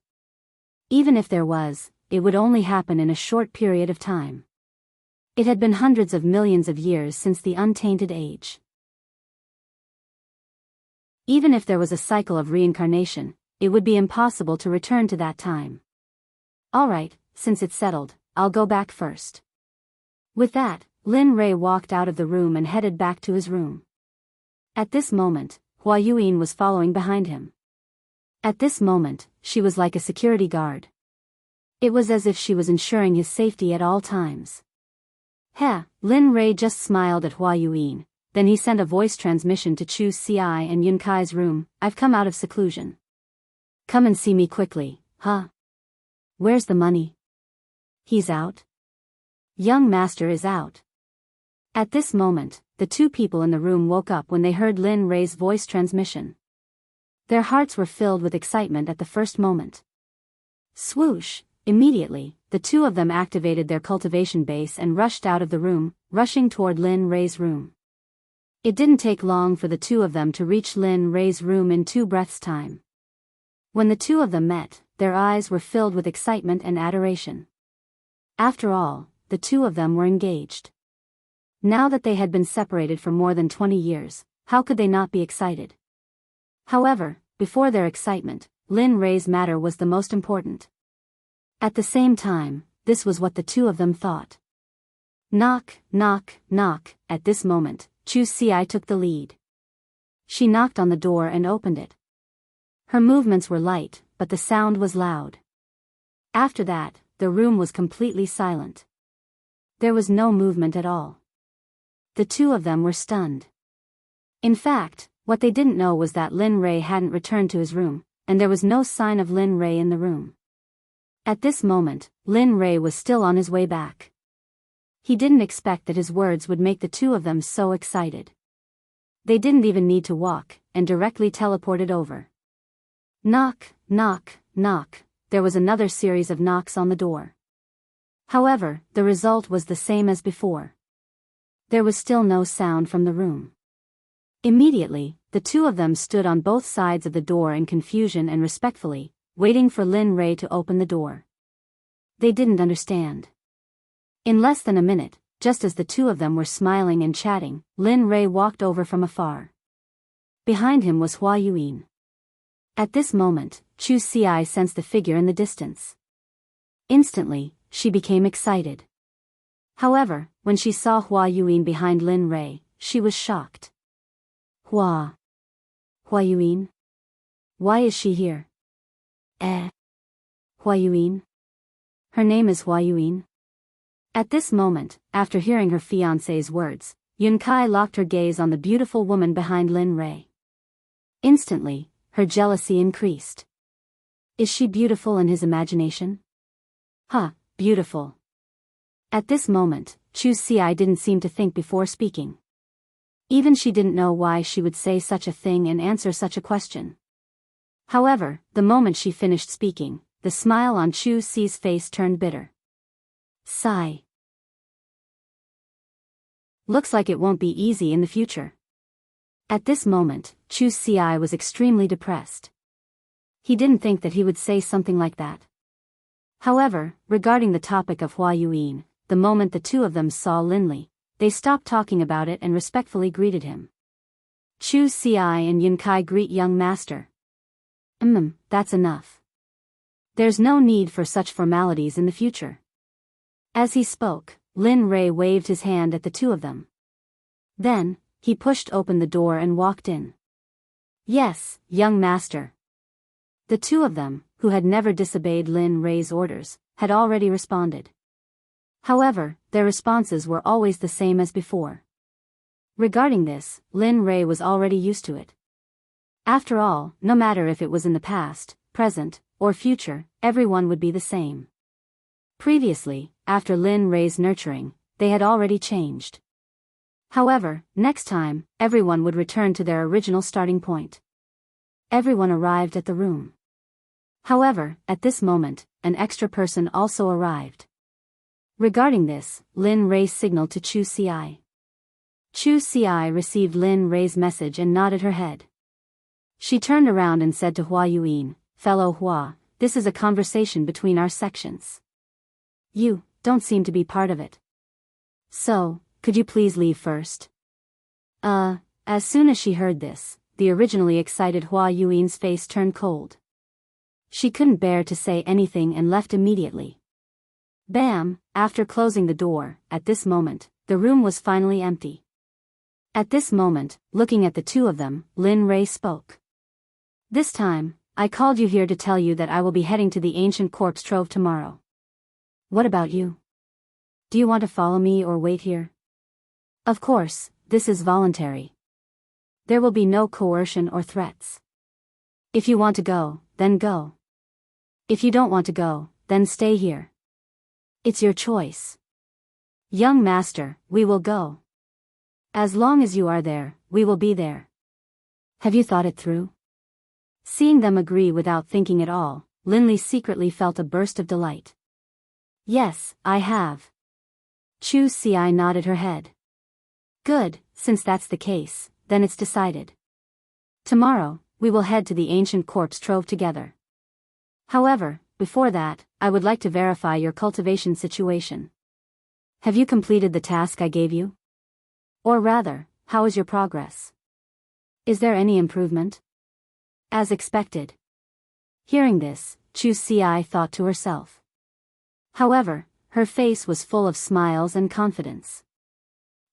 Even if there was, it would only happen in a short period of time. It had been hundreds of millions of years since the untainted age. Even if there was a cycle of reincarnation, it would be impossible to return to that time. Alright, since it's settled, I'll go back first. With that, Lin Rei walked out of the room and headed back to his room. At this moment, Hua Yuyin was following behind him. At this moment, she was like a security guard. It was as if she was ensuring his safety at all times. Lin Rei just smiled at Hua Yuyin, then he sent a voice transmission to Chu Xi and Yun Kai's room. I've come out of seclusion. Come and see me quickly, huh? Where's the money? He's out? Young master is out. At this moment, the two people in the room woke up when they heard Lin Rei's voice transmission. Their hearts were filled with excitement at the first moment. Swoosh! Immediately, the two of them activated their cultivation base and rushed out of the room, rushing toward Lin Rei's room. It didn't take long for the two of them to reach Lin Rei's room in 2 breaths' time. When the two of them met, their eyes were filled with excitement and adoration. After all, the two of them were engaged. Now that they had been separated for more than 20 years, how could they not be excited? However, before their excitement, Lin Rei's matter was the most important. At the same time, this was what the two of them thought. Knock, knock, knock. At this moment, Chu Xi took the lead. She knocked on the door and opened it. Her movements were light, but the sound was loud. After that, the room was completely silent. There was no movement at all. The two of them were stunned. In fact, what they didn't know was that Lin Rei hadn't returned to his room, and there was no sign of Lin Rei in the room. At this moment, Lin Rei was still on his way back. He didn't expect that his words would make the two of them so excited. They didn't even need to walk, and directly teleported over. Knock, knock, knock. There was another series of knocks on the door. However, the result was the same as before. There was still no sound from the room. Immediately, the two of them stood on both sides of the door in confusion and respectfully, waiting for Lin Rei to open the door. They didn't understand. In less than a minute, just as the two of them were smiling and chatting, Lin Rei walked over from afar. Behind him was Hua Yuyin. At this moment, Chu Xi sensed the figure in the distance. Instantly, she became excited. However, when she saw Hua Yuyin behind Lin Rei, she was shocked. Hua Yuyin? Why is she here? Hua Yuyin? Her name is Hua Yuyin? At this moment, after hearing her fiancé's words, Yun Kai locked her gaze on the beautiful woman behind Lin Rei. Instantly, her jealousy increased. Is she beautiful in his imagination? Beautiful. At this moment, Chu Xi didn't seem to think before speaking. Even she didn't know why she would say such a thing and answer such a question. However, the moment she finished speaking, the smile on Chu Xi's face turned bitter. Sigh. Looks like it won't be easy in the future. At this moment, Chu Xi was extremely depressed. He didn't think that he would say something like that. However, regarding the topic of Hua Yuyin, the moment the two of them saw Lin Li, they stopped talking about it and respectfully greeted him. Chu Xi and Yun Kai greet young master. That's enough. There's no need for such formalities in the future. As he spoke, Lin Rei waved his hand at the two of them. Then, he pushed open the door and walked in. Yes, young master. The two of them, who had never disobeyed Lin Rei's orders, had already responded. However, their responses were always the same as before. Regarding this, Lin Rei was already used to it. After all, no matter if it was in the past, present, or future, everyone would be the same. Previously, after Lin Rei's nurturing, they had already changed. However, next time, everyone would return to their original starting point. Everyone arrived at the room. However, at this moment, an extra person also arrived. Regarding this, Lin Rei signaled to Chu Xi. Chu Xi received Lin Rei's message and nodded her head. She turned around and said to Hua Yuan, "Fellow Hua, this is a conversation between our sections. You don't seem to be part of it. So, could you please leave first?" As soon as she heard this, the originally excited Hua Yuan's face turned cold. She couldn't bear to say anything and left immediately. Bam! After closing the door, at this moment, the room was finally empty. At this moment, looking at the two of them, Lin Rei spoke. "This time, I called you here to tell you that I will be heading to the ancient corpse trove tomorrow. What about you? Do you want to follow me or wait here? Of course, this is voluntary. There will be no coercion or threats. If you want to go, then go. If you don't want to go, then stay here. It's your choice. Young master, we will go. As long as you are there, we will be there. Have you thought it through?" Seeing them agree without thinking at all, Linley secretly felt a burst of delight. "Yes, I have." Chu Xi nodded her head. "Good, since that's the case, then it's decided. Tomorrow, we will head to the ancient corpse trove together. However, before that, I would like to verify your cultivation situation. Have you completed the task I gave you? Or rather, how is your progress? Is there any improvement?" "As expected." Hearing this, Chu Xi thought to herself. However, her face was full of smiles and confidence.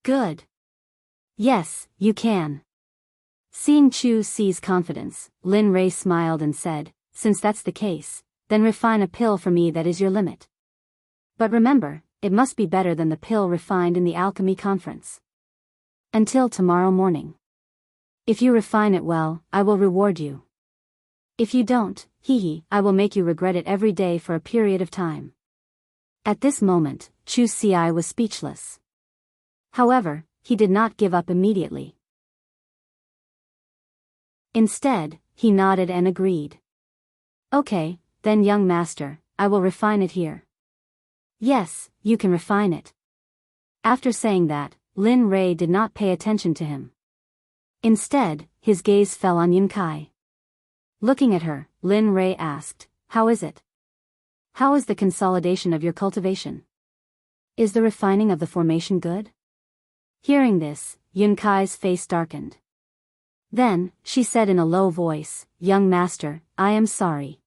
"Good. Yes, you can." Seeing Chu Xi's confidence, Lin Rei smiled and said, "Since that's the case, then refine a pill for me that is your limit. But remember, it must be better than the pill refined in the alchemy conference. Until tomorrow morning. If you refine it well, I will reward you. If you don't, I will make you regret it every day for a period of time." At this moment, Chu Xi was speechless. However, he did not give up immediately. Instead, he nodded and agreed. "Okay, then young master, I will refine it here." "Yes, you can refine it." After saying that, Lin Rei did not pay attention to him. Instead, his gaze fell on Yunkai. Looking at her, Lin Rei asked, "How is it? How is the consolidation of your cultivation? Is the refining of the formation good?" Hearing this, Yunkai's face darkened. Then, she said in a low voice, "Young master, I am sorry.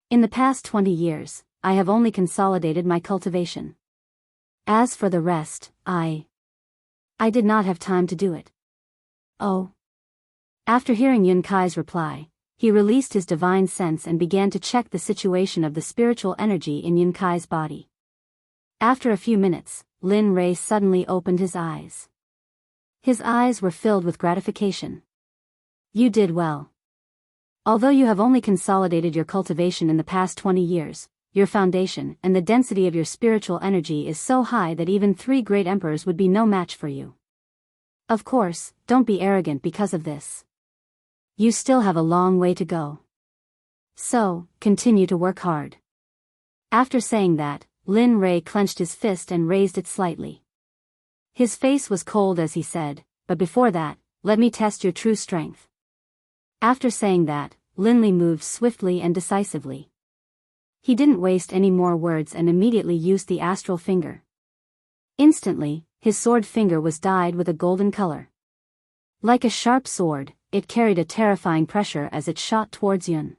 In the past 20 years, I have only consolidated my cultivation. As for the rest, I did not have time to do it." "Oh." After hearing Yunkai's reply, he released his divine sense and began to check the situation of the spiritual energy in Yunkai's body. After a few minutes, Lin Rei suddenly opened his eyes. His eyes were filled with gratification. "You did well. Although you have only consolidated your cultivation in the past 20 years, your foundation and the density of your spiritual energy is so high that even 3 great emperors would be no match for you. Of course, don't be arrogant because of this. You still have a long way to go. So, continue to work hard." After saying that, Lin Rei clenched his fist and raised it slightly. His face was cold as he said, "But before that, let me test your true strength." After saying that, Linley moved swiftly and decisively. He didn't waste any more words and immediately used the astral finger. Instantly, his sword finger was dyed with a golden color. Like a sharp sword, it carried a terrifying pressure as it shot towards Yun.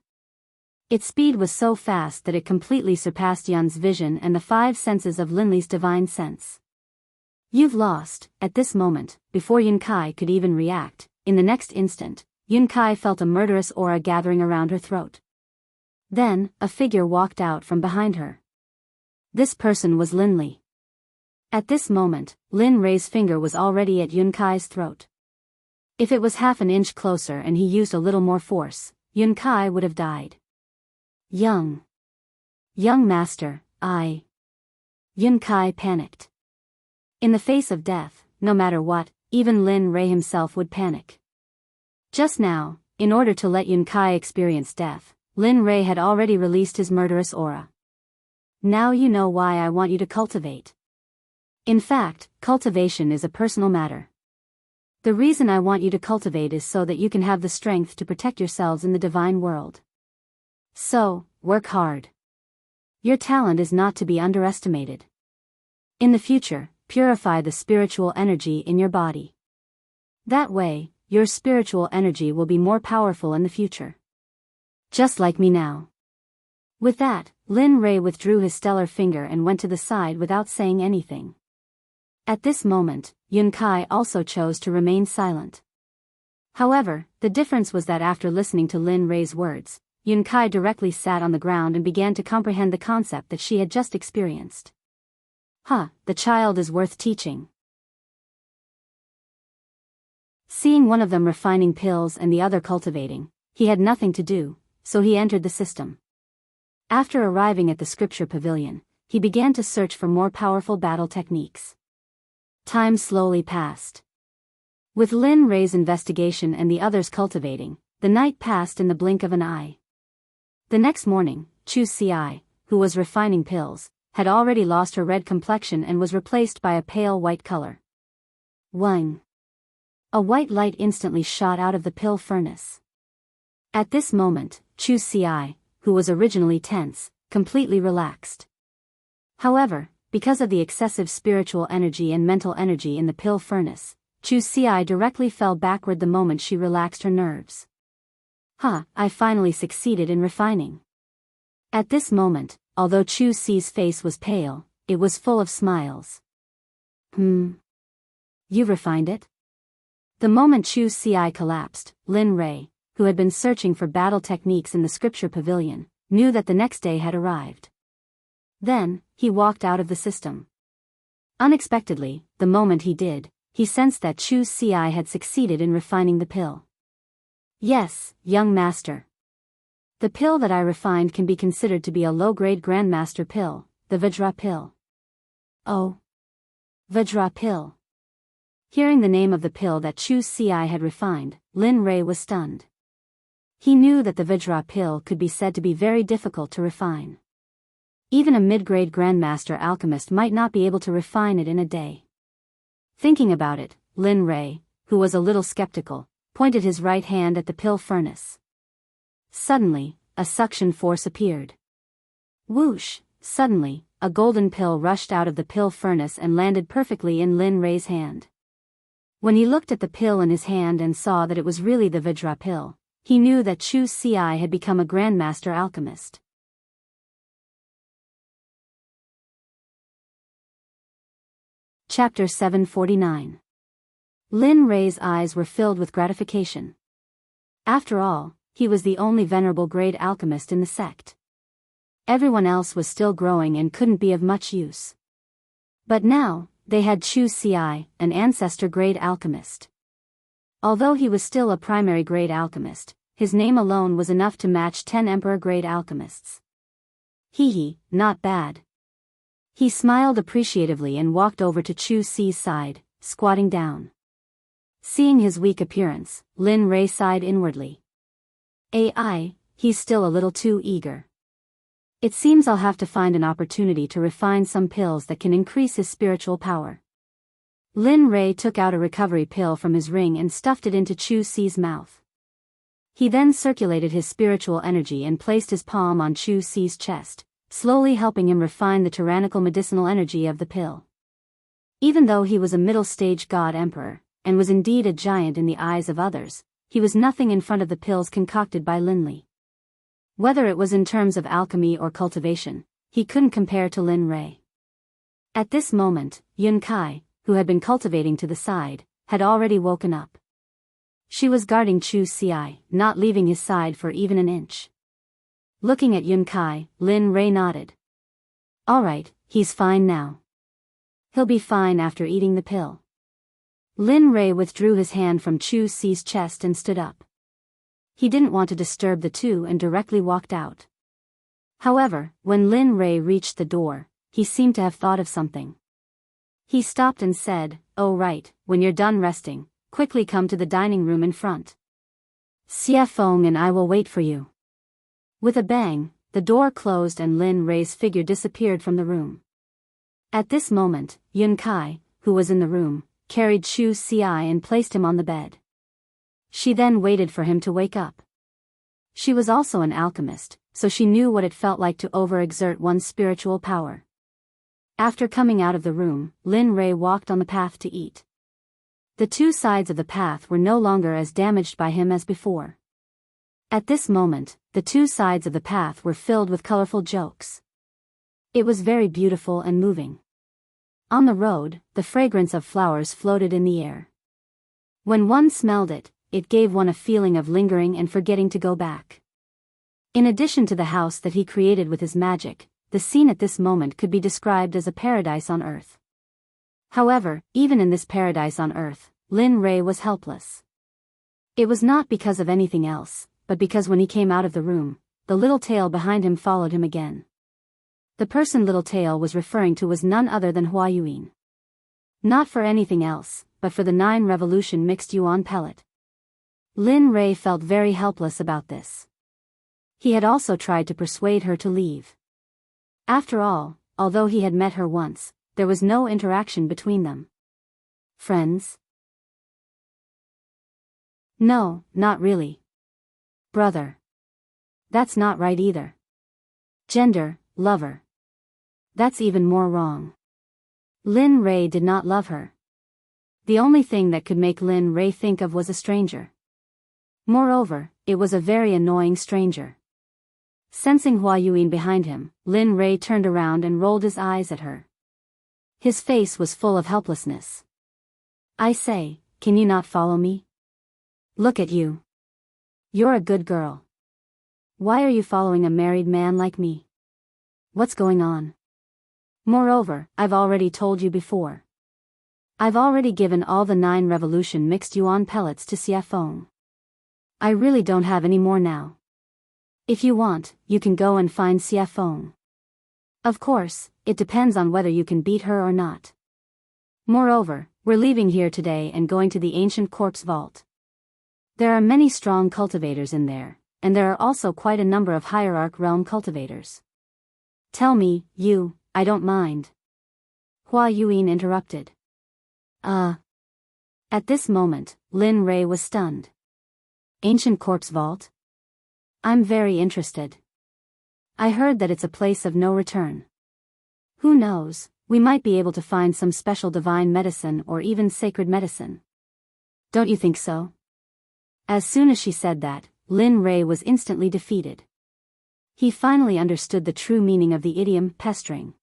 Its speed was so fast that it completely surpassed Yun's vision and the 5 senses of Linley's divine sense. You've lost. At this moment, before Yun Kai could even react, in the next instant, Yun Kai felt a murderous aura gathering around her throat. Then, a figure walked out from behind her. This person was Lin Li. At this moment, Lin Rei's finger was already at Yun Kai's throat. If it was half an inch closer and he used a little more force, Yun Kai would have died. Young master, Yun Kai panicked. In the face of death, no matter what, even Lin Rei himself would panic. Just now, in order to let Yun Kai experience death, Lin Rei had already released his murderous aura. Now you know why I want you to cultivate. In fact, cultivation is a personal matter. The reason I want you to cultivate is so that you can have the strength to protect yourselves in the divine world. So, work hard. Your talent is not to be underestimated. In the future, purify the spiritual energy in your body. That way, your spiritual energy will be more powerful in the future. Just like me now. With that, Lin Rei withdrew his stellar finger and went to the side without saying anything. At this moment, Yun Kai also chose to remain silent. However, the difference was that after listening to Lin Rei's words, Yun Kai directly sat on the ground and began to comprehend the concept that she had just experienced. The child is worth teaching. Seeing one of them refining pills and the other cultivating, he had nothing to do, so he entered the system. After arriving at the scripture pavilion, he began to search for more powerful battle techniques. Time slowly passed. With Lin Rei's investigation and the others cultivating, the night passed in the blink of an eye. The next morning, Chu Ci, who was refining pills, had already lost her red complexion and was replaced by a pale white color. Wang! A white light instantly shot out of the pill furnace. At this moment, Chu Ci, who was originally tense, completely relaxed. However, because of the excessive spiritual energy and mental energy in the pill furnace, Chu Ci directly fell backward the moment she relaxed her nerves. I finally succeeded in refining. At this moment, although Chu Ci's face was pale, it was full of smiles. You refined it? The moment Chu Ci collapsed, Lin Rei, who had been searching for battle techniques in the scripture pavilion, knew that the next day had arrived. Then, he walked out of the system. Unexpectedly, the moment he did, he sensed that Chu Ci had succeeded in refining the pill. Yes, young master. The pill that I refined can be considered to be a low-grade grandmaster pill, the Vajra pill. Oh. Vajra pill. Hearing the name of the pill that Chu Ci had refined, Lin Rei was stunned. He knew that the Vajra pill could be said to be very difficult to refine. Even a mid-grade grandmaster alchemist might not be able to refine it in a day. Thinking about it, Lin Rei, who was a little skeptical, pointed his right hand at the pill furnace. Suddenly, a suction force appeared. Whoosh! Suddenly, a golden pill rushed out of the pill furnace and landed perfectly in Lin Rei's hand. When he looked at the pill in his hand and saw that it was really the Vajra pill, he knew that Chu Ci had become a grandmaster alchemist. Chapter 749. Lin Rei's eyes were filled with gratification. After all, he was the only venerable grade alchemist in the sect. Everyone else was still growing and couldn't be of much use. But now, they had Chu Ci, an ancestor grade alchemist. Although he was still a primary grade alchemist, his name alone was enough to match 10 emperor grade alchemists. Not bad. He smiled appreciatively and walked over to Chu Ci's side, squatting down. Seeing his weak appearance, Lin Rei sighed inwardly. He's still a little too eager. It seems I'll have to find an opportunity to refine some pills that can increase his spiritual power. Lin Rei took out a recovery pill from his ring and stuffed it into Chu Ci's mouth. He then circulated his spiritual energy and placed his palm on Chu Ci's chest, slowly helping him refine the tyrannical medicinal energy of the pill. Even though he was a middle-stage god emperor, and was indeed a giant in the eyes of others, he was nothing in front of the pills concocted by Lin Li. Whether it was in terms of alchemy or cultivation, he couldn't compare to Lin Rei. At this moment, Yun Kai, who had been cultivating to the side, had already woken up. She was guarding Chu Xi, not leaving his side for even an inch. Looking at Yun Kai, Lin Rei nodded. All right, he's fine now. He'll be fine after eating the pill. Lin Rei withdrew his hand from Chu Xi's chest and stood up. He didn't want to disturb the two and directly walked out. However, when Lin Rei reached the door, he seemed to have thought of something. He stopped and said, "Oh right, when you're done resting, quickly come to the dining room in front. Xie Feng and I will wait for you." With a bang, the door closed and Lin Rei's figure disappeared from the room. At this moment, Yun Kai, who was in the room, carried Chu Xi and placed him on the bed. She then waited for him to wake up. She was also an alchemist, so she knew what it felt like to overexert one's spiritual power. After coming out of the room, Lin Rei walked on the path to eat. The two sides of the path were no longer as damaged by him as before. At this moment, the two sides of the path were filled with colorful jokes. It was very beautiful and moving. On the road, the fragrance of flowers floated in the air. When one smelled it, it gave one a feeling of lingering and forgetting to go back. In addition to the house that he created with his magic, the scene at this moment could be described as a paradise on earth. However, even in this paradise on earth, Lin Rei was helpless. It was not because of anything else, but because when he came out of the room, the little tail behind him followed him again. The person Little Tail was referring to was none other than Hua Yuan. Not for anything else, but for the 9 revolution mixed yuan pellet. Lin Rei felt very helpless about this. He had also tried to persuade her to leave. After all, although he had met her once, there was no interaction between them. Friends? No, not really. Brother. That's not right either. Gender, lover. That's even more wrong. Lin Rei did not love her. The only thing that could make Lin Rei think of was a stranger. Moreover, it was a very annoying stranger. Sensing Hua Yuan behind him, Lin Rei turned around and rolled his eyes at her. His face was full of helplessness. I say, can you not follow me? Look at you. You're a good girl. Why are you following a married man like me? What's going on? Moreover, I've already told you before. I've already given all the 9 revolution mixed yuan pellets to Xie Feng. I really don't have any more now. If you want, you can go and find Xie Feng. Of course, it depends on whether you can beat her or not. Moreover, we're leaving here today and going to the ancient corpse vault. There are many strong cultivators in there, and there are also quite a number of hierarch realm cultivators. Tell me, I don't mind. Hua Yuan interrupted. At this moment, Lin Rei was stunned. Ancient corpse vault? I'm very interested. I heard that it's a place of no return. Who knows, we might be able to find some special divine medicine or even sacred medicine. Don't you think so? As soon as she said that, Lin Rei was instantly defeated. He finally understood the true meaning of the idiom pestering.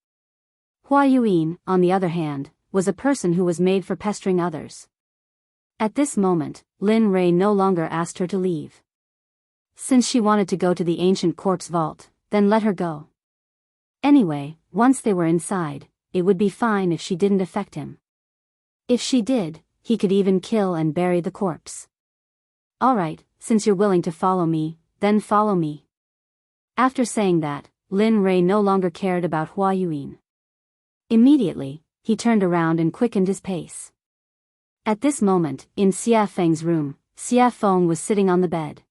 Hua Yuan, on the other hand, was a person who was made for pestering others. At this moment, Lin Rei no longer asked her to leave. Since she wanted to go to the ancient corpse vault, then let her go. Anyway, once they were inside, it would be fine if she didn't affect him. If she did, he could even kill and bury the corpse. Alright, since you're willing to follow me, then follow me. After saying that, Lin Rei no longer cared about Hua Yuan. Immediately, he turned around and quickened his pace. At this moment, in Xie Feng's room, Xie Feng was sitting on the bed.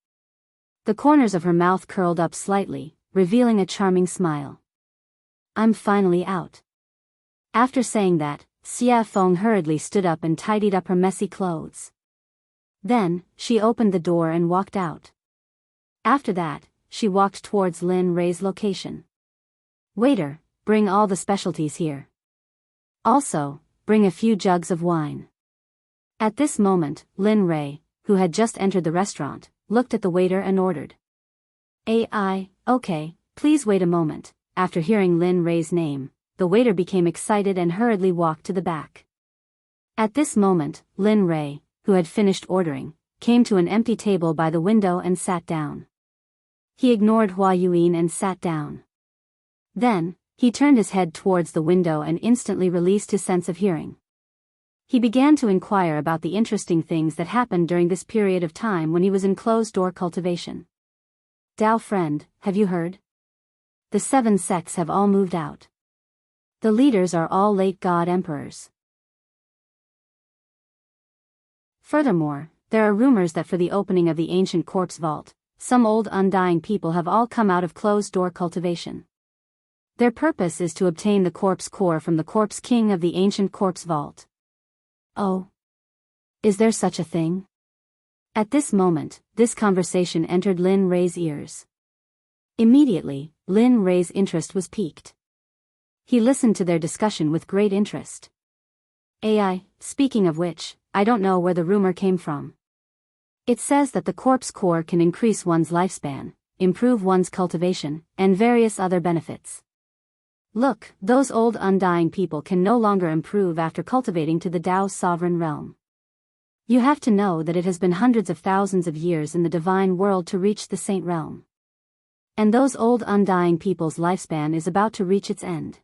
The corners of her mouth curled up slightly, revealing a charming smile. I'm finally out. After saying that, Xie Feng hurriedly stood up and tidied up her messy clothes. Then, she opened the door and walked out. After that, she walked towards Lin Rei's location. Waiter, bring all the specialties here. Also, bring a few jugs of wine. At this moment, Lin Rei, who had just entered the restaurant, looked at the waiter and ordered. Okay, please wait a moment. After hearing Lin Rei's name, the waiter became excited and hurriedly walked to the back. At this moment, Lin Rei, who had finished ordering, came to an empty table by the window and sat down. He ignored Hua Yuan and sat down. Then, he turned his head towards the window and instantly released his sense of hearing. He began to inquire about the interesting things that happened during this period of time when he was in closed-door cultivation. Dao friend, have you heard? The 7 sects have all moved out. The leaders are all late god emperors. Furthermore, there are rumors that for the opening of the ancient corpse vault, some old undying people have all come out of closed-door cultivation. Their purpose is to obtain the corpse core from the corpse king of the ancient corpse vault. Oh. Is there such a thing? At this moment, this conversation entered Lin Rei's ears. Immediately, Lin Rei's interest was piqued. He listened to their discussion with great interest. AI, speaking of which, I don't know where the rumor came from. It says that the corpse core can increase one's lifespan, improve one's cultivation, and various other benefits. Look, those old undying people can no longer improve after cultivating to the Tao's sovereign realm. You have to know that it has been hundreds of thousands of years in the divine world to reach the saint realm. And those old undying people's lifespan is about to reach its end.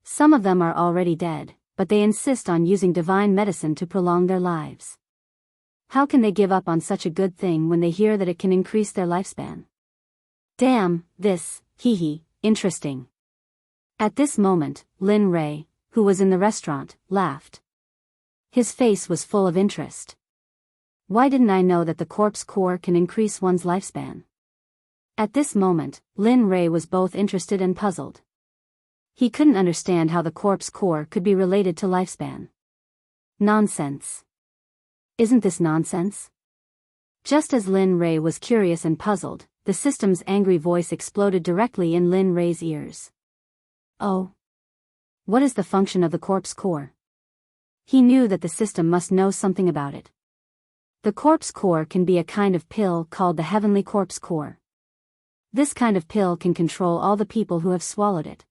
Some of them are already dead, but they insist on using divine medicine to prolong their lives. How can they give up on such a good thing when they hear that it can increase their lifespan? Damn, this, interesting. At this moment, Lin Rei, who was in the restaurant, laughed. His face was full of interest. Why didn't I know that the corpse core can increase one's lifespan? At this moment, Lin Rei was both interested and puzzled. He couldn't understand how the corpse core could be related to lifespan. Nonsense. Isn't this nonsense? Just as Lin Rei was curious and puzzled, the system's angry voice exploded directly in Lin Rei's ears. Oh. What is the function of the corpse core? He knew that the system must know something about it. The corpse core can be a kind of pill called the heavenly corpse core. This kind of pill can control all the people who have swallowed it.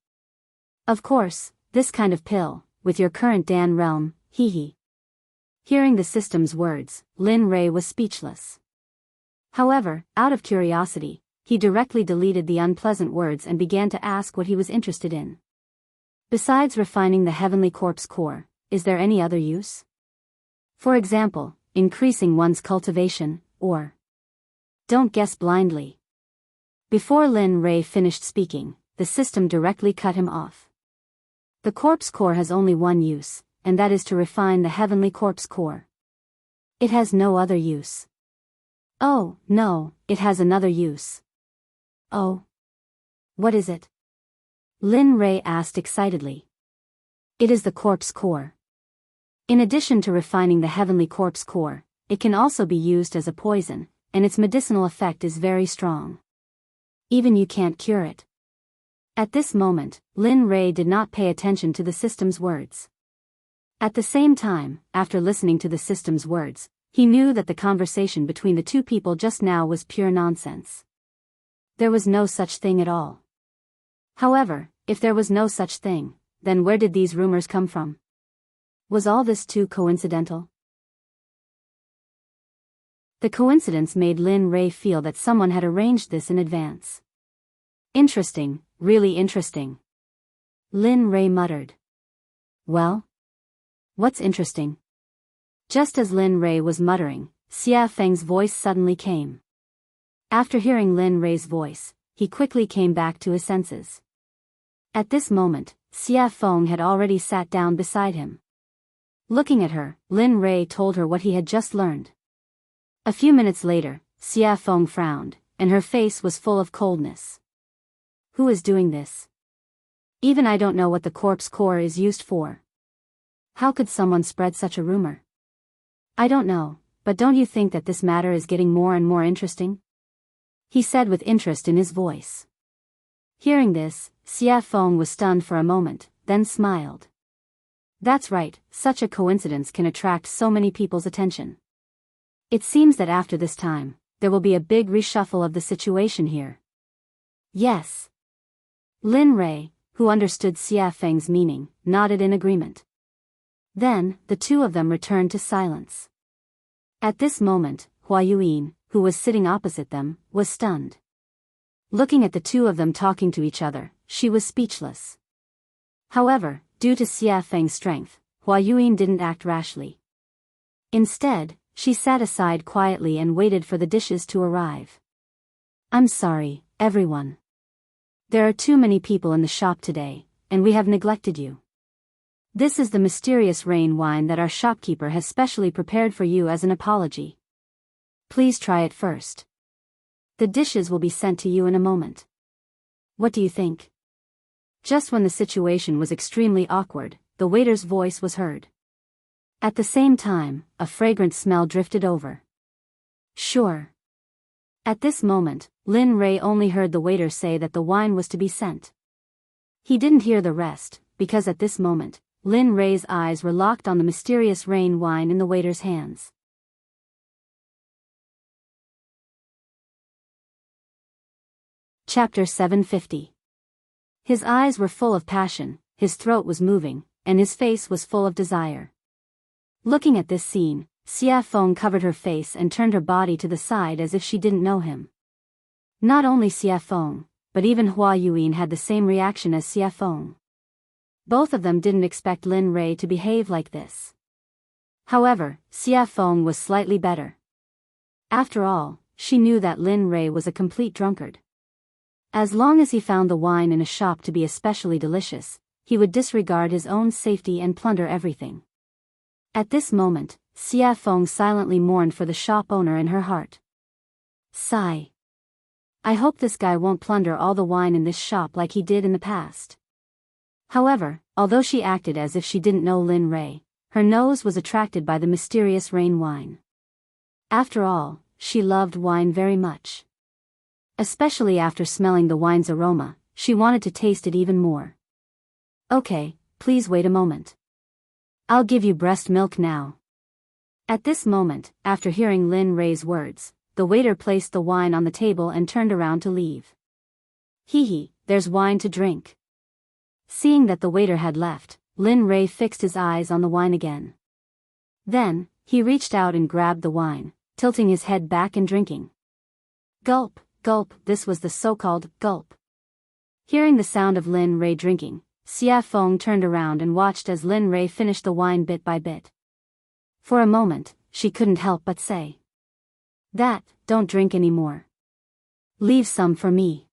Of course, this kind of pill, with your current Dan realm, Hearing the system's words, Lin Rei was speechless. However, out of curiosity, he directly deleted the unpleasant words and began to ask what he was interested in. Besides refining the heavenly corpse core, is there any other use? For example, increasing one's cultivation, or... Don't guess blindly. Before Lin Rei finished speaking, the system directly cut him off. The corpse core has only one use, and that is to refine the heavenly corpse core. It has no other use. Oh, no, it has another use. Oh. What is it? Lin Rei asked excitedly. It is the corpse core. In addition to refining the heavenly corpse core, it can also be used as a poison, and its medicinal effect is very strong. Even you can't cure it. At this moment, Lin Rei did not pay attention to the system's words. At the same time, after listening to the system's words, he knew that the conversation between the two people just now was pure nonsense. There was no such thing at all. However, if there was no such thing, then where did these rumors come from? Was all this too coincidental? The coincidence made Lin Rei feel that someone had arranged this in advance. Interesting, really interesting. Lin Rei muttered. Well? What's interesting? Just as Lin Rei was muttering, Xia Feng's voice suddenly came. After hearing Lin Rei's voice, he quickly came back to his senses. At this moment, Xia Feng had already sat down beside him. Looking at her, Lin Rei told her what he had just learned. A few minutes later, Xia Feng frowned, and her face was full of coldness. Who is doing this? Even I don't know what the corpse core is used for. How could someone spread such a rumor? I don't know, but don't you think that this matter is getting more and more interesting? He said with interest in his voice. Hearing this, Xia Feng was stunned for a moment, then smiled. That's right, such a coincidence can attract so many people's attention. It seems that after this time, there will be a big reshuffle of the situation here. Yes. Lin Rei, who understood Xia Feng's meaning, nodded in agreement. Then, the two of them returned to silence. At this moment, Hua Yuyin, who was sitting opposite them, was stunned. Looking at the two of them talking to each other, she was speechless. However, due to Xia Feng's strength, Hua Yuyin didn't act rashly. Instead, she sat aside quietly and waited for the dishes to arrive. I'm sorry, everyone. There are too many people in the shop today, and we have neglected you. This is the mysterious rain wine that our shopkeeper has specially prepared for you as an apology. Please try it first. The dishes will be sent to you in a moment. What do you think? Just when the situation was extremely awkward, the waiter's voice was heard. At the same time, a fragrant smell drifted over. Sure. At this moment, Lin Rei only heard the waiter say that the wine was to be sent. He didn't hear the rest, because at this moment, Lin Rei's eyes were locked on the mysterious rain wine in the waiter's hands. Chapter 750. His eyes were full of passion, his throat was moving, and his face was full of desire. Looking at this scene, Xia Feng covered her face and turned her body to the side as if she didn't know him. Not only Xia Feng, but even Hua Yuyin had the same reaction as Xia Feng. Both of them didn't expect Lin Rei to behave like this. However, Xia Feng was slightly better. After all, she knew that Lin Rei was a complete drunkard. As long as he found the wine in a shop to be especially delicious, he would disregard his own safety and plunder everything. At this moment, Xia Feng silently mourned for the shop owner in her heart. Sigh. I hope this guy won't plunder all the wine in this shop like he did in the past. However, although she acted as if she didn't know Lin Rei, her nose was attracted by the mysterious rain wine. After all, she loved wine very much. Especially after smelling the wine's aroma, she wanted to taste it even more. Okay, please wait a moment. I'll give you breast milk now. At this moment, after hearing Lin Rei's words, the waiter placed the wine on the table and turned around to leave. Hee, there's wine to drink. Seeing that the waiter had left, Lin Rei fixed his eyes on the wine again. Then, he reached out and grabbed the wine, tilting his head back and drinking. Gulp, gulp, this was the so-called gulp. Hearing the sound of Lin Rei drinking, Xia Feng turned around and watched as Lin Rei finished the wine bit by bit. For a moment, she couldn't help but say. Don't drink anymore. Leave some for me.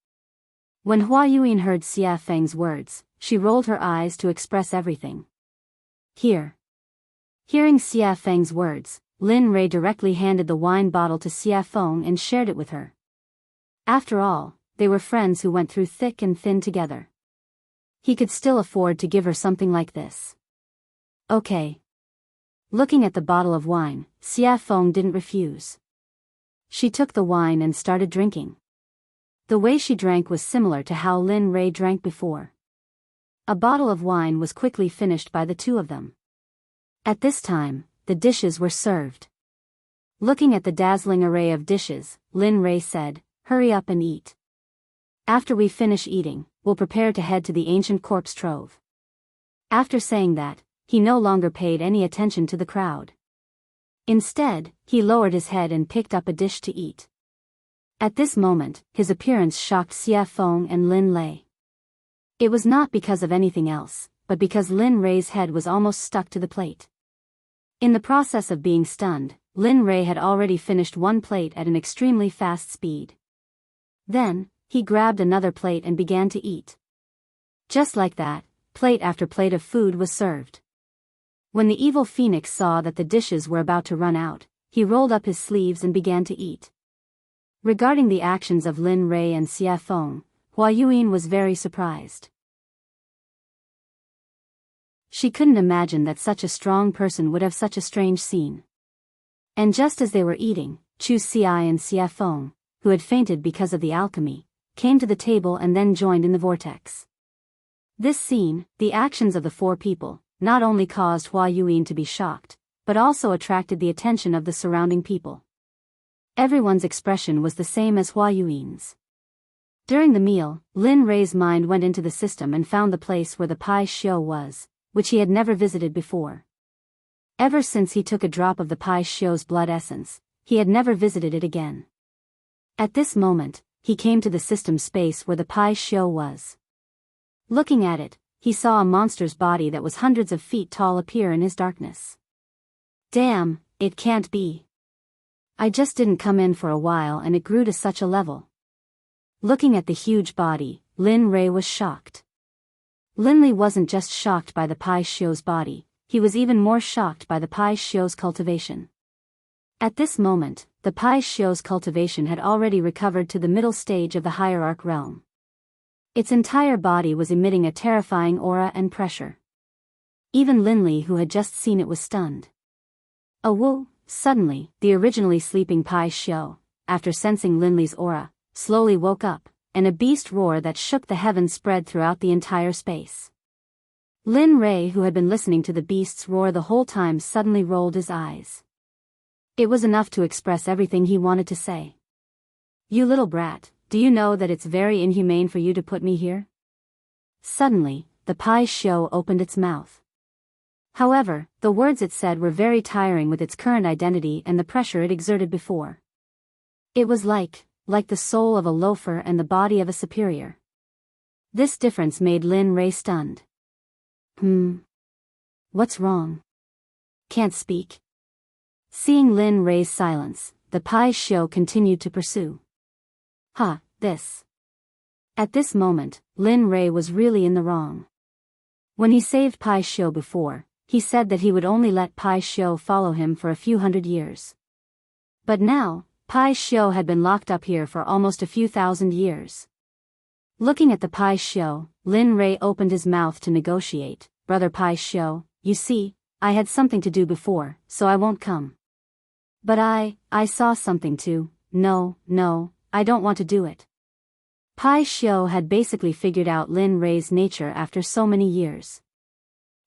When Hua Yuyin heard Xia Feng's words, she rolled her eyes to express everything. Here. Hearing Xia Feng's words, Lin Rei directly handed the wine bottle to Xia Feng and shared it with her. After all, they were friends who went through thick and thin together. He could still afford to give her something like this. Okay. Looking at the bottle of wine, Xia Feng didn't refuse. She took the wine and started drinking. The way she drank was similar to how Lin Rei drank before. A bottle of wine was quickly finished by the two of them. At this time, the dishes were served. Looking at the dazzling array of dishes, Lin Rei said, "Hurry up and eat. After we finish eating, we'll prepare to head to the ancient corpse trove." After saying that, he no longer paid any attention to the crowd. Instead, he lowered his head and picked up a dish to eat. At this moment, his appearance shocked Xia Feng and Lin Lei. It was not because of anything else, but because Lin Rei's head was almost stuck to the plate. In the process of being stunned, Lin Rei had already finished one plate at an extremely fast speed. Then, he grabbed another plate and began to eat. Just like that, plate after plate of food was served. When the evil phoenix saw that the dishes were about to run out, he rolled up his sleeves and began to eat. Regarding the actions of Lin Rei and Xia Feng, Hua Yuyin was very surprised. She couldn't imagine that such a strong person would have such a strange scene. And just as they were eating, Chu Xi and Xia Feng, who had fainted because of the alchemy, came to the table and then joined in the vortex. This scene, the actions of the four people, not only caused Hua Yuyin to be shocked, but also attracted the attention of the surrounding people. Everyone's expression was the same as Hua Yuyin's. During the meal, Lin Rei's mind went into the system and found the place where the Pai Xiu was, which he had never visited before. Ever since he took a drop of the Pai Shio's blood essence, he had never visited it again. At this moment, he came to the system space where the Pai Shio was. Looking at it, he saw a monster's body that was hundreds of feet tall appear in his darkness. Damn, it can't be. I just didn't come in for a while and it grew to such a level. Looking at the huge body, Lin Rei was shocked. Linley wasn't just shocked by the Pai Shio's body, he was even more shocked by the Pai Shio's cultivation. At this moment, the Pai Shio's cultivation had already recovered to the middle stage of the hierarch realm. Its entire body was emitting a terrifying aura and pressure. Even Linley, who had just seen it, was stunned. Suddenly, the originally sleeping Pai Shio, after sensing Linley's aura, slowly woke up, and a beast roar that shook the heavens spread throughout the entire space. Lin Rei, who had been listening to the beast's roar the whole time, suddenly rolled his eyes. It was enough to express everything he wanted to say. "You little brat, do you know that it's very inhumane for you to put me here?" Suddenly, the Pai Shio opened its mouth. However, the words it said were very tiring with its current identity and the pressure it exerted before. It was like the soul of a loafer and the body of a superior. This difference made Lin Rei stunned. What's wrong? Can't speak? Seeing Lin Rei's silence, the Pai Shio continued to pursue. This. At this moment, Lin Rei was really in the wrong. When he saved Pai Shio before, he said that he would only let Pai Shio follow him for a few hundred years. But now, Pai Shio had been locked up here for almost a few thousand years. Looking at the Pai Shio, Lin Rei opened his mouth to negotiate. "Brother Pai Shio, you see, I had something to do before, so I won't come. But I saw something too. No, I don't want to do it." Pai Shio had basically figured out Lin Rei's nature after so many years.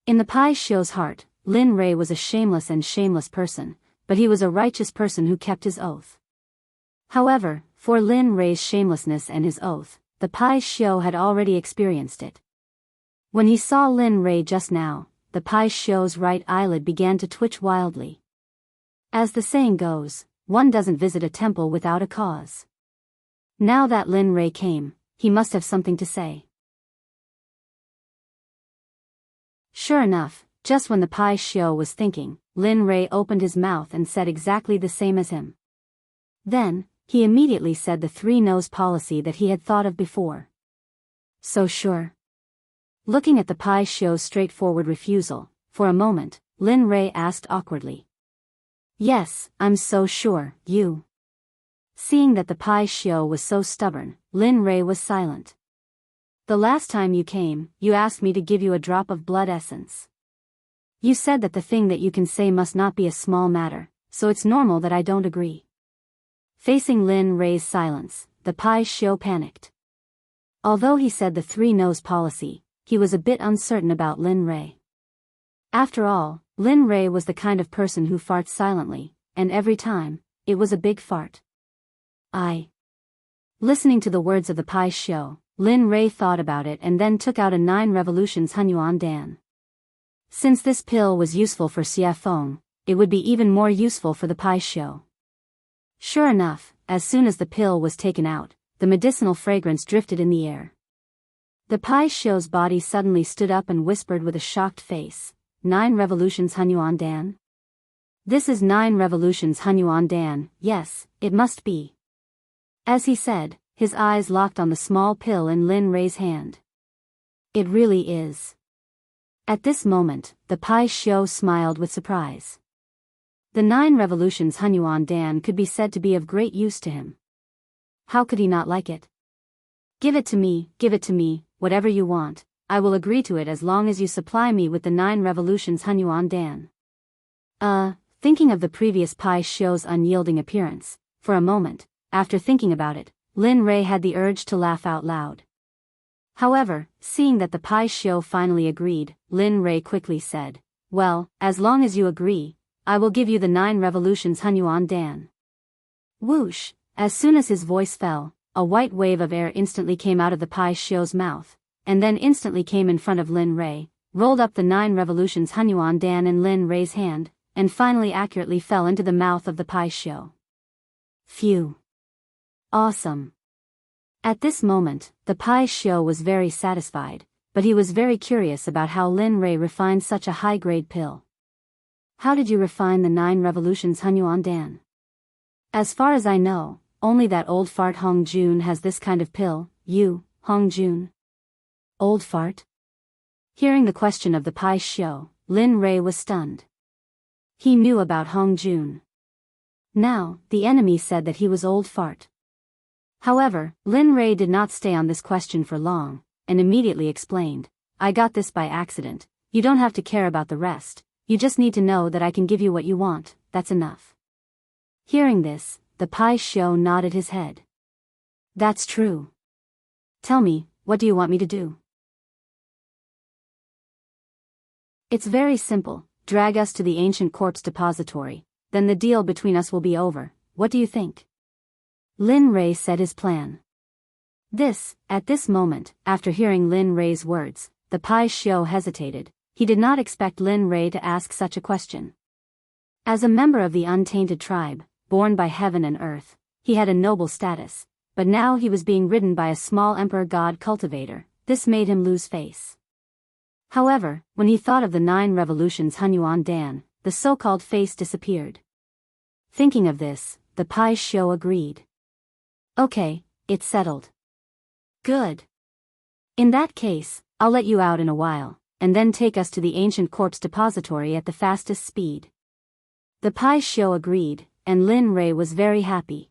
In the Pai Shio's heart, Lin Rei was a shameless person, but he was a righteous person who kept his oath. However, for Lin Rei's shamelessness and his oath, the Pai Shio had already experienced it. When he saw Lin Rei just now, the Pai Shio's right eyelid began to twitch wildly. As the saying goes, one doesn't visit a temple without a cause. Now that Lin Rei came, he must have something to say. Sure enough, just when the Pai Shio was thinking, Lin Rei opened his mouth and said exactly the same as him. Then, he immediately said the three no's policy that he had thought of before. "So sure?" Looking at the Pai Shio's straightforward refusal, for a moment, Lin Rei asked awkwardly. "Yes, I'm so sure, you." Seeing that the Pai Shio was so stubborn, Lin Rei was silent. "The last time you came, you asked me to give you a drop of blood essence. You said that the thing that you can say must not be a small matter, so it's normal that I don't agree." Facing Lin Rei's silence, the Pai Shio panicked. Although he said the three no's policy, he was a bit uncertain about Lin Rei. After all, Lin Rei was the kind of person who farts silently, and every time, it was a big fart. Listening to the words of the Pai Shio, Lin Rei thought about it and then took out a 9 revolutions Hunyuan Dan. Since this pill was useful for Xie Feng, it would be even more useful for the Pai Shio. Sure enough, as soon as the pill was taken out, the medicinal fragrance drifted in the air. The Pai Shio's body suddenly stood up and whispered with a shocked face, 9 revolutions Hunyuan Dan? This is 9 revolutions Hunyuan Dan, yes, it must be. As he said, his eyes locked on the small pill in Lin Rei's hand. It really is. At this moment, the Pai Shio smiled with surprise. The 9 revolutions Hunyuan Dan could be said to be of great use to him. How could he not like it? Give it to me, whatever you want, I will agree to it as long as you supply me with the 9 revolutions Hunyuan Dan. Thinking of the previous Pai Shio's unyielding appearance, for a moment, after thinking about it, Lin Rei had the urge to laugh out loud. However, seeing that the Pai Shio finally agreed, Lin Rei quickly said, "Well, as long as you agree, I will give you the 9 revolutions Hunyuan Dan." Whoosh! As soon as his voice fell, a white wave of air instantly came out of the Pai Shio's mouth, and then instantly came in front of Lin Rei, rolled up the 9 revolutions Hunyuan Dan in Lin Rei's hand, and finally accurately fell into the mouth of the Pai Xiu. Phew. Awesome. At this moment, the Pai Xiu was very satisfied, but he was very curious about how Lin Rei refined such a high-grade pill. How did you refine the 9 revolutions Hunyuan Dan? As far as I know, only that old fart Hong Jun has this kind of pill. You, Hong Jun? Old fart? Hearing the question of the Pai Xiu, Lin Rei was stunned. He knew about Hong Jun. Now, the enemy said that he was old fart. However, Lin Rei did not stay on this question for long, and immediately explained, I got this by accident, you don't have to care about the rest, you just need to know that I can give you what you want, that's enough. Hearing this, the Pai Xiu nodded his head. That's true. Tell me, what do you want me to do? It's very simple, drag us to the ancient corpse depository, then the deal between us will be over, what do you think? Lin Rei said his plan. At this moment, after hearing Lin Rei's words, the Pai Xiu hesitated. He did not expect Lin Rei to ask such a question. As a member of the untainted tribe, born by heaven and earth, he had a noble status, but now he was being ridden by a small emperor god cultivator. This made him lose face. However, when he thought of the 9 revolutions Hunyuan Dan, the so-called face disappeared. Thinking of this, the Pai Xiu agreed. Okay, it's settled. Good. In that case, I'll let you out in a while, and then take us to the ancient corpse depository at the fastest speed. The Pai Xiu agreed, and Lin Rei was very happy.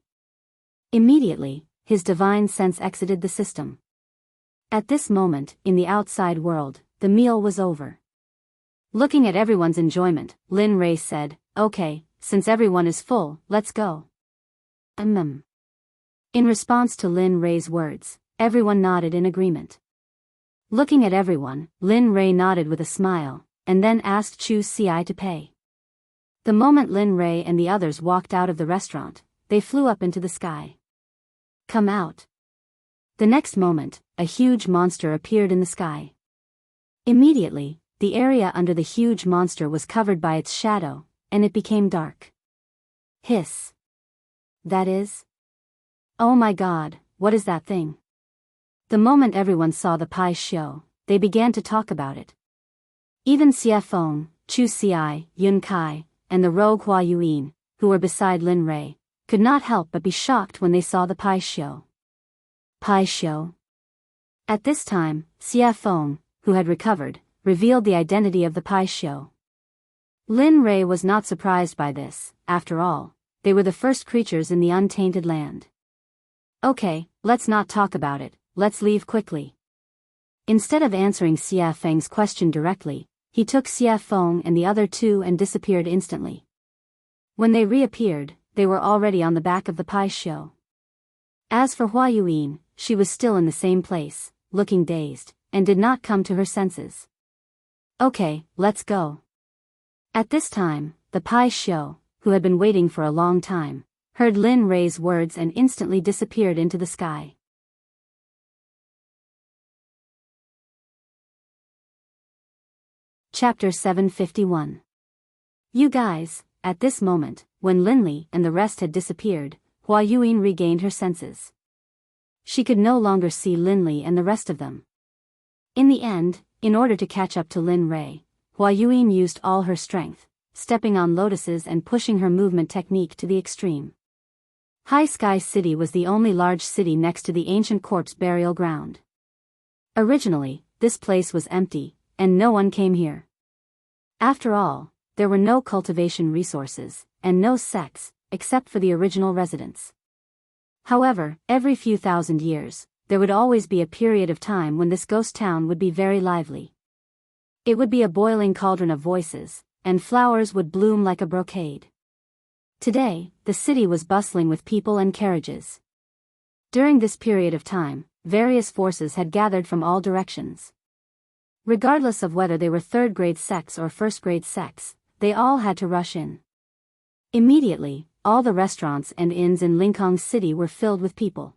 Immediately, his divine sense exited the system. At this moment, in the outside world, the meal was over. Looking at everyone's enjoyment, Lin Rei said, okay, since everyone is full, let's go. In response to Lin Rei's words, everyone nodded in agreement. Looking at everyone, Lin Rei nodded with a smile, and then asked Chu Ci to pay. The moment Lin Rei and the others walked out of the restaurant, they flew up into the sky. Come out. The next moment, a huge monster appeared in the sky. Immediately, the area under the huge monster was covered by its shadow, and it became dark. Hiss. That is? Oh my God, what is that thing? The moment everyone saw the Pai Xiu, they began to talk about it. Even Xie Feng, Chu Ci, Yun Kai, and the rogue Hua Yuan, who were beside Lin Rei, could not help but be shocked when they saw the Pai Xiu. Pai Xiu. At this time, Xie Feng, who had recovered, revealed the identity of the Pai Xiu. Lin Rei was not surprised by this. After all, they were the first creatures in the untainted land. Okay, let's not talk about it, let's leave quickly. Instead of answering Xie Feng's question directly, he took Xie Feng and the other 2 and disappeared instantly. When they reappeared, they were already on the back of the Pai Xiu. As for Hua Yuan, she was still in the same place, looking dazed, and did not come to her senses. Okay, let's go. At this time, the Pai Xiu, who had been waiting for a long time, heard Lin Rei's words and instantly disappeared into the sky. Chapter 751. You guys, at this moment, when Linli and the rest had disappeared, Hua Yuan regained her senses. She could no longer see Linli and the rest of them. In the end, in order to catch up to Lin Rei, Hua Yuan used all her strength, stepping on lotuses and pushing her movement technique to the extreme. High Sky City was the only large city next to the ancient corpse burial ground. Originally, this place was empty, and no one came here. After all, there were no cultivation resources, and no sects, except for the original residents. However, every few thousand years, there would always be a period of time when this ghost town would be very lively. It would be a boiling cauldron of voices, and flowers would bloom like a brocade. Today, the city was bustling with people and carriages. During this period of time, various forces had gathered from all directions. Regardless of whether they were third-grade sects or first-grade sects, they all had to rush in. Immediately, all the restaurants and inns in Linkhong City were filled with people.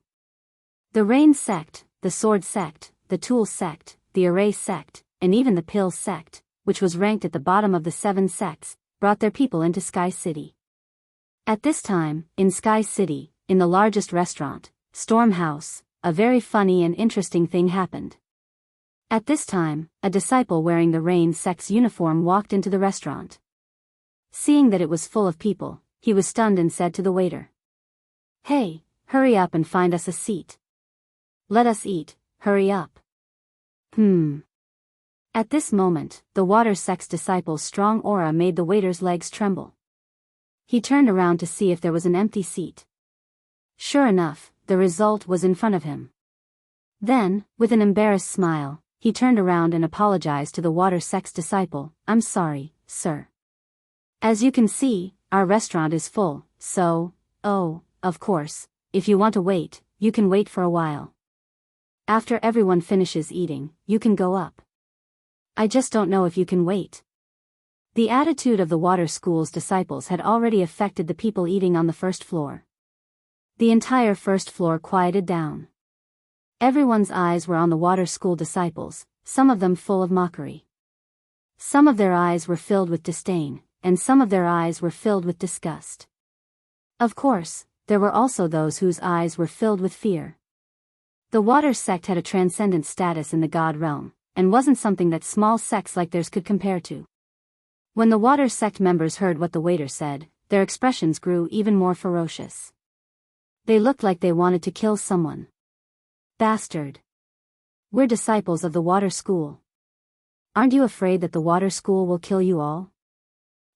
The Rain Sect, the Sword Sect, the Tool Sect, the Array Sect, and even the Pill Sect, which was ranked at the bottom of the 7 sects, brought their people into Sky City. At this time, in Sky City, in the largest restaurant, Storm House, a very funny and interesting thing happened. At this time, a disciple wearing the Rain Sect's uniform walked into the restaurant. Seeing that it was full of people, he was stunned and said to the waiter, "Hey, hurry up and find us a seat. Let us eat, hurry up." At this moment, the Water Sect's disciple's strong aura made the waiter's legs tremble. He turned around to see if there was an empty seat. Sure enough, the result was in front of him. Then, with an embarrassed smile, he turned around and apologized to the Water Sect's disciple, "I'm sorry, sir. As you can see, our restaurant is full, so, of course, if you want to wait, you can wait for a while. After everyone finishes eating, you can go up. I just don't know if you can wait." The attitude of the Water School's disciples had already affected the people eating on the first floor. The entire first floor quieted down. Everyone's eyes were on the Water School disciples, some of them full of mockery. Some of their eyes were filled with disdain, and some of their eyes were filled with disgust. Of course, there were also those whose eyes were filled with fear. The Water Sect had a transcendent status in the God realm, and wasn't something that small sects like theirs could compare to. When the Water Sect members heard what the waiter said, their expressions grew even more ferocious. They looked like they wanted to kill someone. "Bastard! We're disciples of the Water School. Aren't you afraid that the Water School will kill you all?"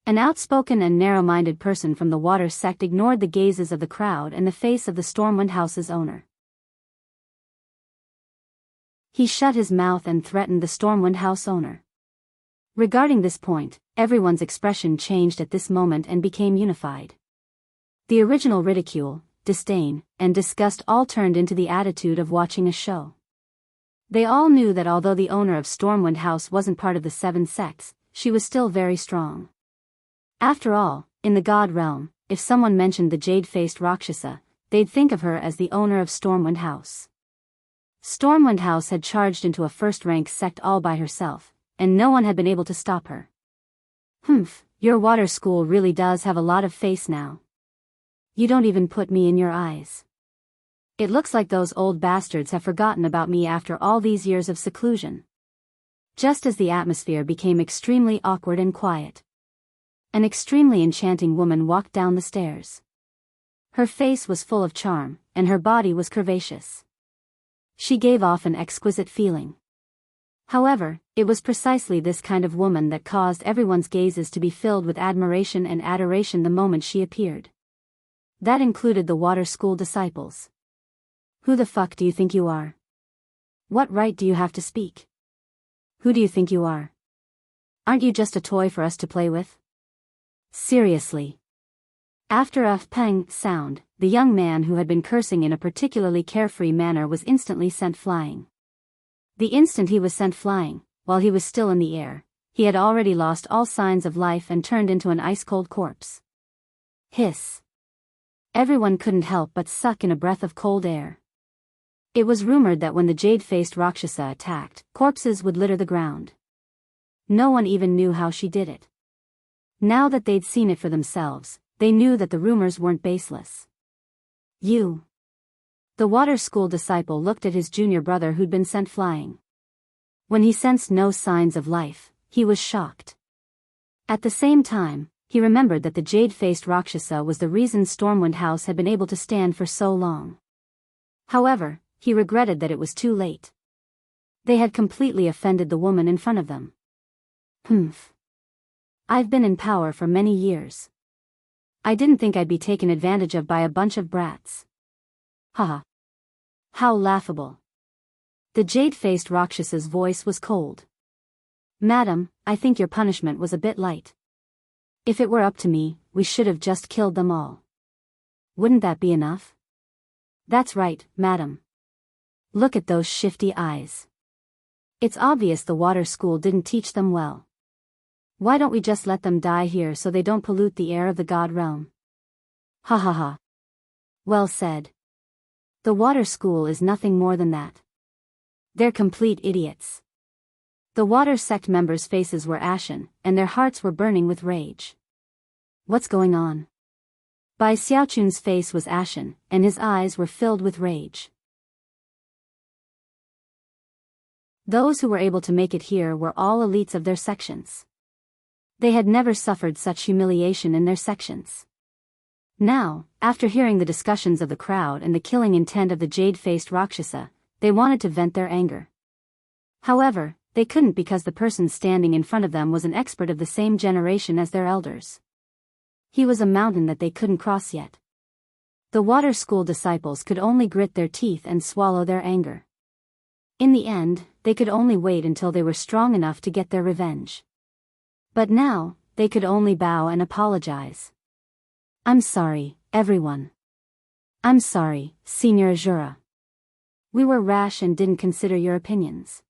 An outspoken and narrow-minded person from the Water Sect ignored the gazes of the crowd and the face of the Stormwind House's owner. He shut his mouth and threatened the Stormwind House owner. Regarding this point, everyone's expression changed at this moment and became unified. The original ridicule, disdain, and disgust all turned into the attitude of watching a show. They all knew that although the owner of Stormwind House wasn't part of the 7 sects, she was still very strong. After all, in the God realm, if someone mentioned the jade-faced Rakshasa, they'd think of her as the owner of Stormwind House. Stormwind House had charged into a first-rank sect all by herself, and no one had been able to stop her. Your Water School really does have a lot of face now. You don't even put me in your eyes. It looks like those old bastards have forgotten about me after all these years of seclusion." Just as the atmosphere became extremely awkward and quiet, an extremely enchanting woman walked down the stairs. Her face was full of charm, and her body was curvaceous. She gave off an exquisite feeling. However, it was precisely this kind of woman that caused everyone's gazes to be filled with admiration and adoration the moment she appeared. That included the Water School disciples. "Who the fuck do you think you are? What right do you have to speak? Who do you think you are? Aren't you just a toy for us to play with? Seriously." After a pang sound, the young man who had been cursing in a particularly carefree manner was instantly sent flying. The instant he was sent flying, while he was still in the air, he had already lost all signs of life and turned into an ice-cold corpse. Hiss. Everyone couldn't help but suck in a breath of cold air. It was rumored that when the jade-faced Rakshasa attacked, corpses would litter the ground. No one even knew how she did it. Now that they'd seen it for themselves, they knew that the rumors weren't baseless. "You." The Water School disciple looked at his junior brother who'd been sent flying. When he sensed no signs of life, he was shocked. At the same time, he remembered that the jade-faced Rakshasa was the reason Stormwind House had been able to stand for so long. However, he regretted that it was too late. They had completely offended the woman in front of them. I've been in power for many years. I didn't think I'd be taken advantage of by a bunch of brats. Haha. How laughable. The jade-faced Rakshasa's voice was cold. "Madam, I think your punishment was a bit light. If it were up to me, we should have just killed them all. Wouldn't that be enough?" "That's right, madam. Look at those shifty eyes. It's obvious the Water School didn't teach them well. Why don't we just let them die here so they don't pollute the air of the God realm?" Ha ha ha. Well said. The Water School is nothing more than that. They're complete idiots. The Water Sect members' faces were ashen, and their hearts were burning with rage. What's going on? Bai Xiaochun's face was ashen, and his eyes were filled with rage. Those who were able to make it here were all elites of their sections. They had never suffered such humiliation in their sections. Now, after hearing the discussions of the crowd and the killing intent of the jade-faced Rakshasa, they wanted to vent their anger. However, they couldn't because the person standing in front of them was an expert of the same generation as their elders. He was a mountain that they couldn't cross yet. The water school disciples could only grit their teeth and swallow their anger. In the end, they could only wait until they were strong enough to get their revenge. But now, they could only bow and apologize. I'm sorry, everyone. I'm sorry, Senior Azura. We were rash and didn't consider your opinions.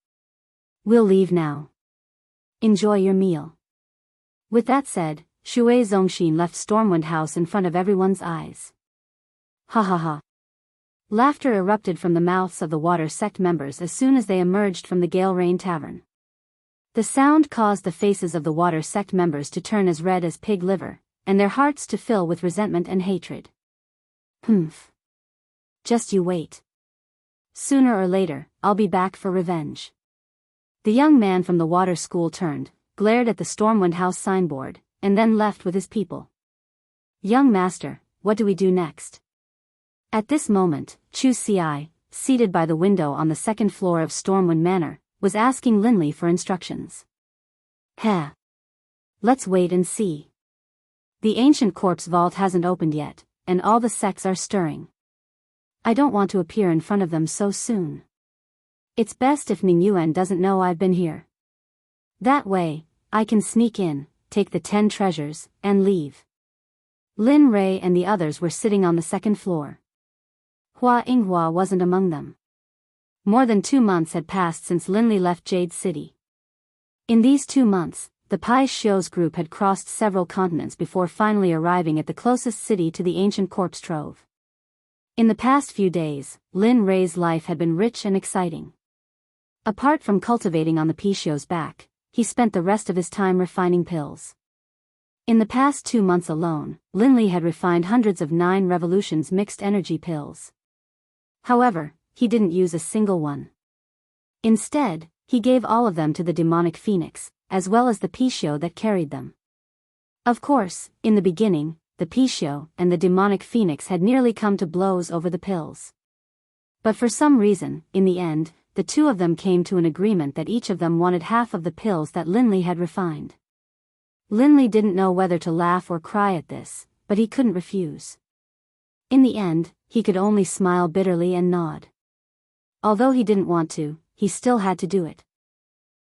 We'll leave now. Enjoy your meal. With that said, Shui Zongxin left Stormwind House in front of everyone's eyes. Ha ha ha. Laughter erupted from the mouths of the Water Sect members as soon as they emerged from the Gale Rain Tavern. The sound caused the faces of the Water Sect members to turn as red as pig liver, and their hearts to fill with resentment and hatred. Humph. Just you wait. Sooner or later, I'll be back for revenge. The young man from the water school turned, glared at the Stormwind House signboard, and then left with his people. Young master, what do we do next? At this moment, Chu Ci, seated by the window on the second floor of Stormwind Manor, was asking Linley for instructions. Heh. Let's wait and see. The ancient corpse vault hasn't opened yet, and all the sects are stirring. I don't want to appear in front of them so soon. It's best if Ning Yuan doesn't know I've been here. That way, I can sneak in, take the 10 treasures, and leave. Lin Rei and the others were sitting on the second floor. Hua Yinghua wasn't among them. More than 2 months had passed since Linley left Jade City. In these 2 months, the Pai Xiu's group had crossed several continents before finally arriving at the closest city to the ancient corpse trove. In the past few days, Lin Rei's life had been rich and exciting. Apart from cultivating on the Pai Xiu's back, he spent the rest of his time refining pills. In the past 2 months alone, Linley had refined hundreds of 9 revolutions mixed energy pills. However, he didn't use a single one. Instead, he gave all of them to the demonic phoenix, as well as the Pai Xiu that carried them. Of course, in the beginning, the Pai Xiu and the demonic phoenix had nearly come to blows over the pills. But for some reason, in the end, the two of them came to an agreement that each of them wanted half of the pills that Linley had refined. Linley didn't know whether to laugh or cry at this, but he couldn't refuse. In the end, he could only smile bitterly and nod. Although he didn't want to, he still had to do it.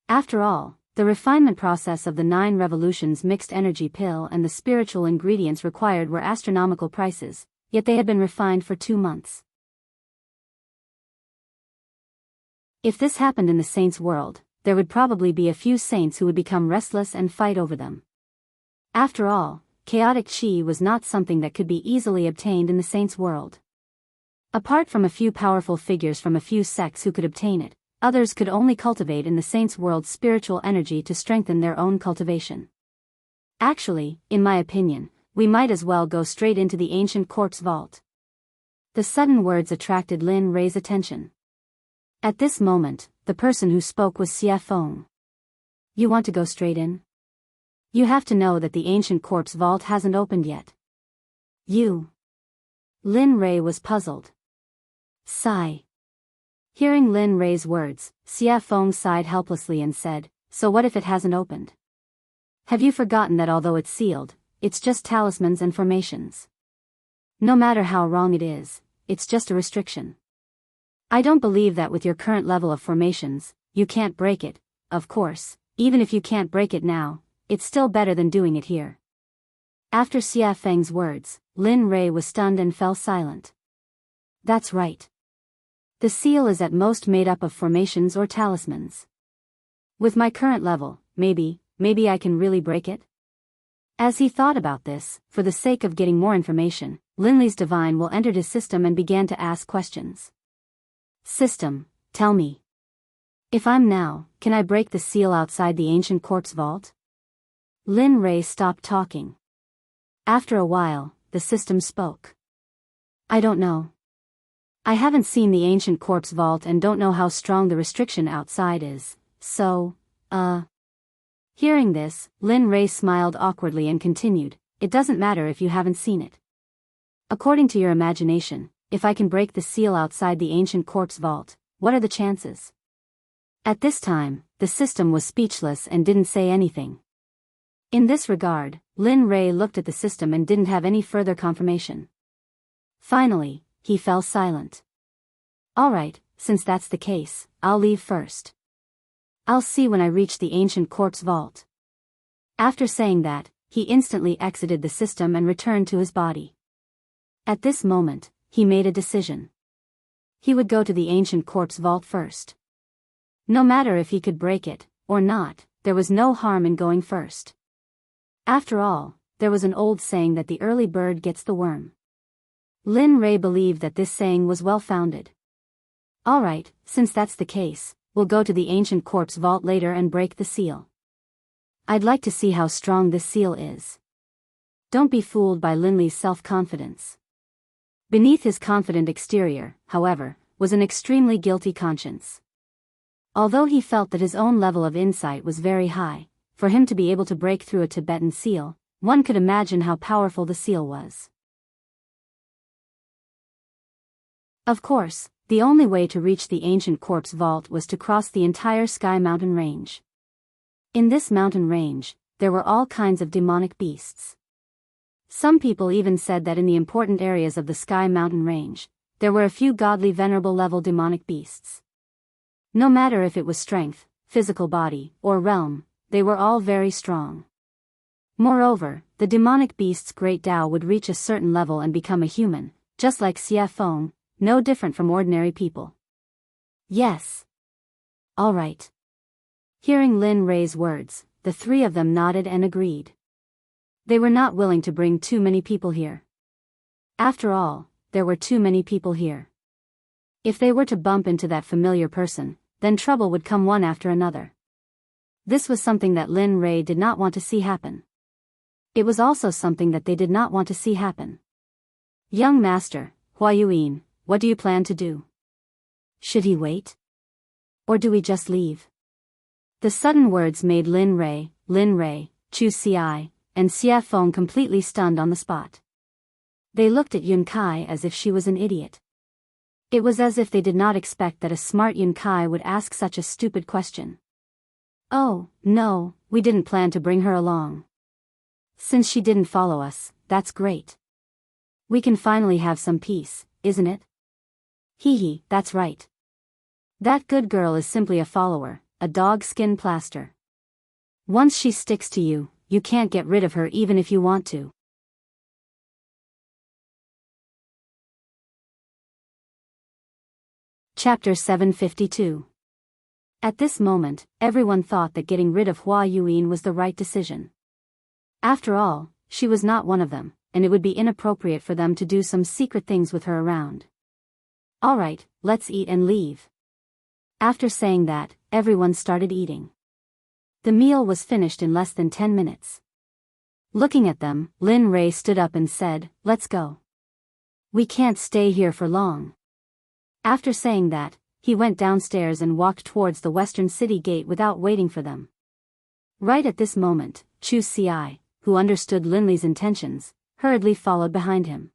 After all, the refinement process of the 9 revolutions mixed energy pill and the spiritual ingredients required were astronomical prices, yet they had been refined for 2 months. If this happened in the saints' world, there would probably be a few saints who would become restless and fight over them. After all, chaotic chi was not something that could be easily obtained in the saints' world. Apart from a few powerful figures from a few sects who could obtain it, others could only cultivate in the saints' world's spiritual energy to strengthen their own cultivation. Actually, in my opinion, we might as well go straight into the ancient corpse vault. The sudden words attracted Lin Rei's attention. At this moment, the person who spoke was Xie Feng. You want to go straight in? You have to know that the ancient corpse vault hasn't opened yet. You. Lin Rei was puzzled. Sigh. Hearing Lin Rei's words, Xie Feng sighed helplessly and said, so what if it hasn't opened? Have you forgotten that although it's sealed, it's just talismans and formations? No matter how wrong it is, it's just a restriction. I don't believe that with your current level of formations, you can't break it. Of course, even if you can't break it now, it's still better than doing it here. After Xie Feng's words, Lin Rei was stunned and fell silent. That's right. The seal is at most made up of formations or talismans. With my current level, maybe I can really break it? As he thought about this, for the sake of getting more information, Linley's divine will entered his system and began to ask questions. System, tell me. If I'm now, can I break the seal outside the ancient corpse vault? Lin Rei stopped talking. After a while, the system spoke. I don't know. I haven't seen the ancient corpse vault and don't know how strong the restriction outside is, so, Hearing this, Lin Ray smiled awkwardly and continued, it doesn't matter if you haven't seen it. According to your imagination, if I can break the seal outside the ancient corpse vault, what are the chances? At this time, the system was speechless and didn't say anything. In this regard, Lin Ray looked at the system and didn't have any further confirmation. Finally, he fell silent. Alright, since that's the case, I'll leave first. I'll see when I reach the ancient corpse vault. After saying that, he instantly exited the system and returned to his body. At this moment, he made a decision. He would go to the ancient corpse vault first. No matter if he could break it, or not, there was no harm in going first. After all, there was an old saying that the early bird gets the worm. Lin Ray believed that this saying was well-founded. Alright, since that's the case, we'll go to the ancient corpse vault later and break the seal. I'd like to see how strong this seal is. Don't be fooled by Linley's self-confidence. Beneath his confident exterior, however, was an extremely guilty conscience. Although he felt that his own level of insight was very high, for him to be able to break through a Tibetan seal, one could imagine how powerful the seal was. Of course, the only way to reach the ancient corpse vault was to cross the entire Sky Mountain range. In this mountain range, there were all kinds of demonic beasts. Some people even said that in the important areas of the Sky Mountain range, there were a few godly venerable level demonic beasts. No matter if it was strength, physical body, or realm, they were all very strong. Moreover, the demonic beast's great Tao would reach a certain level and become a human, just like Xie Feng, no different from ordinary people. Yes. All right. Hearing Lin Ray's words, the three of them nodded and agreed. They were not willing to bring too many people here. After all, there were too many people here. If they were to bump into that familiar person, then trouble would come one after another. This was something that Lin Ray did not want to see happen. It was also something that they did not want to see happen. Young Master, Hua Yuan, what do you plan to do? Should he wait? Or do we just leave? The sudden words made Lin Ray, Chu Xiai, and Xie Feng completely stunned on the spot. They looked at Yun Kai as if she was an idiot. It was as if they did not expect that a smart Yun Kai would ask such a stupid question. Oh, no, we didn't plan to bring her along. Since she didn't follow us, that's great. We can finally have some peace, isn't it? Hee, that's right. That good girl is simply a follower, a dog skin plaster. Once she sticks to you, you can't get rid of her even if you want to. Chapter 752. At this moment, everyone thought that getting rid of Hua Yuan was the right decision. After all, she was not one of them, and it would be inappropriate for them to do some secret things with her around. Alright, let's eat and leave. After saying that, everyone started eating. The meal was finished in less than 10 minutes. Looking at them, Lin Ray stood up and said, let's go. We can't stay here for long. After saying that, he went downstairs and walked towards the western city gate without waiting for them. Right at this moment, Chu Xiai, who understood Linley's intentions, hurriedly followed behind him.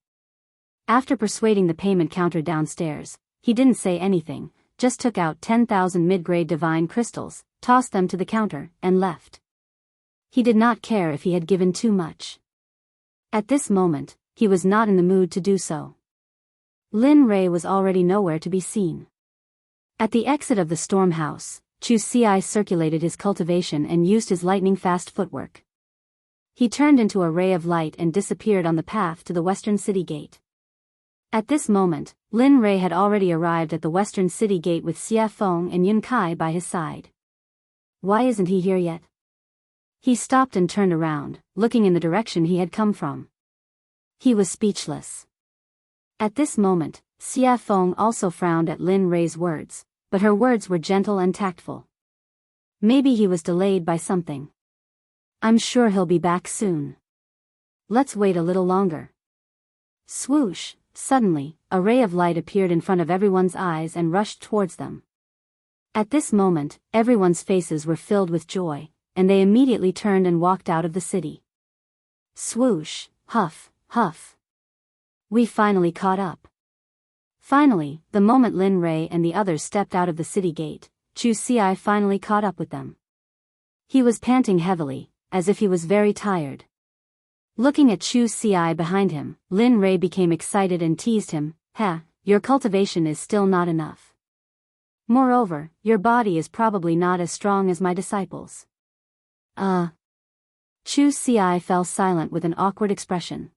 After persuading the payment counter downstairs, he didn't say anything, just took out 10,000 mid-grade divine crystals, tossed them to the counter, and left. He did not care if he had given too much. At this moment, he was not in the mood to do so. Lin Ray was already nowhere to be seen. At the exit of the storm house, Chu Xiai circulated his cultivation and used his lightning-fast footwork. He turned into a ray of light and disappeared on the path to the western city gate. At this moment, Lin Ray had already arrived at the western city gate with Xie Feng and Yun Kai by his side. Why isn't he here yet? He stopped and turned around, looking in the direction he had come from. He was speechless. At this moment, Xie Feng also frowned at Lin Ray's words, but her words were gentle and tactful. Maybe he was delayed by something. I'm sure he'll be back soon. Let's wait a little longer. Swoosh, suddenly, a ray of light appeared in front of everyone's eyes and rushed towards them. At this moment, everyone's faces were filled with joy, and they immediately turned and walked out of the city. Swoosh, huff, huff. We finally caught up. Finally, the moment Lin Rei and the others stepped out of the city gate, Chu Xi finally caught up with them. He was panting heavily, as if he was very tired. Looking at Chu Xi behind him, Lin Rei became excited and teased him, your cultivation is still not enough. Moreover, your body is probably not as strong as my disciples. Chu Xi fell silent with an awkward expression.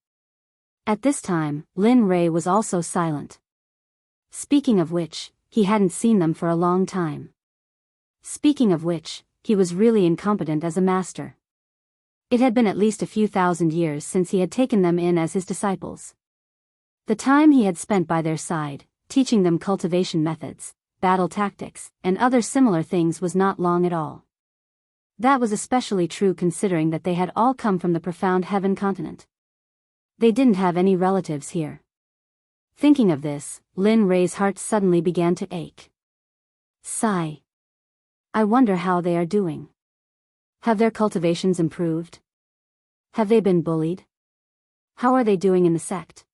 At this time, Lin Rei was also silent. Speaking of which, he hadn't seen them for a long time. Speaking of which, he was really incompetent as a master. It had been at least a few thousand years since he had taken them in as his disciples. The time he had spent by their side, teaching them cultivation methods, battle tactics, and other similar things was not long at all. That was especially true considering that they had all come from the profound heaven continent. They didn't have any relatives here. Thinking of this, Lin Rei's heart suddenly began to ache. Sigh. I wonder how they are doing. Have their cultivations improved? Have they been bullied? How are they doing in the sect?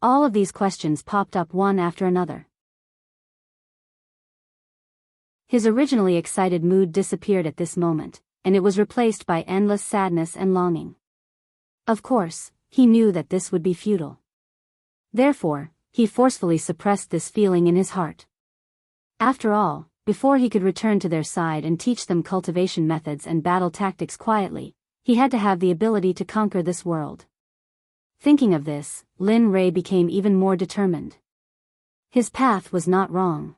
All of these questions popped up one after another. His originally excited mood disappeared at this moment, and it was replaced by endless sadness and longing. Of course, he knew that this would be futile. Therefore, he forcefully suppressed this feeling in his heart. After all, before he could return to their side and teach them cultivation methods and battle tactics quietly, he had to have the ability to conquer this world. Thinking of this, Lin Rei became even more determined. His path was not wrong.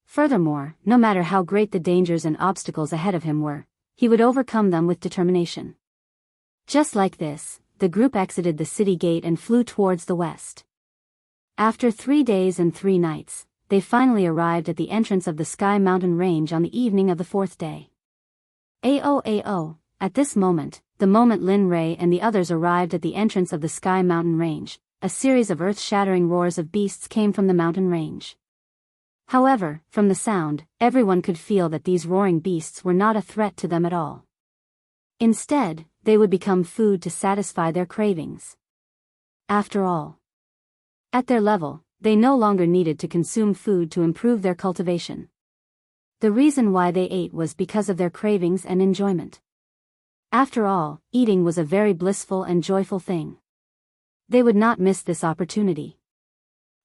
Furthermore, no matter how great the dangers and obstacles ahead of him were, he would overcome them with determination. Just like this, the group exited the city gate and flew towards the west. After 3 days and 3 nights, they finally arrived at the entrance of the Sky Mountain Range on the evening of the 4th day. Ao. At this moment, the moment Lin Rei and the others arrived at the entrance of the Sky Mountain Range, a series of earth-shattering roars of beasts came from the mountain range. However, from the sound, everyone could feel that these roaring beasts were not a threat to them at all. Instead, they would become food to satisfy their cravings. After all, at their level, they no longer needed to consume food to improve their cultivation. The reason why they ate was because of their cravings and enjoyment. After all, eating was a very blissful and joyful thing. They would not miss this opportunity.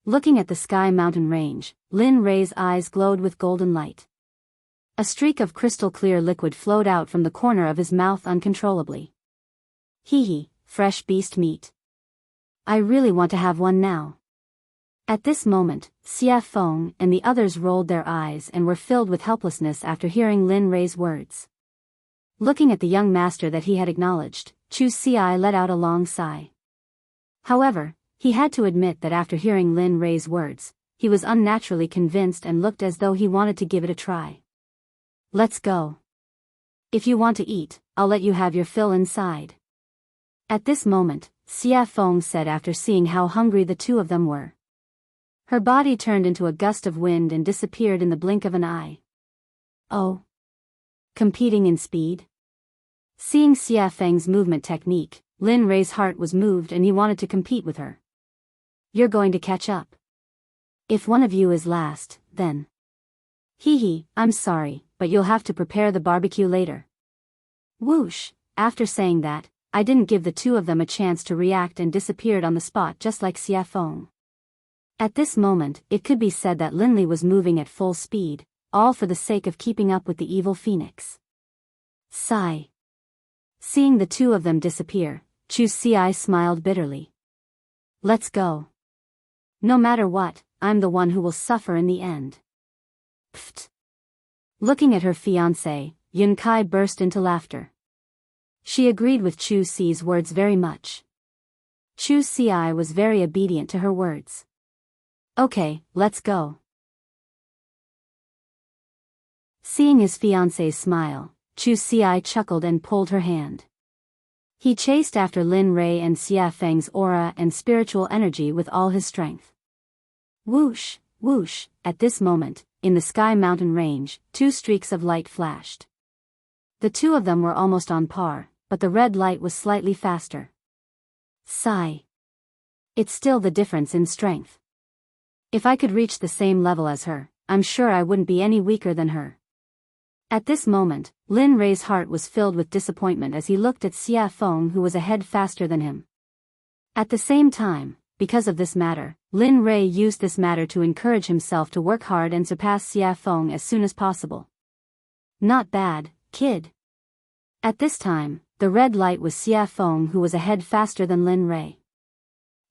Looking at the Sky Mountain Range, Lin Rei's eyes glowed with golden light. A streak of crystal-clear liquid flowed out from the corner of his mouth uncontrollably. Fresh beast meat. I really want to have one now. At this moment, Xia Feng and the others rolled their eyes and were filled with helplessness after hearing Lin Rei's words. Looking at the young master that he had acknowledged, Chu Xi let out a long sigh. However, he had to admit that after hearing Lin Rei's words, he was unnaturally convinced and looked as though he wanted to give it a try. Let's go. If you want to eat, I'll let you have your fill inside. At this moment, Xia Feng said after seeing how hungry the two of them were. Her body turned into a gust of wind and disappeared in the blink of an eye. Oh. Competing in speed? Seeing Xia Feng's movement technique, Lin Rei's heart was moved and he wanted to compete with her. You're going to catch up. If one of you is last, then. I'm sorry, but you'll have to prepare the barbecue later. Whoosh, after saying that, I didn't give the two of them a chance to react and disappeared on the spot just like Xia Feng. At this moment, it could be said that Lin Li was moving at full speed, all for the sake of keeping up with the evil phoenix. Sigh. Seeing the two of them disappear, Chu Xi smiled bitterly. Let's go. No matter what, I'm the one who will suffer in the end. Pfft. Looking at her fiancé, Yun Kai burst into laughter. She agreed with Chu Xi's words very much. Chu Xi was very obedient to her words. Okay, let's go. Seeing his fiancé's smile, Chu Xi chuckled and pulled her hand. He chased after Lin Rei and Xia Feng's aura and spiritual energy with all his strength. Whoosh, whoosh, at this moment, in the Sky Mountain range, two streaks of light flashed. The two of them were almost on par, but the red light was slightly faster. Sigh. It's still the difference in strength. If I could reach the same level as her, I'm sure I wouldn't be any weaker than her. At this moment, Lin Rei's heart was filled with disappointment as he looked at Xia Feng, who was a head faster than him. At the same time, because of this matter, Lin Rei used this matter to encourage himself to work hard and surpass Xia Feng as soon as possible. Not bad, kid. At this time, the red light was Xia Feng, who was a head faster than Lin Rei.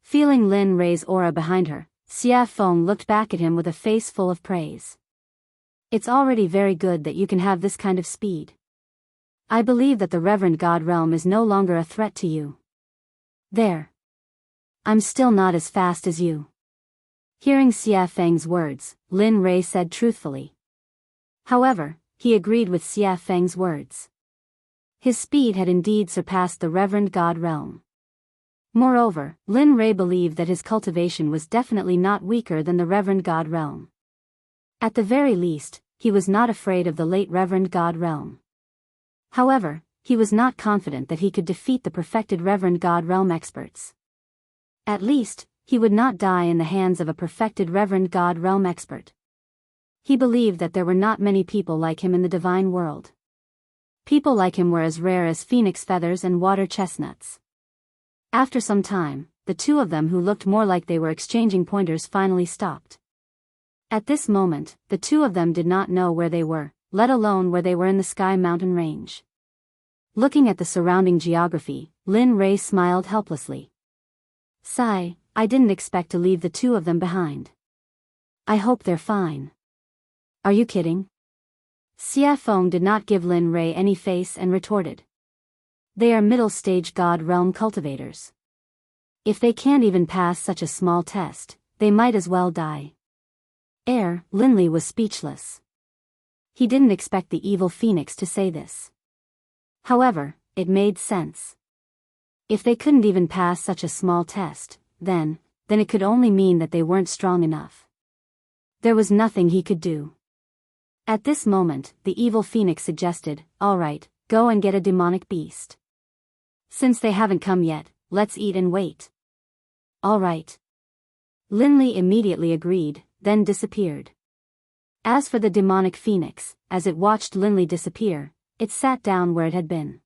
Feeling Lin Rei's aura behind her, Xia Feng looked back at him with a face full of praise. It's already very good that you can have this kind of speed. I believe that the Reverend God Realm is no longer a threat to you. There. I'm still not as fast as you. Hearing Xia Feng's words, Lin Rei said truthfully. However, he agreed with Xia Feng's words. His speed had indeed surpassed the Reverend God Realm. Moreover, Lin Rei believed that his cultivation was definitely not weaker than the Reverend God Realm. At the very least, he was not afraid of the late Reverend God Realm. However, he was not confident that he could defeat the perfected Reverend God Realm experts. At least, he would not die in the hands of a perfected Reverend God Realm expert. He believed that there were not many people like him in the divine world. People like him were as rare as phoenix feathers and water chestnuts. After some time, the two of them, who looked more like they were exchanging pointers, finally stopped. At this moment, the two of them did not know where they were, let alone where they were in the Sky Mountain range. Looking at the surrounding geography, Lin Rei smiled helplessly. Sigh, I didn't expect to leave the two of them behind. I hope they're fine. Are you kidding? Xia Feng did not give Lin Rei any face and retorted. They are middle-stage God Realm cultivators. If they can't even pass such a small test, they might as well die. Linley was speechless. He didn't expect the evil phoenix to say this. However, it made sense. If they couldn't even pass such a small test, then it could only mean that they weren't strong enough. There was nothing he could do. At this moment, the evil phoenix suggested, "All right, go and get a demonic beast. Since they haven't come yet, let's eat and wait." All right. Linley immediately agreed, then disappeared. As for the demonic phoenix, as it watched Linley disappear, it sat down where it had been.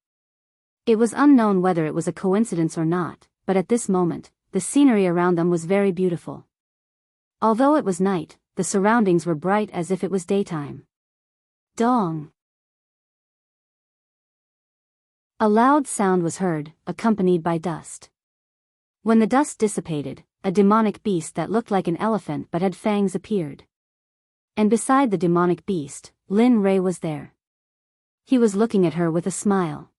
It was unknown whether it was a coincidence or not, but at this moment, the scenery around them was very beautiful. Although it was night, the surroundings were bright as if it was daytime. Dong! A loud sound was heard, accompanied by dust. When the dust dissipated, a demonic beast that looked like an elephant but had fangs appeared. And beside the demonic beast, Lin Rei was there. He was looking at her with a smile.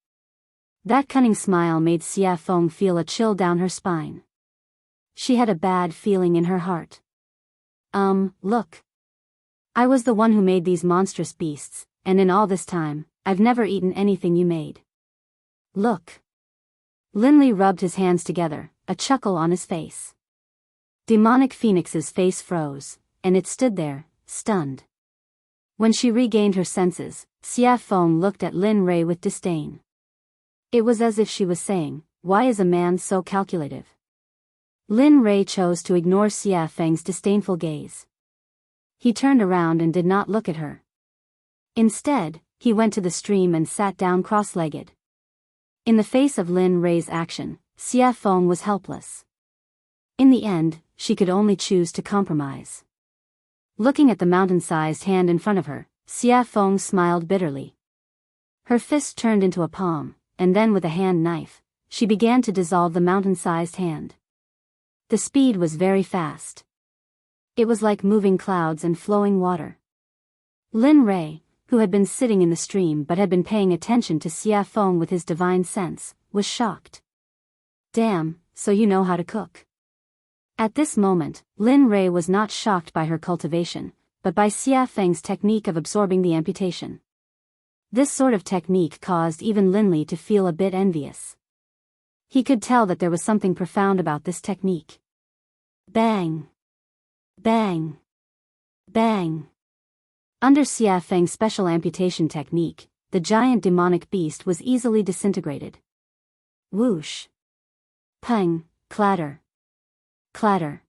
That cunning smile made Xia Feng feel a chill down her spine. She had a bad feeling in her heart. Look. I was the one who made these monstrous beasts, and in all this time, I've never eaten anything you made. Look. Linley rubbed his hands together, a chuckle on his face. Demonic Phoenix's face froze, and it stood there, stunned. When she regained her senses, Xia Feng looked at Lin Rei with disdain. It was as if she was saying, "Why is a man so calculative?" Lin Rei chose to ignore Xia Feng's disdainful gaze. He turned around and did not look at her. Instead, he went to the stream and sat down cross-legged. In the face of Lin Rei's action, Xia Feng was helpless. In the end, she could only choose to compromise. Looking at the mountain-sized hand in front of her, Xia Feng smiled bitterly. Her fist turned into a palm, and then with a hand knife, she began to dissolve the mountain-sized hand. The speed was very fast. It was like moving clouds and flowing water. Lin Rei, who had been sitting in the stream but had been paying attention to Xia Feng with his divine sense, was shocked. Damn, so you know how to cook. At this moment, Lin Rei was not shocked by her cultivation, but by Xia Feng's technique of absorbing the amputation. This sort of technique caused even Linley to feel a bit envious. He could tell that there was something profound about this technique. Bang! Bang! Bang! Under Xia Feng's special amputation technique, the giant demonic beast was easily disintegrated. Whoosh! Pang! Clatter! Clatter!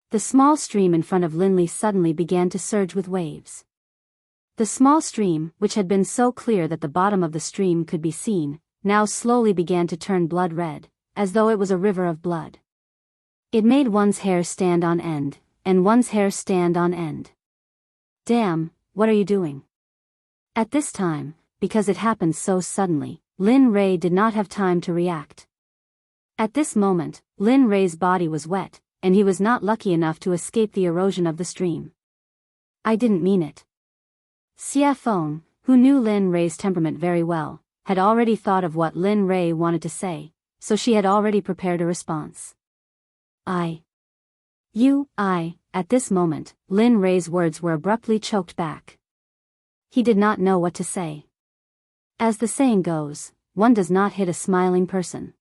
The small stream in front of Linley suddenly began to surge with waves. The small stream, which had been so clear that the bottom of the stream could be seen, now slowly began to turn blood red, as though it was a river of blood. It made one's hair stand on end, and one's hair stand on end. Damn, what are you doing? At this time, because it happened so suddenly, Lin Rei did not have time to react. At this moment, Lin Rei's body was wet, and he was not lucky enough to escape the erosion of the stream. I didn't mean it. Xia Feng, who knew Lin Rei's temperament very well, had already thought of what Lin Rei wanted to say, so she had already prepared a response. At this moment, Lin Rei's words were abruptly choked back. He did not know what to say. As the saying goes, one does not hit a smiling person.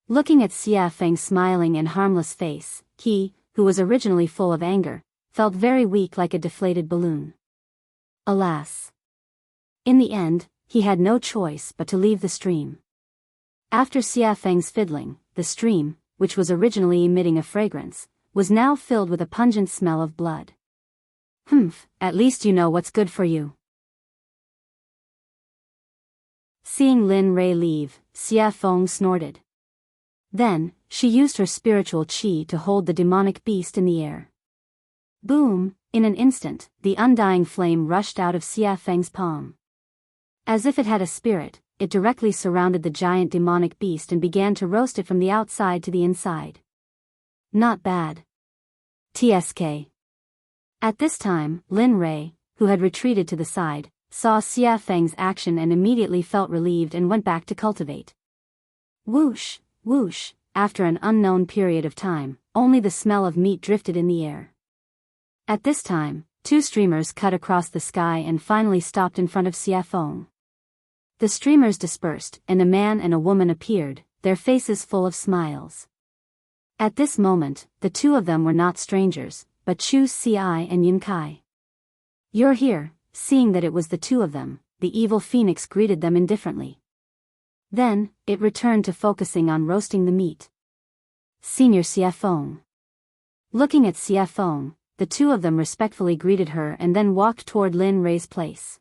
Looking at Xia Feng's smiling and harmless face, he, who was originally full of anger, felt very weak like a deflated balloon. Alas! In the end, he had no choice but to leave the stream. After Xia Feng's fiddling, the stream, which was originally emitting a fragrance, was now filled with a pungent smell of blood. At least you know what's good for you. Seeing Lin Rei leave, Xia Feng snorted. Then, she used her spiritual qi to hold the demonic beast in the air. Boom! In an instant, the undying flame rushed out of Xia Feng's palm. As if it had a spirit, it directly surrounded the giant demonic beast and began to roast it from the outside to the inside. Not bad. TSK. At this time, Lin Rei, who had retreated to the side, saw Xia Feng's action and immediately felt relieved and went back to cultivate. Whoosh, whoosh, after an unknown period of time, only the smell of meat drifted in the air. At this time, two streamers cut across the sky and finally stopped in front of Xia Feng. The streamers dispersed, and a man and a woman appeared, their faces full of smiles. At this moment, the two of them were not strangers, but Chu Xi and Yin Kai. You're here. Seeing that it was the two of them, the evil phoenix greeted them indifferently. Then, it returned to focusing on roasting the meat. Senior Xia Feng. Looking at Xia Feng, the two of them respectfully greeted her and then walked toward Lin Rei's place.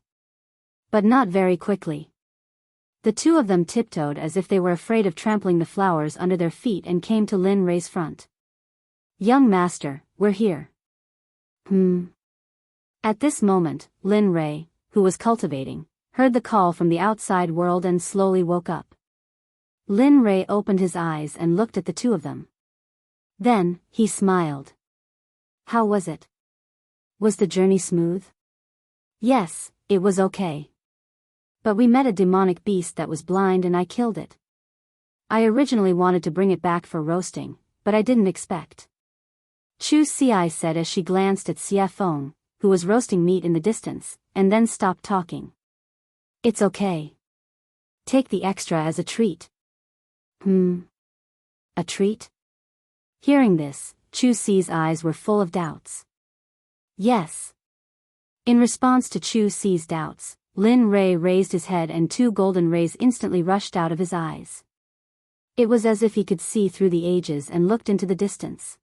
But not very quickly. The two of them tiptoed as if they were afraid of trampling the flowers under their feet and came to Lin Rei's front. Young master, we're here. At this moment, Lin Rei, who was cultivating, heard the call from the outside world and slowly woke up. Lin Rei opened his eyes and looked at the two of them. Then, he smiled. How was it? Was the journey smooth? Yes, it was okay. But we met a demonic beast that was blind and I killed it. I originally wanted to bring it back for roasting, but I didn't expect. Chu Xi said as she glanced at Xia Feng, who was roasting meat in the distance, and then stopped talking. It's okay. Take the extra as a treat. A treat? Hearing this, Chu Xi's eyes were full of doubts. Yes. In response to Chu Xi's doubts, Lin Rei raised his head and two golden rays instantly rushed out of his eyes. It was as if he could see through the ages and looked into the distance.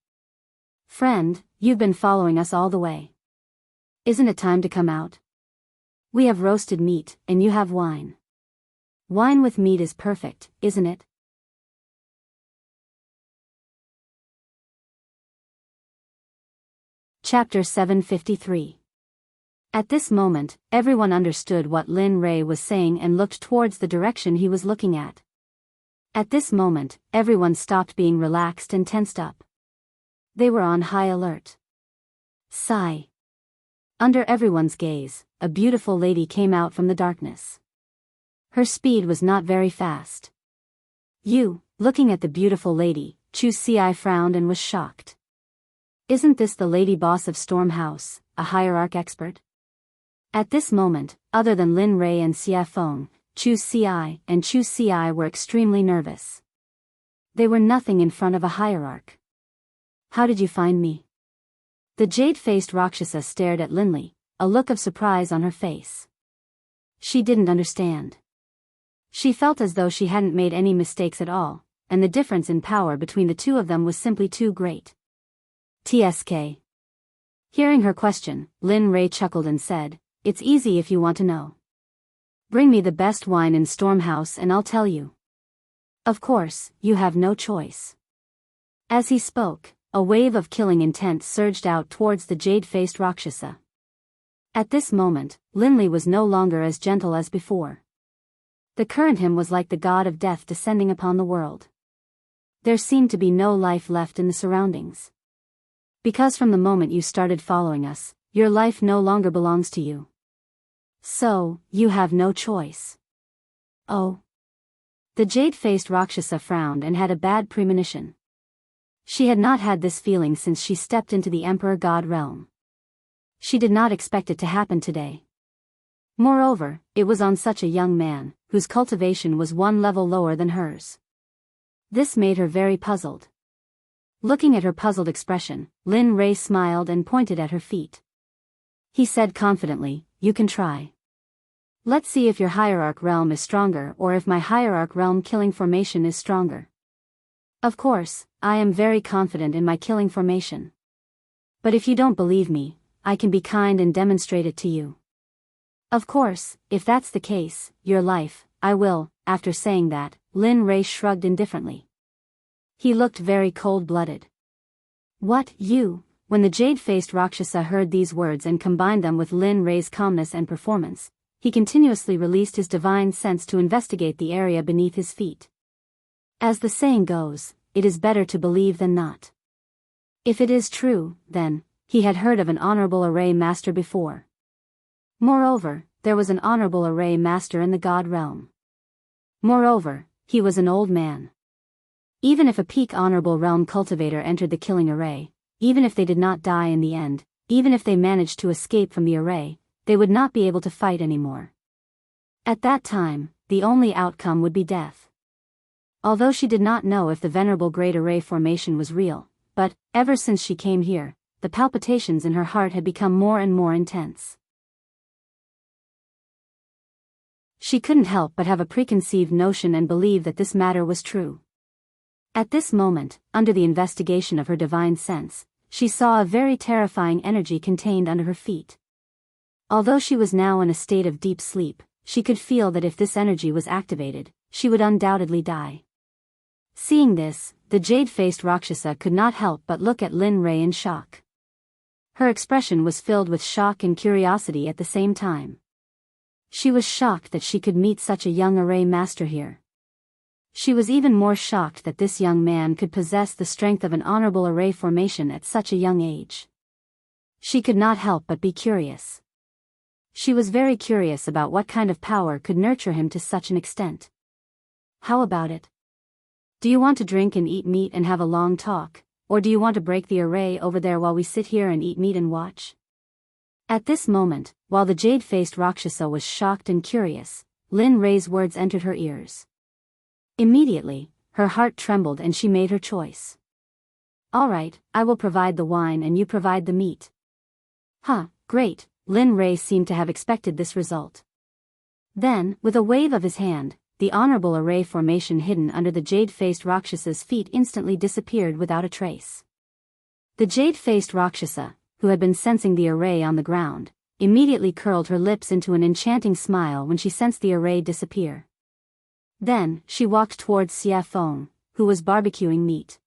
Friend, you've been following us all the way. Isn't it time to come out? We have roasted meat, and you have wine. Wine with meat is perfect, isn't it? Chapter 753. At this moment, everyone understood what Lin Rei was saying and looked towards the direction he was looking at. At this moment, everyone stopped being relaxed and tensed up. They were on high alert. Sigh. Under everyone's gaze, a beautiful lady came out from the darkness. Her speed was not very fast. Looking at the beautiful lady, Chu Xi frowned and was shocked. Isn't this the lady boss of Storm House, a hierarch expert? At this moment, other than Lin Rei and Xia Feng, Chu Xi and Chu Xi were extremely nervous. They were nothing in front of a hierarch. How did you find me? The jade-faced Rakshasa stared at Linley, a look of surprise on her face. She didn't understand. She felt as though she hadn't made any mistakes at all, and the difference in power between the two of them was simply too great. TSK. Hearing her question, Lin Ray chuckled and said, "It's easy if you want to know. Bring me the best wine in Stormhouse and I'll tell you. Of course, you have no choice." As he spoke, a wave of killing intent surged out towards the jade-faced Rakshasa. At this moment, Linley was no longer as gentle as before. The current him was like the god of death descending upon the world. There seemed to be no life left in the surroundings. Because from the moment you started following us, your life no longer belongs to you. So, you have no choice. Oh. The jade-faced Rakshasa frowned and had a bad premonition. She had not had this feeling since she stepped into the Emperor God realm. She did not expect it to happen today. Moreover, it was on such a young man, whose cultivation was one level lower than hers. This made her very puzzled. Looking at her puzzled expression, Lin Ray smiled and pointed at her feet. He said confidently, "You can try. Let's see if your hierarch realm is stronger or if my hierarch realm killing formation is stronger. Of course, I am very confident in my killing formation. But if you don't believe me, I can be kind and demonstrate it to you. Of course, if that's the case, your life, I will." After saying that, Lin Ray shrugged indifferently. He looked very cold-blooded. "What, you?" When the jade-faced Rakshasa heard these words and combined them with Lin Ray's calmness and performance, he continuously released his divine sense to investigate the area beneath his feet. As the saying goes, it is better to believe than not. If it is true, then, he had heard of an honorable array master before. Moreover, there was an honorable array master in the god realm. Moreover, he was an old man. Even if a peak honorable realm cultivator entered the killing array, even if they did not die in the end, even if they managed to escape from the array, they would not be able to fight anymore. At that time, the only outcome would be death. Although she did not know if the venerable great array formation was real, but, ever since she came here, the palpitations in her heart had become more and more intense. She couldn't help but have a preconceived notion and believe that this matter was true. At this moment, under the investigation of her divine sense, she saw a very terrifying energy contained under her feet. Although she was now in a state of deep sleep, she could feel that if this energy was activated, she would undoubtedly die. Seeing this, the jade-faced Rakshasa could not help but look at Lin Ray in shock. Her expression was filled with shock and curiosity at the same time. She was shocked that she could meet such a young array master here. She was even more shocked that this young man could possess the strength of an honorable array formation at such a young age. She could not help but be curious. She was very curious about what kind of power could nurture him to such an extent. "How about it? Do you want to drink and eat meat and have a long talk, or do you want to break the array over there while we sit here and eat meat and watch?" At this moment, while the jade-faced Rakshasa was shocked and curious, Lin Ray's words entered her ears. Immediately, her heart trembled and she made her choice. "All right, I will provide the wine and you provide the meat." "Huh, great." Lin Ray seemed to have expected this result. Then, with a wave of his hand, the honorable array formation hidden under the jade-faced Rakshasa's feet instantly disappeared without a trace. The jade-faced Rakshasa, who had been sensing the array on the ground, immediately curled her lips into an enchanting smile when she sensed the array disappear. Then, she walked towards Xia Feng, who was barbecuing meat.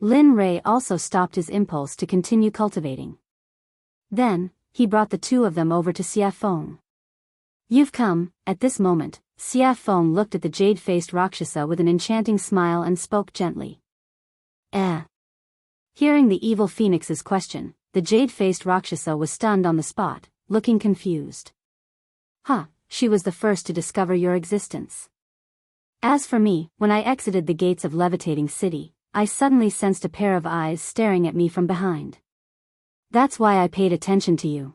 Lin Ray also stopped his impulse to continue cultivating. Then, he brought the two of them over to Xia Feng. "You've come." At this moment, Xia Feng looked at the jade-faced Rakshasa with an enchanting smile and spoke gently. Hearing the evil phoenix's question, the jade-faced Rakshasa was stunned on the spot, looking confused. "Huh, she was the first to discover your existence. As for me, when I exited the gates of Levitating City, I suddenly sensed a pair of eyes staring at me from behind. That's why I paid attention to you."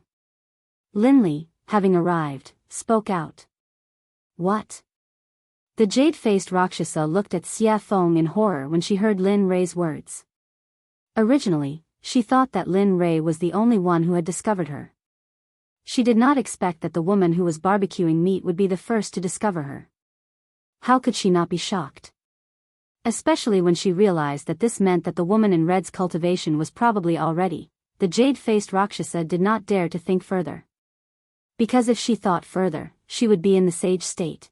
Linley, having arrived, spoke out. "What? The jade-faced Rakshasa looked at Xia Feng in horror when she heard Lin Rei's words. Originally, she thought that Lin Rei was the only one who had discovered her. She did not expect that the woman who was barbecuing meat would be the first to discover her. How could she not be shocked? Especially when she realized that this meant that the woman in red's cultivation was probably already. The jade-faced Rakshasa did not dare to think further. Because if she thought further, she would be in the sage state.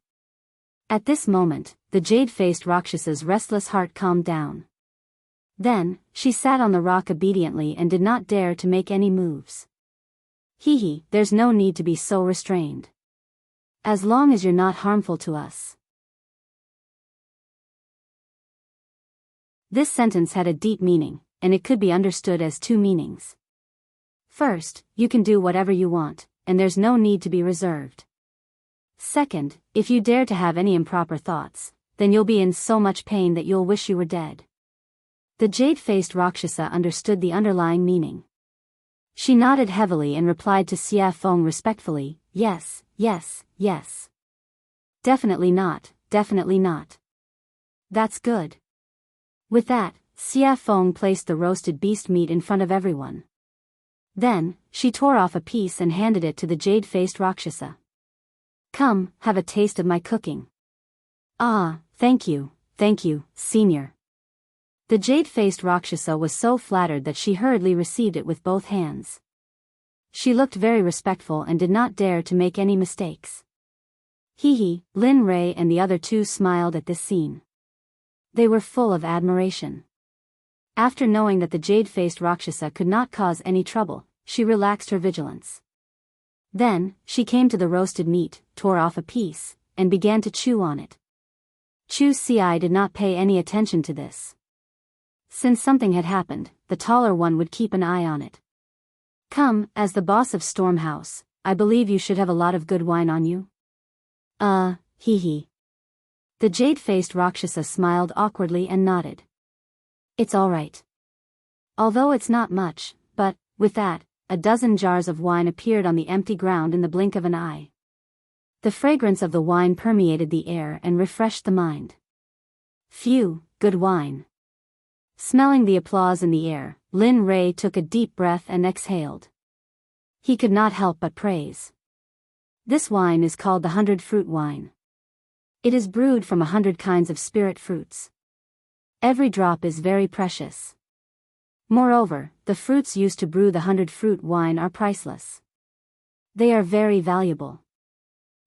At this moment, the jade-faced Rakshasa's restless heart calmed down. Then, she sat on the rock obediently and did not dare to make any moves. There's no need to be so restrained. As long as you're not harmful to us. This sentence had a deep meaning, and it could be understood as two meanings. First, you can do whatever you want, and there's no need to be reserved. Second, if you dare to have any improper thoughts, then you'll be in so much pain that you'll wish you were dead. The jade-faced Rakshasa understood the underlying meaning. She nodded heavily and replied to Xia Feng respectfully, yes, yes, yes. Definitely not, definitely not. That's good. With that, Xia Feng placed the roasted beast meat in front of everyone. Then, she tore off a piece and handed it to the jade-faced Rakshasa. Come, have a taste of my cooking. Ah, thank you, senior. The jade-faced Rakshasa was so flattered that she hurriedly received it with both hands. She looked very respectful and did not dare to make any mistakes. Lin Rei and the other two smiled at this scene. They were full of admiration. After knowing that the jade-faced Rakshasa could not cause any trouble, she relaxed her vigilance. Then, she came to the roasted meat, tore off a piece, and began to chew on it. Chu Ci did not pay any attention to this. Since something had happened, the taller one would keep an eye on it. Come, as the boss of Storm House, I believe you should have a lot of good wine on you. The jade-faced Rakshasa smiled awkwardly and nodded. It's all right. Although it's not much, but, with that, a dozen jars of wine appeared on the empty ground in the blink of an eye. The fragrance of the wine permeated the air and refreshed the mind. Phew, good wine. Smelling the applause in the air, Lin Rei took a deep breath and exhaled. He could not help but praise. This wine is called the 100-fruit wine. It is brewed from 100 kinds of spirit fruits. Every drop is very precious. Moreover, the fruits used to brew the 100-fruit wine are priceless. They are very valuable.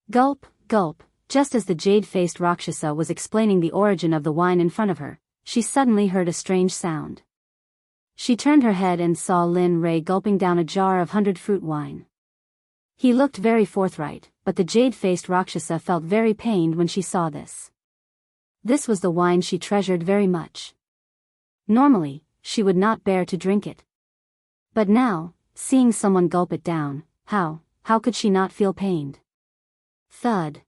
Gulp, gulp, just as the jade-faced Rakshasa was explaining the origin of the wine in front of her, she suddenly heard a strange sound. She turned her head and saw Lin Rei gulping down a jar of 100-fruit wine. He looked very forthright, but the jade-faced Rakshasa felt very pained when she saw this. This was the wine she treasured very much. Normally, she would not bear to drink it. But now, seeing someone gulp it down, how could she not feel pained? Thud.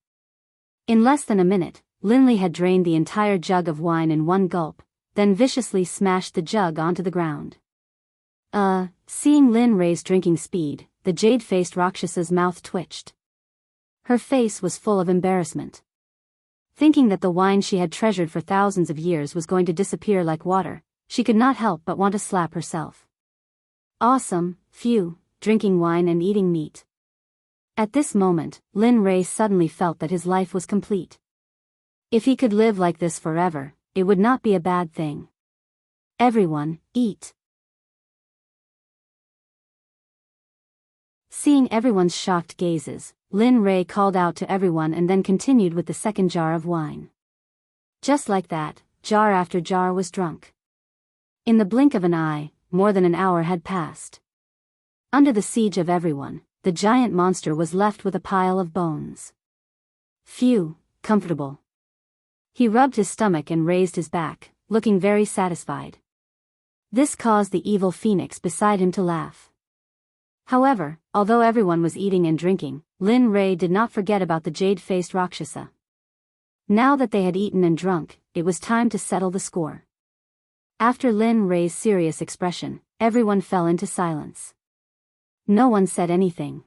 In less than a minute, Linley had drained the entire jug of wine in one gulp, then viciously smashed the jug onto the ground. Seeing Lin Rei's drinking speed, the jade-faced Rakshasa's mouth twitched. Her face was full of embarrassment. Thinking that the wine she had treasured for thousands of years was going to disappear like water, she could not help but want to slap herself. Awesome, phew, drinking wine and eating meat. At this moment, Lin Rei suddenly felt that his life was complete. If he could live like this forever, it would not be a bad thing. Everyone, eat. Seeing everyone's shocked gazes, Lin Rei called out to everyone and then continued with the second jar of wine. Just like that, jar after jar was drunk. In the blink of an eye, more than an hour had passed. Under the siege of everyone, the giant monster was left with a pile of bones. Phew, comfortable. He rubbed his stomach and raised his back, looking very satisfied. This caused the evil phoenix beside him to laugh. However, although everyone was eating and drinking, Lin Rei did not forget about the jade-faced Rakshasa. Now that they had eaten and drunk, it was time to settle the score. After Lin Rei's serious expression, everyone fell into silence. No one said anything.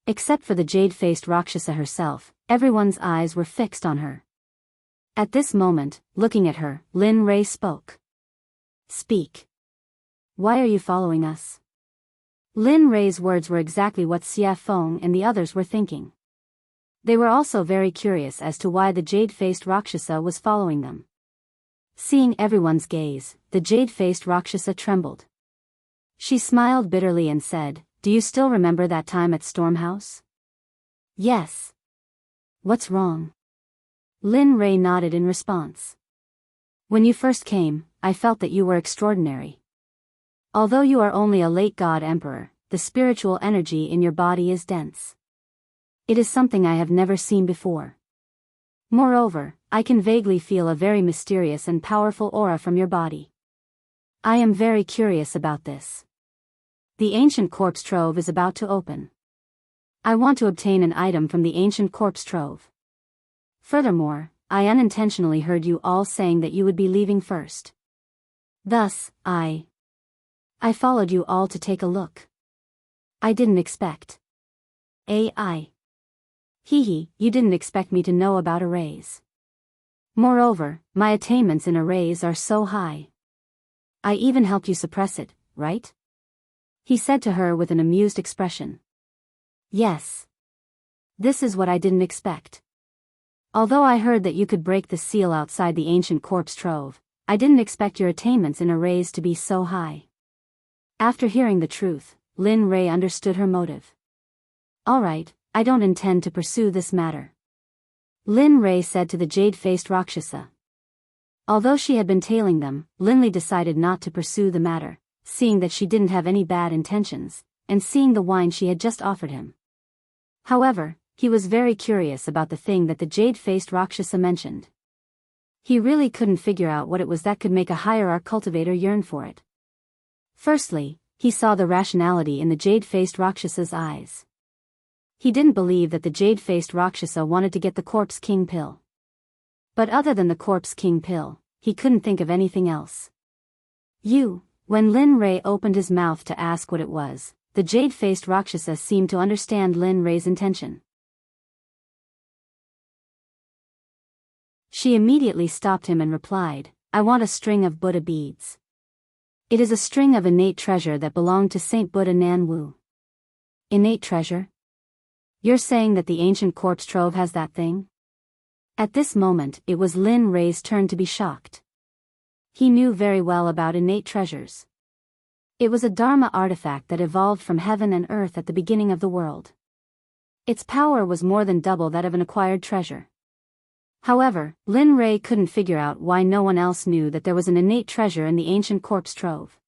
Except for the jade-faced Rakshasa herself, everyone's eyes were fixed on her. At this moment, looking at her, Lin Rei spoke. Speak. Why are you following us? Lin Rei's words were exactly what Xia Feng and the others were thinking. They were also very curious as to why the jade-faced Rakshasa was following them. Seeing everyone's gaze, the jade-faced Rakshasa trembled. She smiled bitterly and said, "Do you still remember that time at Stormhouse?" "Yes." "What's wrong?" Lin Rei nodded in response. "When you first came, I felt that you were extraordinary. Although you are only a late god emperor, the spiritual energy in your body is dense. It is something I have never seen before. Moreover, I can vaguely feel a very mysterious and powerful aura from your body. I am very curious about this. The ancient corpse trove is about to open. I want to obtain an item from the ancient corpse trove. Furthermore, I unintentionally heard you all saying that you would be leaving first. Thus, I followed you all to take a look. I didn't expect. AI. Hee, you didn't expect me to know about arrays. Moreover, my attainments in arrays are so high. I even helped you suppress it, right?" He said to her with an amused expression. "Yes. This is what I didn't expect. Although I heard that you could break the seal outside the ancient corpse trove, I didn't expect your attainments in arrays to be so high." After hearing the truth, Lin Rei understood her motive. "Alright, I don't intend to pursue this matter," Lin Rei said to the jade-faced Rakshasa. Although she had been tailing them, Linley decided not to pursue the matter, seeing that she didn't have any bad intentions, and seeing the wine she had just offered him. However, he was very curious about the thing that the jade-faced Rakshasa mentioned. He really couldn't figure out what it was that could make a hierarch cultivator yearn for it. Firstly, he saw the rationality in the jade-faced Rakshasa's eyes. He didn't believe that the jade-faced Rakshasa wanted to get the Corpse King pill. But other than the Corpse King pill, he couldn't think of anything else. When Lin Rei opened his mouth to ask what it was, the jade-faced Rakshasa seemed to understand Lin Rei's intention. She immediately stopped him and replied, "I want a string of Buddha beads. It is a string of innate treasure that belonged to Saint Buddha Nan Wu." "Innate treasure? You're saying that the ancient corpse trove has that thing?" At this moment, it was Lin Rei's turn to be shocked. He knew very well about innate treasures. It was a Dharma artifact that evolved from heaven and earth at the beginning of the world. Its power was more than double that of an acquired treasure. However, Lin Rei couldn't figure out why no one else knew that there was an innate treasure in the ancient corpse trove.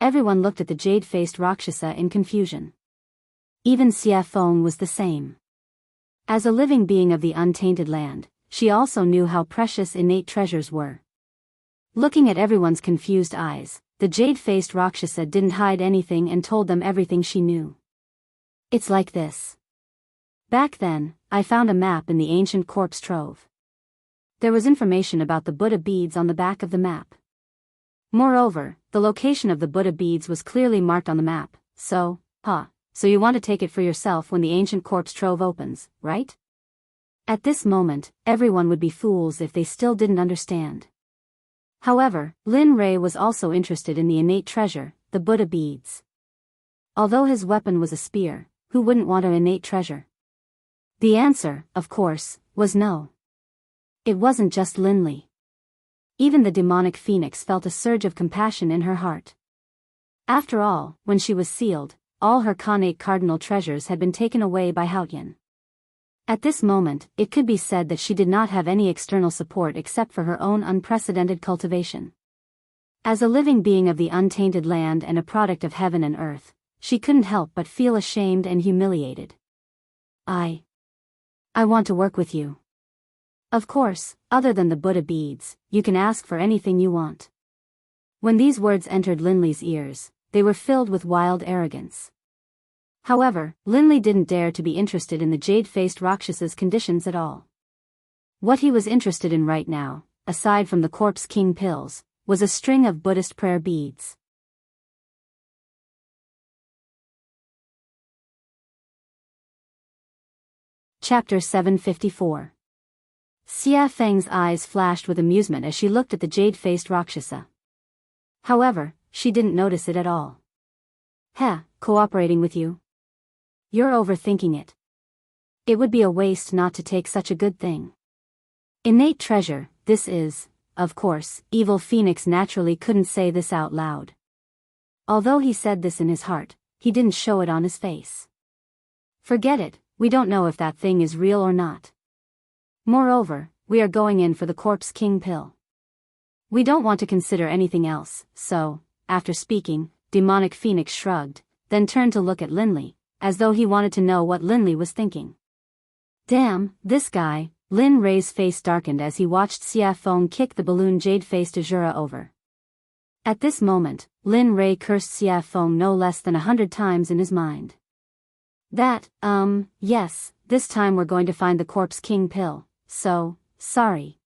Everyone looked at the jade-faced Rakshasa in confusion. Even Xia Feng was the same. As a living being of the untainted land, she also knew how precious innate treasures were. Looking at everyone's confused eyes, the jade-faced Rakshasa didn't hide anything and told them everything she knew. "It's like this. Back then, I found a map in the ancient corpse trove. There was information about the Buddha beads on the back of the map. Moreover, the location of the Buddha beads was clearly marked on the map, so you want to take it for yourself when the ancient corpse trove opens, right?" At this moment, everyone would be fools if they still didn't understand. However, Lin Rei was also interested in the innate treasure, the Buddha beads. Although his weapon was a spear, who wouldn't want an innate treasure? The answer, of course, was no. It wasn't just Linley. Even the demonic phoenix felt a surge of compassion in her heart. After all, when she was sealed, all her Khanate cardinal treasures had been taken away by Haotian. At this moment, it could be said that she did not have any external support except for her own unprecedented cultivation. As a living being of the untainted land and a product of heaven and earth, she couldn't help but feel ashamed and humiliated. I want to work with you. Of course, other than the Buddha beads, you can ask for anything you want." When these words entered Linley's ears, they were filled with wild arrogance. However, Linley didn't dare to be interested in the jade-faced Rakshasa's conditions at all. What he was interested in right now, aside from the Corpse King pills, was a string of Buddhist prayer beads. Chapter 754. Xia Feng's eyes flashed with amusement as she looked at the jade-faced Rakshasa. However, she didn't notice it at all. Cooperating with you? You're overthinking it. It would be a waste not to take such a good thing. Innate treasure, this is, of course, Evil Phoenix naturally couldn't say this out loud. Although he said this in his heart, he didn't show it on his face. Forget it, we don't know if that thing is real or not. Moreover, we are going in for the Corpse King pill. We don't want to consider anything else, so, after speaking, Demonic Phoenix shrugged, then turned to look at Linley, as though he wanted to know what Linley was thinking. Damn, this guy. Lin Rei's face darkened as he watched Xia Feng kick the balloon jade-faced Azura over. At this moment, Lin Rei cursed Xia Feng no less than 100 times in his mind. Yes, this time we're going to find the Corpse King pill, so, sorry.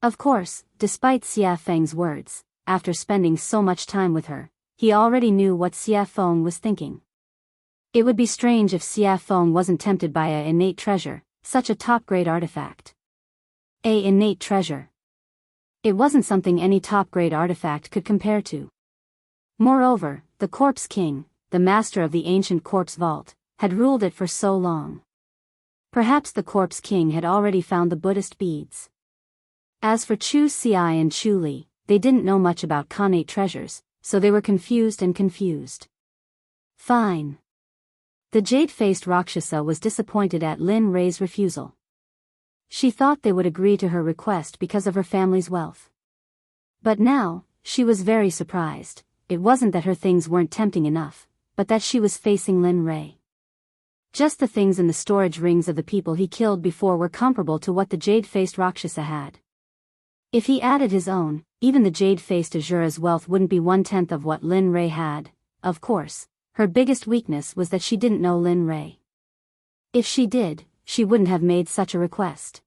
Of course, despite Xia Feng's words, after spending so much time with her, he already knew what Xia Feng was thinking. It would be strange if Xia Feng wasn't tempted by a innate treasure, such a top-grade artifact. A innate treasure. It wasn't something any top-grade artifact could compare to. Moreover, the Corpse King, the master of the ancient corpse vault, had ruled it for so long. Perhaps the Corpse King had already found the Buddhist beads. As for Chu Xiai and Chu Li, they didn't know much about connate treasures, so they were confused. Fine. The jade-faced Rakshasa was disappointed at Lin Rei's refusal. She thought they would agree to her request because of her family's wealth. But now, she was very surprised. It wasn't that her things weren't tempting enough, but that she was facing Lin Rei. Just the things in the storage rings of the people he killed before were comparable to what the jade-faced Rakshasa had. If he added his own, even the jade-faced Azura's wealth wouldn't be 1/10 of what Lin Rei had. Of course, her biggest weakness was that she didn't know Lin Rei. If she did, she wouldn't have made such a request.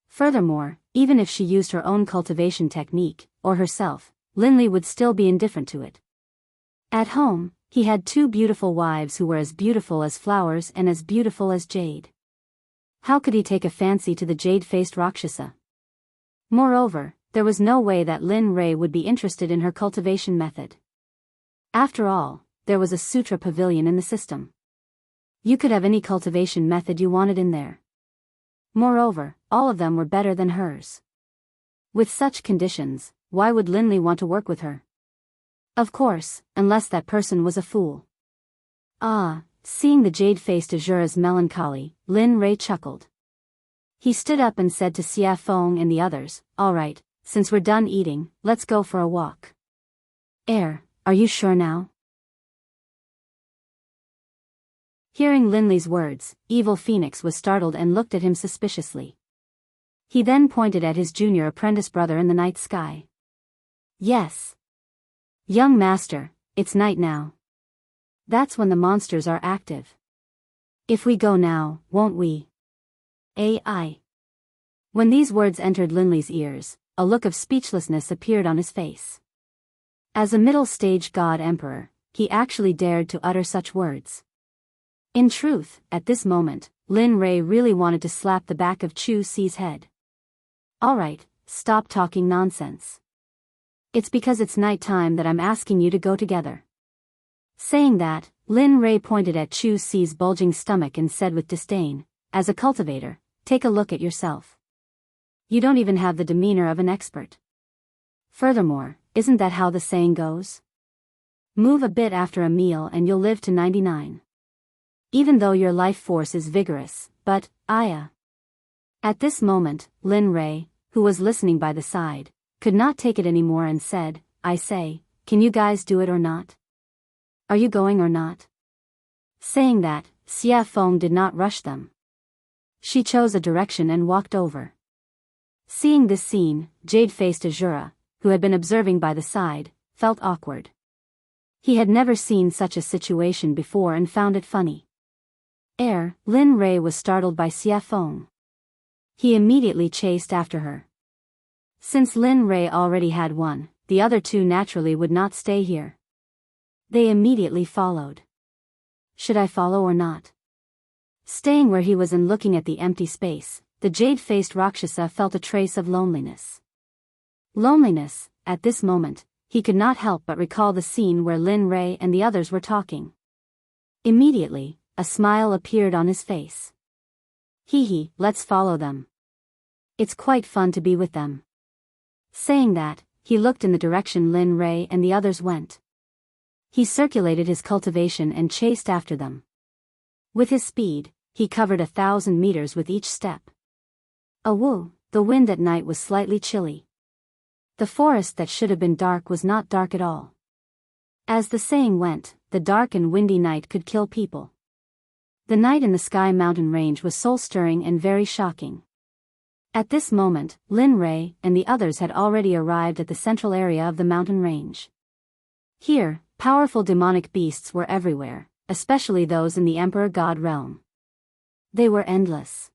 Furthermore, even if she used her own cultivation technique, or herself, Linley would still be indifferent to it. At home, he had 2 beautiful wives who were as beautiful as flowers and as beautiful as jade. How could he take a fancy to the jade-faced Rakshasa? Moreover, there was no way that Lin Rei would be interested in her cultivation method. After all, there was a sutra pavilion in the system. You could have any cultivation method you wanted in there. Moreover, all of them were better than hers. With such conditions, why would Linley want to work with her? Of course, unless that person was a fool. Seeing the jade-faced Azura's melancholy, Lin Rei chuckled. He stood up and said to Xia Feng and the others, "All right, since we're done eating, let's go for a walk." Are you sure now? Hearing Linley's words, Evil Phoenix was startled and looked at him suspiciously. He then pointed at his junior apprentice brother in the night sky. "Yes. Young master, it's night now. That's when the monsters are active. If we go now, won't we?" Ai. When these words entered Linley's ears, a look of speechlessness appeared on his face. As a middle-stage god-emperor, he actually dared to utter such words. In truth, at this moment, Lin Rei really wanted to slap the back of Chu Xi's head. "Alright, stop talking nonsense. It's because it's night time that I'm asking you to go together." Saying that, Lin Rei pointed at Chu Xi's bulging stomach and said with disdain, "As a cultivator, take a look at yourself. You don't even have the demeanor of an expert. Furthermore, isn't that how the saying goes? Move a bit after a meal and you'll live to 99. Even though your life force is vigorous, but, Aya." At this moment, Lin Rei, who was listening by the side, could not take it anymore and said, "I say, can you guys do it or not? Are you going or not?" Saying that, Xia Feng did not rush them. She chose a direction and walked over. Seeing this scene, jade-faced Azura, who had been observing by the side, felt awkward. He had never seen such a situation before and found it funny. Lin Rei was startled by Xia Feng. He immediately chased after her. Since Lin Rei already had one, the other 2 naturally would not stay here. They immediately followed. Should I follow or not? Staying where he was and looking at the empty space, the jade-faced Rakshasa felt a trace of loneliness. Loneliness, at this moment, he could not help but recall the scene where Lin Rei and the others were talking. Immediately, a smile appeared on his face. Hee, let's follow them. It's quite fun to be with them. Saying that, he looked in the direction Lin Rei and the others went. He circulated his cultivation and chased after them. With his speed, he covered 1,000 meters with each step. Woo, the wind at night was slightly chilly. The forest that should have been dark was not dark at all. As the saying went, the dark and windy night could kill people. The night in the Sky Mountain Range was soul-stirring and very shocking. At this moment, Lin Rei and the others had already arrived at the central area of the mountain range. Here, powerful demonic beasts were everywhere, especially those in the Emperor God realm. They were endless.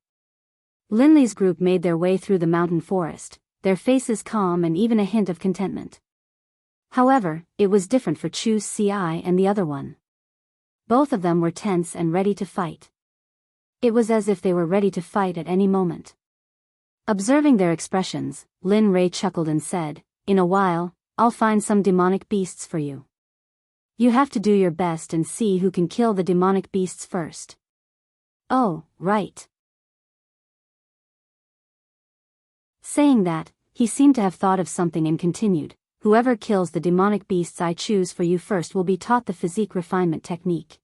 Linley's group made their way through the mountain forest, their faces calm and even a hint of contentment. However, it was different for Chu Ci and the other one. Both of them were tense and ready to fight. It was as if they were ready to fight at any moment. Observing their expressions, Lin Rei chuckled and said, "In a while, I'll find some demonic beasts for you. You have to do your best and see who can kill the demonic beasts first." "Oh, right." Saying that, he seemed to have thought of something and continued, "Whoever kills the demonic beasts I choose for you first will be taught the physique refinement technique.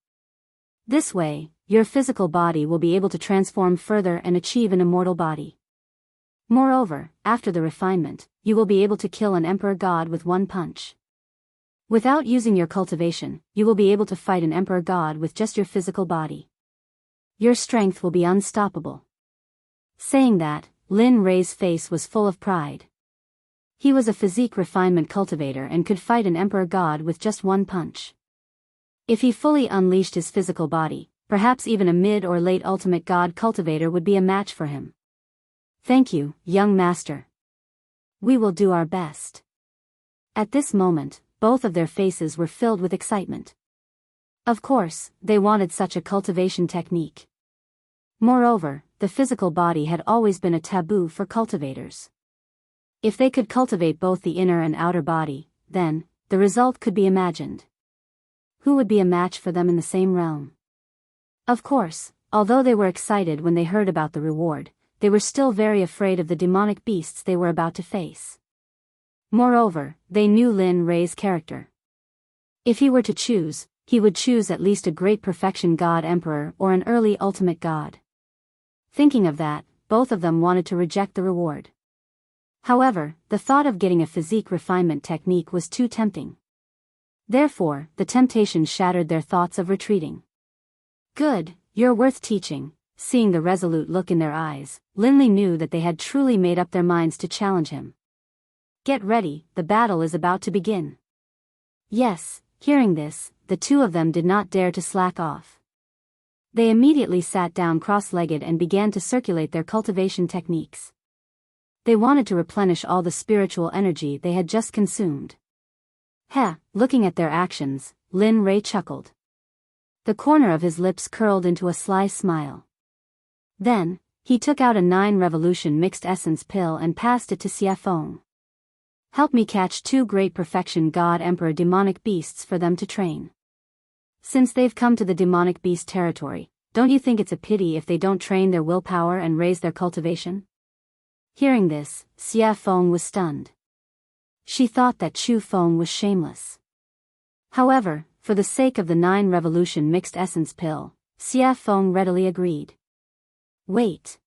This way, your physical body will be able to transform further and achieve an immortal body. Moreover, after the refinement, you will be able to kill an emperor god with one punch. Without using your cultivation, you will be able to fight an emperor god with just your physical body. Your strength will be unstoppable." Saying that, Lin Rei's face was full of pride. He was a physique refinement cultivator and could fight an emperor god with just one punch. If he fully unleashed his physical body, perhaps even a mid or late ultimate god cultivator would be a match for him. "Thank you, young master. We will do our best." At this moment, both of their faces were filled with excitement. Of course, they wanted such a cultivation technique. Moreover, the physical body had always been a taboo for cultivators. If they could cultivate both the inner and outer body, then, the result could be imagined. Who would be a match for them in the same realm? Of course, although they were excited when they heard about the reward, they were still very afraid of the demonic beasts they were about to face. Moreover, they knew Lin Rei's character. If he were to choose, he would choose at least a great perfection god emperor or an early ultimate god. Thinking of that, both of them wanted to reject the reward. However, the thought of getting a physique refinement technique was too tempting. Therefore, the temptation shattered their thoughts of retreating. "Good, you're worth teaching." Seeing the resolute look in their eyes, Linley knew that they had truly made up their minds to challenge him. "Get ready, the battle is about to begin." Yes, hearing this, the two of them did not dare to slack off. They immediately sat down cross-legged and began to circulate their cultivation techniques. They wanted to replenish all the spiritual energy they had just consumed. Looking at their actions, Lin Rei chuckled. The corner of his lips curled into a sly smile. Then, he took out a 9-revolution mixed essence pill and passed it to Xia Feng. "Help me catch 2 great perfection god emperor demonic beasts for them to train. Since they've come to the demonic beast territory, don't you think it's a pity if they don't train their willpower and raise their cultivation?" Hearing this, Xia Feng was stunned. She thought that Chu Feng was shameless. However, for the sake of the 9-revolution mixed essence pill, Xia Feng readily agreed. "Wait."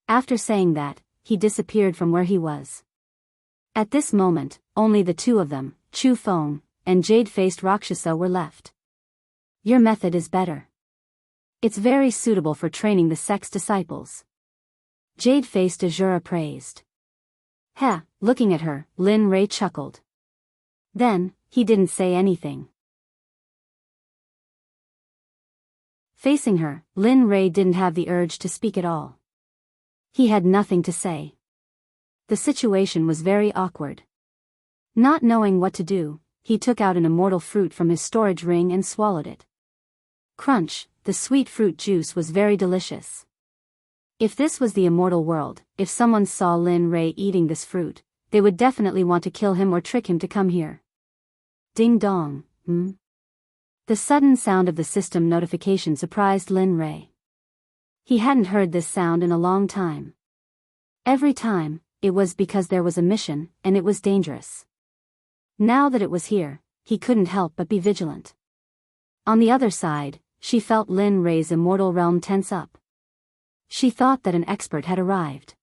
After saying that, he disappeared from where he was. At this moment, only the two of them, Chu Feng and jade-faced Rakshasa, were left. "Your method is better. It's very suitable for training the Sect's disciples." Jade-faced Azura praised. Looking at her, Lin Rei chuckled. Then, he didn't say anything. Facing her, Lin Rei didn't have the urge to speak at all. He had nothing to say. The situation was very awkward. Not knowing what to do, he took out an immortal fruit from his storage ring and swallowed it. Crunch, the sweet fruit juice was very delicious. If this was the immortal world, if someone saw Lin Rei eating this fruit, they would definitely want to kill him or trick him to come here. Ding dong, The sudden sound of the system notification surprised Lin Rei. He hadn't heard this sound in a long time. Every time, it was because there was a mission, and it was dangerous. Now that it was here, he couldn't help but be vigilant. On the other side, she felt Lin Rei's immortal realm tense up. She thought that an expert had arrived.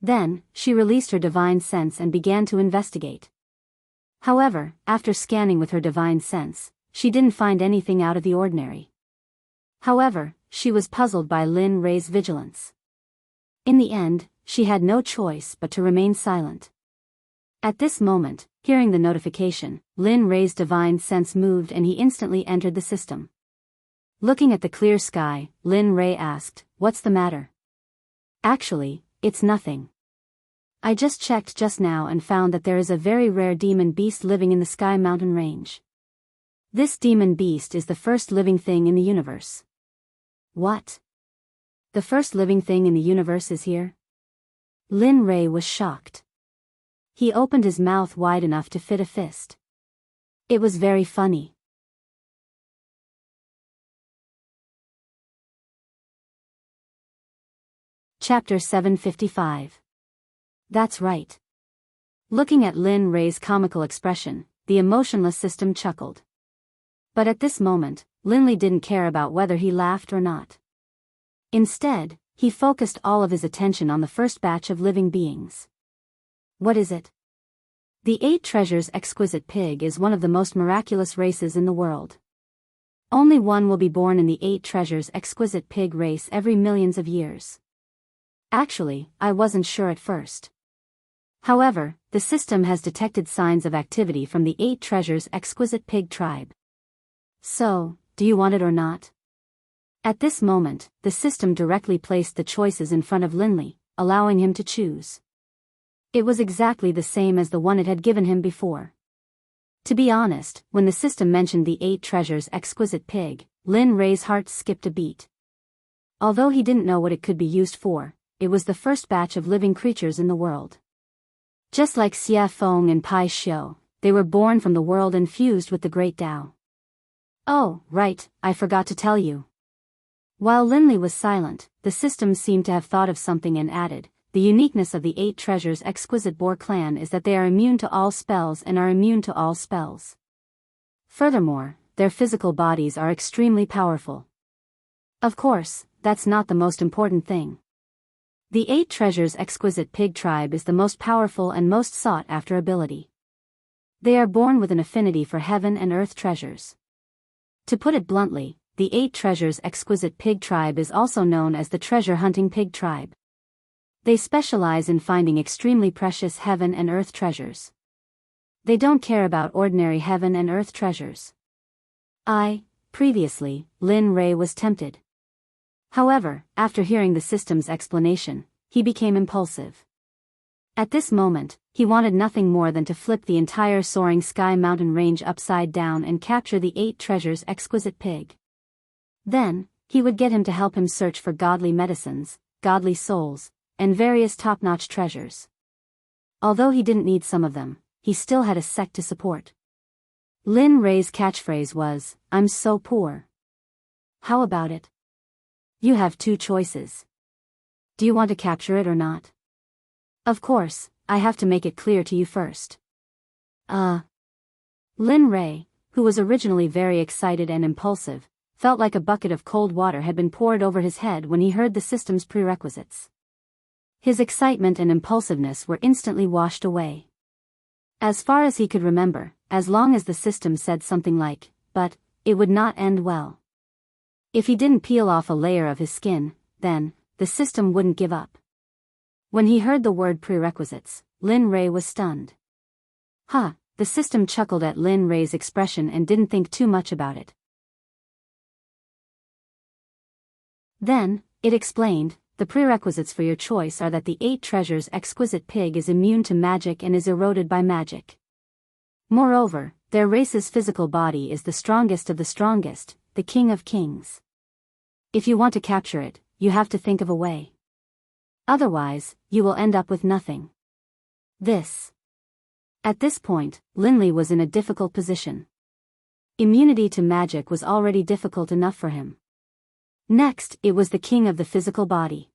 Then, she released her divine sense and began to investigate. However, after scanning with her divine sense, she didn't find anything out of the ordinary. However, she was puzzled by Lin Rei's vigilance. In the end, she had no choice but to remain silent. At this moment, hearing the notification, Lin Rei's divine sense moved and he instantly entered the system. Looking at the clear sky, Lin Rei asked, "What's the matter?" "Actually, it's nothing. I just checked just now and found that there is a very rare demon beast living in the Sky Mountain range. This demon beast is the first living thing in the universe." "What? The first living thing in the universe is here?" Lin Rei was shocked. He opened his mouth wide enough to fit a fist. It was very funny. Chapter 755. That's right. Looking at Lin Rei's comical expression, the emotionless system chuckled. But at this moment, Linley didn't care about whether he laughed or not. Instead, he focused all of his attention on the first batch of living beings. What is it? The 8 Treasures Exquisite Pig is one of the most miraculous races in the world. Only one will be born in the 8 Treasures Exquisite Pig race every millions of years. Actually, I wasn't sure at first. However, the system has detected signs of activity from the 8 Treasures Exquisite Pig tribe. So, do you want it or not? At this moment, the system directly placed the choices in front of Linley, allowing him to choose. It was exactly the same as the one it had given him before. To be honest, when the system mentioned the 8 Treasures Exquisite Pig, Lin Rei's heart skipped a beat. Although he didn't know what it could be used for, it was the first batch of living creatures in the world. Just like Xia Feng and Pai Xiu, they were born from the world and fused with the Great Tao. Oh, right, I forgot to tell you. While Linley was silent, the system seemed to have thought of something and added, the uniqueness of the 8 Treasures Exquisite Boar clan is that they are immune to all spells and are immune to all spells. Furthermore, their physical bodies are extremely powerful. Of course, that's not the most important thing. The 8 Treasures Exquisite Pig tribe is the most powerful and most sought-after ability. They are born with an affinity for heaven and earth treasures. To put it bluntly, the 8 Treasures Exquisite Pig tribe is also known as the treasure-hunting pig tribe. They specialize in finding extremely precious heaven and earth treasures. They don't care about ordinary heaven and earth treasures. Previously, Lin Rei was tempted. However, after hearing the system's explanation, he became impulsive. At this moment, he wanted nothing more than to flip the entire soaring Sky Mountain range upside down and capture the 8 Treasures Exquisite Pig. Then, he would get him to help him search for godly medicines, godly souls, and various top-notch treasures. Although he didn't need some of them, he still had a sect to support. Lin Rei's catchphrase was, "I'm so poor." How about it? You have 2 choices. Do you want to capture it or not? Of course, I have to make it clear to you first. Lin Rei, who was originally very excited and impulsive, felt like a bucket of cold water had been poured over his head when he heard the system's prerequisites. His excitement and impulsiveness were instantly washed away. As far as he could remember, as long as the system said something like, "but," it would not end well. If he didn't peel off a layer of his skin, then, the system wouldn't give up. When he heard the word prerequisites, Lin Rei was stunned. The system chuckled at Lin Rei's expression and didn't think too much about it. Then, it explained, the prerequisites for your choice are that the 8 Treasures Exquisite Pig is immune to magic and is eroded by magic. Moreover, their race's physical body is the strongest of the strongest, the King of Kings. If you want to capture it, you have to think of a way. Otherwise, you will end up with nothing. At this point, Linley was in a difficult position. Immunity to magic was already difficult enough for him. Next, it was the king of the physical body.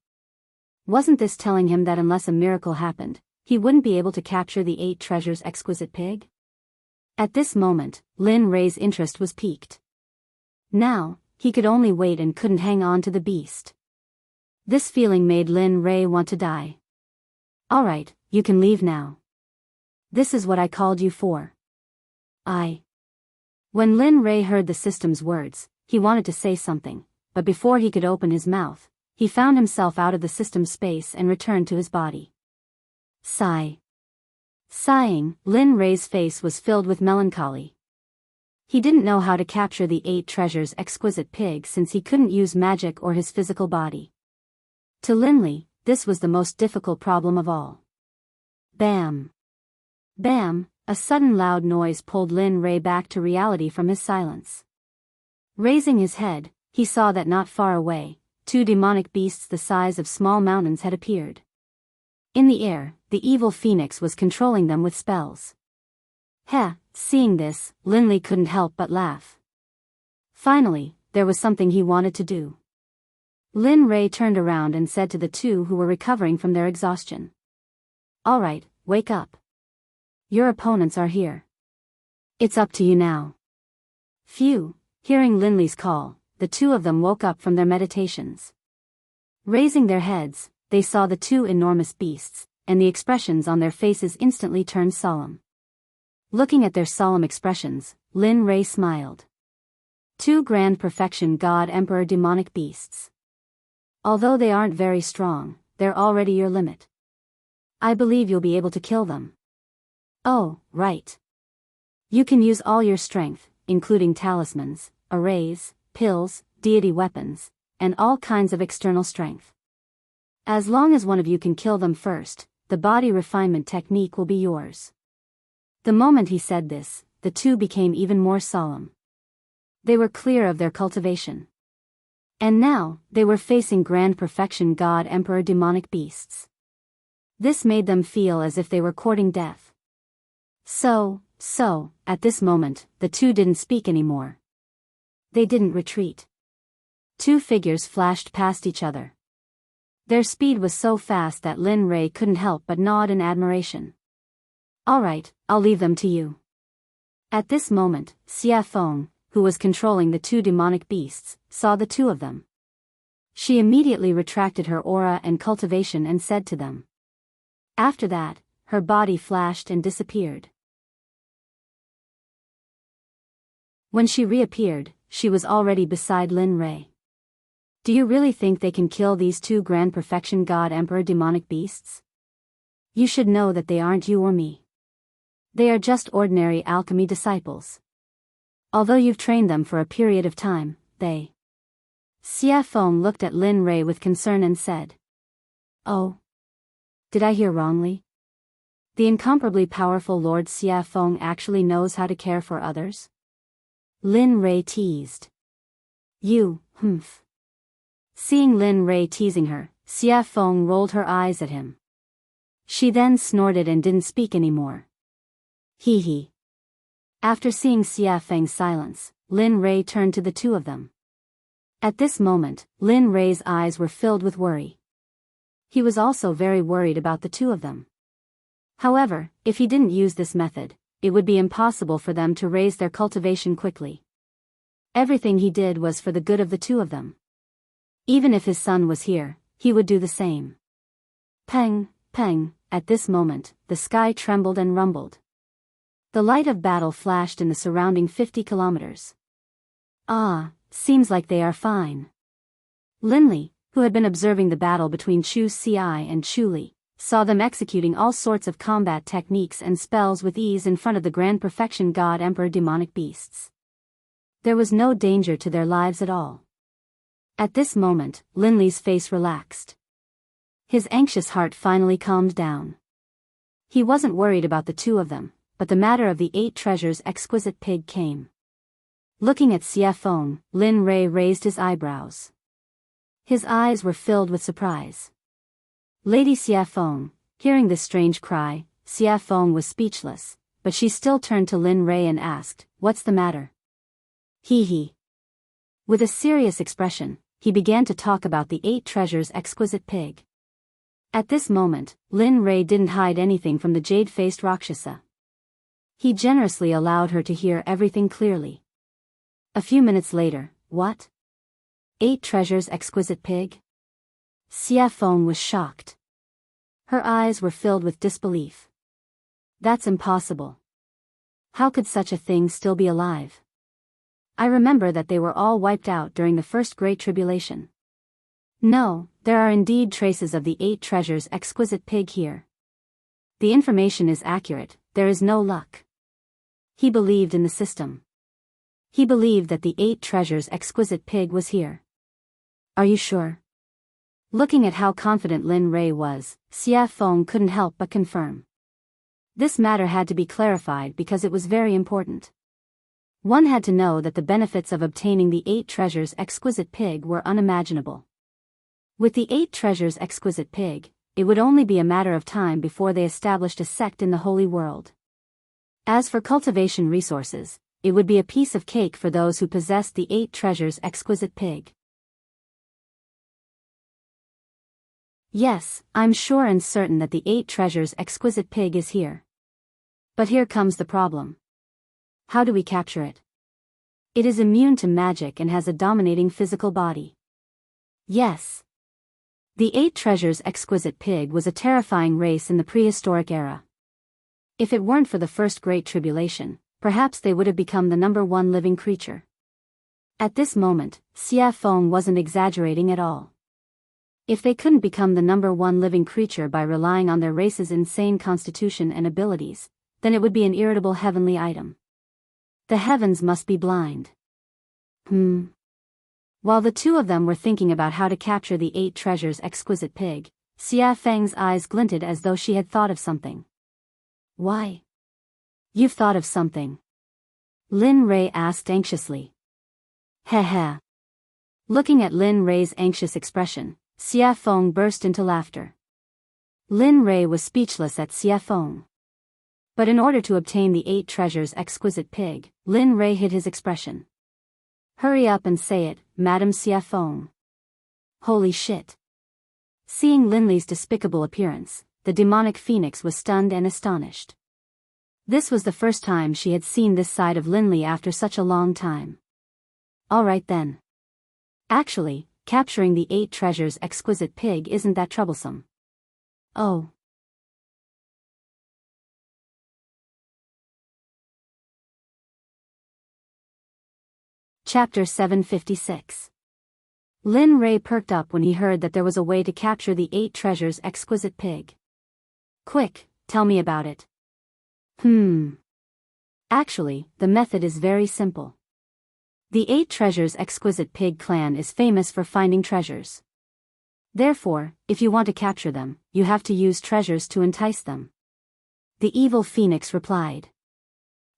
Wasn't this telling him that unless a miracle happened, he wouldn't be able to capture the 8 treasures exquisite pig? At this moment, Lin Rei's interest was piqued. Now, he could only wait and couldn't hang on to the beast. This feeling made Lin Rei want to die. Alright, you can leave now. This is what I called you for. When Lin Rei heard the system's words, he wanted to say something, but before he could open his mouth, he found himself out of the system's space and returned to his body. Sigh. Sighing, Lin Rei's face was filled with melancholy. He didn't know how to capture the 8 treasures exquisite pig since he couldn't use magic or his physical body. To Linley, this was the most difficult problem of all. Bam! Bam! A sudden loud noise pulled Lin Rei back to reality from his silence. Raising his head, he saw that not far away, 2 demonic beasts the size of small mountains had appeared. In the air, the evil phoenix was controlling them with spells. Seeing this, Linley couldn't help but laugh. Finally, there was something he wanted to do. Lin Rei turned around and said to the 2 who were recovering from their exhaustion. Alright, wake up. Your opponents are here. It's up to you now. Phew, hearing Linley's call, the 2 of them woke up from their meditations. Raising their heads, they saw the 2 enormous beasts, and the expressions on their faces instantly turned solemn. Looking at their solemn expressions, Lin Rei smiled. 2 grand perfection god emperor demonic beasts. Although they aren't very strong, they're already your limit. I believe you'll be able to kill them. Oh, right. You can use all your strength, including talismans, arrays, pills, deity weapons, and all kinds of external strength. As long as one of you can kill them first, the body refinement technique will be yours. The moment he said this, the 2 became even more solemn. They were clear of their cultivation. And now, they were facing grand perfection god emperor demonic beasts. This made them feel as if they were courting death. So, at this moment, the 2 didn't speak anymore. They didn't retreat. 2 figures flashed past each other. Their speed was so fast that Lin Rei couldn't help but nod in admiration. Alright, I'll leave them to you. At this moment, Xia Feng, who was controlling the 2 demonic beasts, saw the 2 of them. She immediately retracted her aura and cultivation and said to them. After that, her body flashed and disappeared. When she reappeared, she was already beside Lin Rei. Do you really think they can kill these 2 grand perfection god emperor demonic beasts? You should know that they aren't you or me. They are just ordinary alchemy disciples. Although you've trained them for a period of time, they... Xia Feng looked at Lin Rei with concern and said. Oh. Did I hear wrongly? The incomparably powerful Lord Xia Feng actually knows how to care for others? Lin Rei teased. You, humph. Seeing Lin Rei teasing her, Xia Feng rolled her eyes at him. She then snorted and didn't speak anymore. Hee hee. After seeing Xia Feng's silence, Lin Rei turned to the 2 of them. At this moment, Lin Rei's eyes were filled with worry. He was also very worried about the 2 of them. However, if he didn't use this method, it would be impossible for them to raise their cultivation quickly. Everything he did was for the good of the 2 of them. Even if his son was here, he would do the same. Peng, peng, at this moment, the sky trembled and rumbled. The light of battle flashed in the surrounding 50 kilometers. Seems like they are fine. Linley, who had been observing the battle between Chu Ci and Chu Li, saw them executing all sorts of combat techniques and spells with ease in front of the grand perfection god emperor demonic beasts. There was no danger to their lives at all. At this moment, Linley's face relaxed. His anxious heart finally calmed down. He wasn't worried about the 2 of them, but the matter of the 8 treasures exquisite pig came. Looking at Xia Feng, Lin Rei raised his eyebrows. His eyes were filled with surprise. Lady Xiafeng, hearing this strange cry, Xiafeng was speechless, but she still turned to Lin Rei and asked, "What's the matter?" He. With a serious expression, he began to talk about the 8 treasures exquisite pig. At this moment, Lin Rei didn't hide anything from the jade-faced Rakshasa. He generously allowed her to hear everything clearly. A few minutes later, "What? 8 treasures exquisite pig?" Xiafeng was shocked. Her eyes were filled with disbelief. "That's impossible. How could such a thing still be alive? I remember that they were all wiped out during the first Great Tribulation." "No, there are indeed traces of the 8 treasures exquisite pig here. The information is accurate, there is no luck." He believed in the system. He believed that the 8 treasures exquisite pig was here. "Are you sure?" Looking at how confident Lin Rei was, Xiafeng couldn't help but confirm. This matter had to be clarified because it was very important. One had to know that the benefits of obtaining the 8 treasures exquisite pig were unimaginable. With the 8 treasures exquisite pig, it would only be a matter of time before they established a sect in the holy world. As for cultivation resources, it would be a piece of cake for those who possessed the 8 treasures exquisite pig. "Yes, I'm sure and certain that the 8 treasures exquisite pig is here. But here comes the problem. How do we capture it? It is immune to magic and has a dominating physical body." Yes. The 8 treasures exquisite pig was a terrifying race in the prehistoric era. If it weren't for the first Great Tribulation, perhaps they would have become the #1 living creature. At this moment, Xiafeng wasn't exaggerating at all. If they couldn't become the #1 living creature by relying on their race's insane constitution and abilities, then it would be an irritable heavenly item. The heavens must be blind. While the two of them were thinking about how to capture the 8 treasures exquisite pig, Xiafeng's eyes glinted as though she had thought of something. "Why? You've thought of something?" Lin Rei asked anxiously. Heh. Looking at Lin Rei's anxious expression, Xiafeng burst into laughter. Lin Rei was speechless at Xiafeng. But in order to obtain the 8 treasures exquisite pig, Lin Rei hid his expression. "Hurry up and say it, Madame Xiafeng." Holy shit. Seeing Linley's despicable appearance, the demonic phoenix was stunned and astonished. This was the first time she had seen this side of Linley after such a long time. "All right then. Actually, capturing the 8 treasures exquisite pig isn't that troublesome." "Oh." Chapter 756. Lin Rei perked up when he heard that there was a way to capture the 8 treasures exquisite pig. "Quick, tell me about it." Actually, the method is very simple. The 8 treasures exquisite pig clan is famous for finding treasures. Therefore, if you want to capture them, you have to use treasures to entice them. The evil phoenix replied.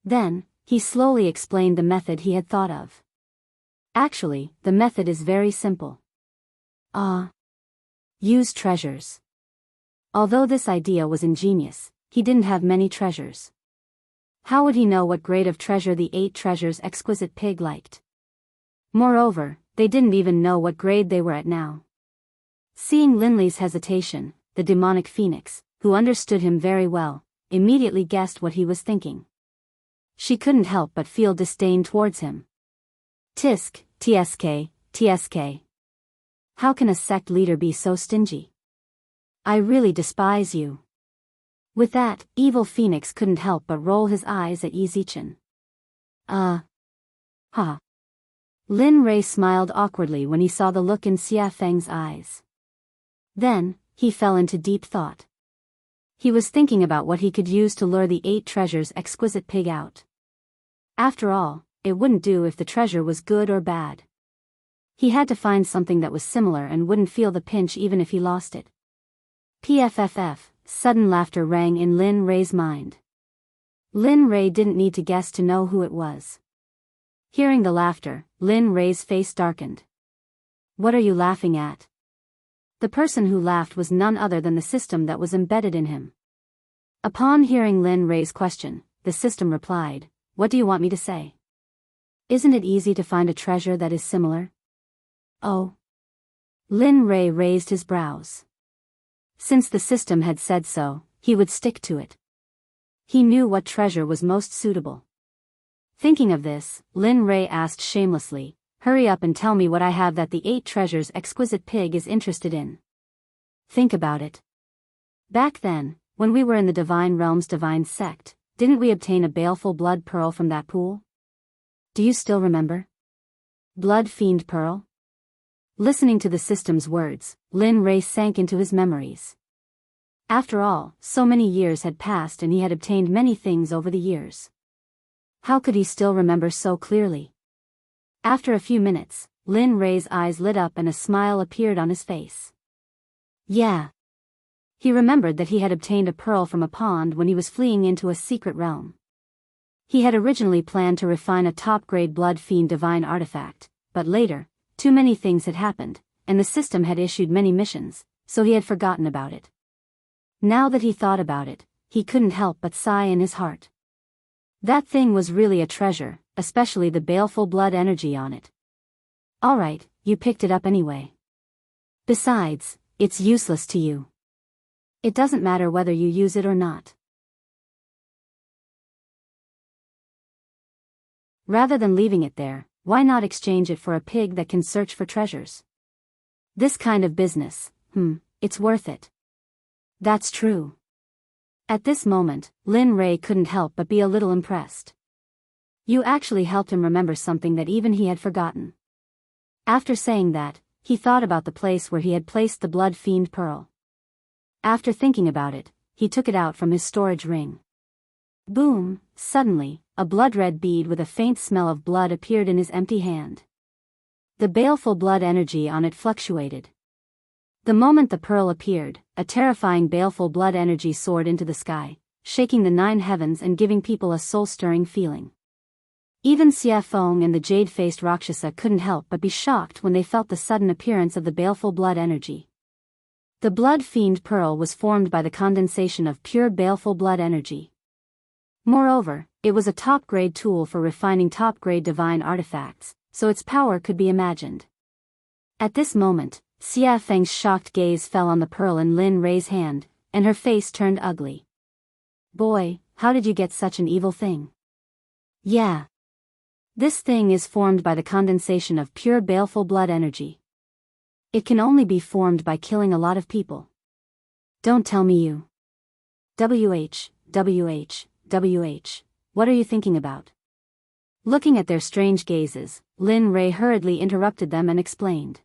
Then, he slowly explained the method he had thought of. Actually, the method is very simple. Use treasures. Although this idea was ingenious, he didn't have many treasures. How would he know what grade of treasure the 8 treasures exquisite pig liked? Moreover, they didn't even know what grade they were at now. Seeing Linley's hesitation, the demonic phoenix, who understood him very well, immediately guessed what he was thinking. She couldn't help but feel disdain towards him. TSK. How can a sect leader be so stingy? I really despise you. With that, evil phoenix couldn't help but roll his eyes at Yi Zichen. Lin Rei smiled awkwardly when he saw the look in Xiafeng's eyes. Then, he fell into deep thought. He was thinking about what he could use to lure the 8 treasures exquisite pig out. After all, it wouldn't do if the treasure was good or bad. He had to find something that was similar and wouldn't feel the pinch even if he lost it. PFFF, sudden laughter rang in Lin Rei's mind. Lin Rei didn't need to guess to know who it was. Hearing the laughter, Lin Rei's face darkened. What are you laughing at? The person who laughed was none other than the system that was embedded in him. Upon hearing Lin Rei's question, the system replied, "What do you want me to say? Isn't it easy to find a treasure that is similar?" Oh. Lin Rei raised his brows. Since the system had said so, he would stick to it. He knew what treasure was most suitable. Thinking of this, Lin Rei asked shamelessly, "Hurry up and tell me what I have that the 8 treasures exquisite pig is interested in." Think about it. Back then, when we were in the Divine Realm's Divine Sect, didn't we obtain a baleful blood pearl from that pool? Do you still remember? Blood fiend pearl? Listening to the system's words, Lin Rei sank into his memories. After all, so many years had passed and he had obtained many things over the years. How could he still remember so clearly? After a few minutes, Lin Rei's eyes lit up and a smile appeared on his face. Yeah. He remembered that he had obtained a pearl from a pond when he was fleeing into a secret realm. He had originally planned to refine a top-grade blood fiend divine artifact, but later, too many things had happened, and the system had issued many missions, so he had forgotten about it. Now that he thought about it, he couldn't help but sigh in his heart. That thing was really a treasure, especially the baleful blood energy on it. Alright, you picked it up anyway. Besides, it's useless to you. It doesn't matter whether you use it or not. Rather than leaving it there, why not exchange it for a pig that can search for treasures? This kind of business, it's worth it. That's true. At this moment, Lin Rei couldn't help but be a little impressed. You actually helped him remember something that even he had forgotten. After saying that, he thought about the place where he had placed the blood fiend pearl. After thinking about it, he took it out from his storage ring. Boom! Suddenly, a blood-red bead with a faint smell of blood appeared in his empty hand. The baleful blood energy on it fluctuated. The moment the pearl appeared, a terrifying baleful blood energy soared into the sky, shaking the 9 heavens and giving people a soul-stirring feeling. Even Xia Feng and the jade-faced Rakshasa couldn't help but be shocked when they felt the sudden appearance of the baleful blood energy. The blood fiend pearl was formed by the condensation of pure baleful blood energy. Moreover, it was a top-grade tool for refining top-grade divine artifacts, so its power could be imagined. At this moment, Xia Feng's shocked gaze fell on the pearl in Lin Rei's hand, and her face turned ugly. Boy, how did you get such an evil thing? Yeah. This thing is formed by the condensation of pure baleful blood energy. It can only be formed by killing a lot of people. Don't tell me you. WH, what are you thinking about? Looking at their strange gazes, Lin Rei hurriedly interrupted them and explained.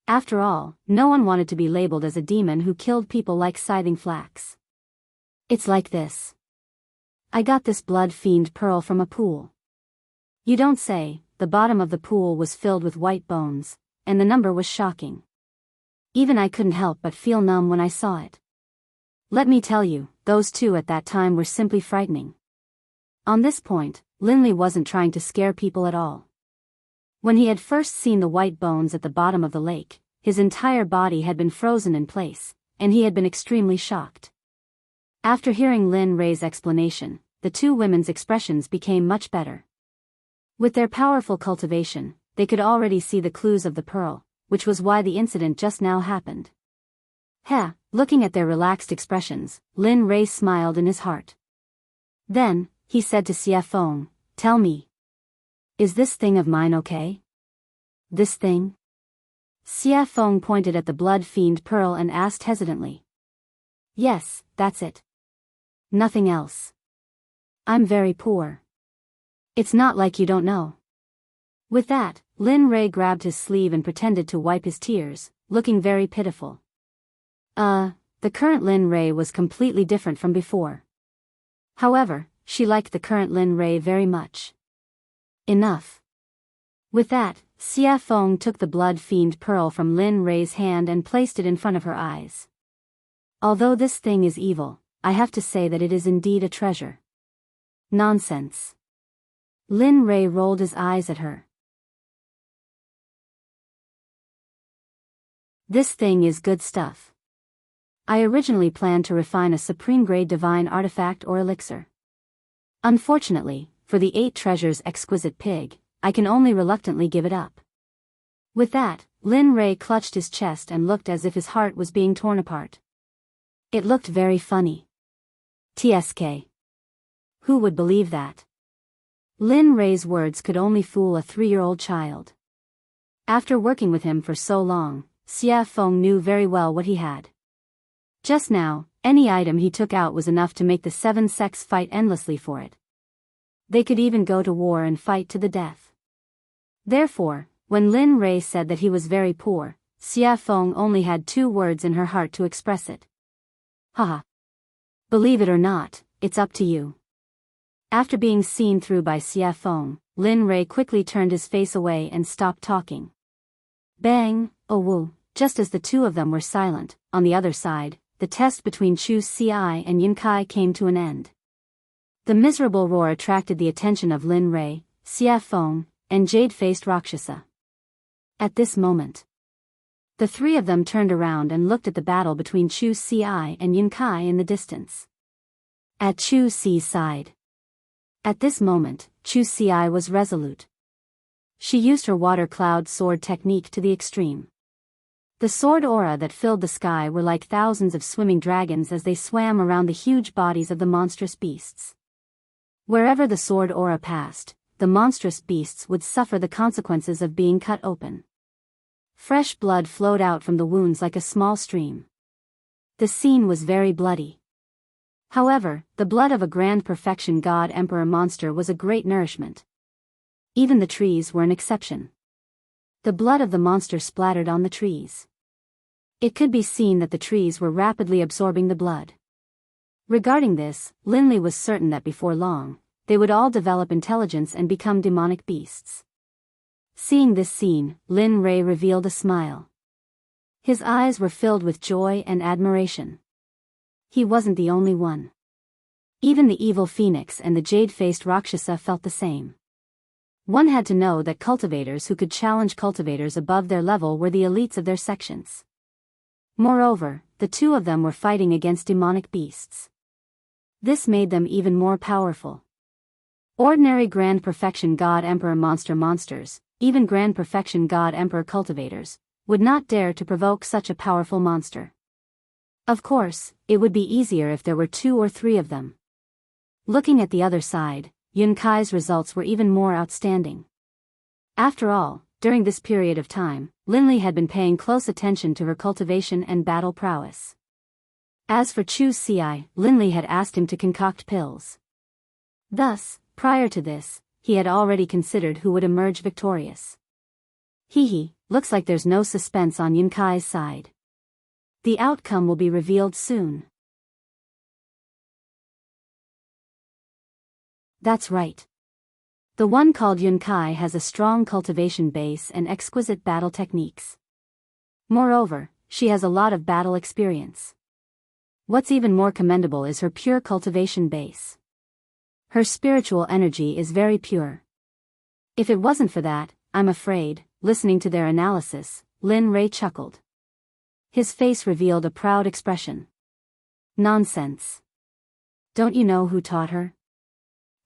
After all, no one wanted to be labeled as a demon who killed people like scything flax. It's like this. I got this blood fiend pearl from a pool. You don't say. The bottom of the pool was filled with white bones, and the number was shocking. Even I couldn't help but feel numb when I saw it. Let me tell you, those 2 at that time were simply frightening. On this point, Linley wasn't trying to scare people at all. When he had first seen the white bones at the bottom of the lake, his entire body had been frozen in place, and he had been extremely shocked. After hearing Lin Rei's explanation, the 2 women's expressions became much better. With their powerful cultivation, they could already see the clues of the pearl, which was why the incident just now happened. Looking at their relaxed expressions, Lin Rei smiled in his heart. Then, he said to Xia Feng, "Tell me. Is this thing of mine okay?" This thing? Xia Feng pointed at the blood fiend pearl and asked hesitantly. Yes, that's it. Nothing else. I'm very poor. It's not like you don't know. With that, Lin Rei grabbed his sleeve and pretended to wipe his tears, looking very pitiful. The current Lin Rei was completely different from before. However, she liked the current Lin Rei very much. Enough. With that, Xia Feng took the blood fiend pearl from Lin Rei's hand and placed it in front of her eyes. Although this thing is evil, I have to say that it is indeed a treasure. Nonsense. Lin Rei rolled his eyes at her. This thing is good stuff. I originally planned to refine a supreme-grade divine artifact or elixir. Unfortunately, for the 8 treasures exquisite pig, I can only reluctantly give it up. With that, Lin Rei clutched his chest and looked as if his heart was being torn apart. It looked very funny. TSK. Who would believe that? Lin Rei's words could only fool a 3-year-old child. After working with him for so long, Xia Feng knew very well what he had. Just now, any item he took out was enough to make the 7 sects fight endlessly for it. They could even go to war and fight to the death. Therefore, when Lin Rei said that he was very poor, Xia Feng only had 2 words in her heart to express it. Haha. Believe it or not, it's up to you. After being seen through by Xia Feng, Lin Rei quickly turned his face away and stopped talking. Bang, oh woo, just as the 2 of them were silent, on the other side, the test between Chu Xi and Yun Kai came to an end. The miserable roar attracted the attention of Lin Rei, Xia Feng, and jade-faced Rakshasa. At this moment, the 3 of them turned around and looked at the battle between Chu Xi and Yun Kai in the distance. At Chu Xi's side. At this moment, Chu Xi was resolute. She used her water cloud sword technique to the extreme. The sword aura that filled the sky were like thousands of swimming dragons as they swam around the huge bodies of the monstrous beasts. Wherever the sword aura passed, the monstrous beasts would suffer the consequences of being cut open. Fresh blood flowed out from the wounds like a small stream. The scene was very bloody. However, the blood of a grand perfection god emperor monster was a great nourishment. Even the trees were an exception. The blood of the monster splattered on the trees. It could be seen that the trees were rapidly absorbing the blood. Regarding this, Lin Li was certain that before long, they would all develop intelligence and become demonic beasts. Seeing this scene, Lin Rei revealed a smile. His eyes were filled with joy and admiration. He wasn't the only one. Even the evil phoenix and the jade-faced Rakshasa felt the same. One had to know that cultivators who could challenge cultivators above their level were the elites of their sections. Moreover, the 2 of them were fighting against demonic beasts. This made them even more powerful. Ordinary Grand Perfection God Emperor monsters, even Grand Perfection God Emperor cultivators, would not dare to provoke such a powerful monster. Of course, it would be easier if there were 2 or 3 of them. Looking at the other side, Yun Kai's results were even more outstanding. After all, during this period of time, Lin Li had been paying close attention to her cultivation and battle prowess. As for Chu Xi, Lin Li had asked him to concoct pills. Thus, prior to this, he had already considered who would emerge victorious. Looks like there's no suspense on Yun Kai's side. The outcome will be revealed soon. That's right. The one called Yun Kai has a strong cultivation base and exquisite battle techniques. Moreover, she has a lot of battle experience. What's even more commendable is her pure cultivation base. Her spiritual energy is very pure. If it wasn't for that, I'm afraid, listening to their analysis, Lin Rei chuckled. His face revealed a proud expression. Nonsense. Don't you know who taught her?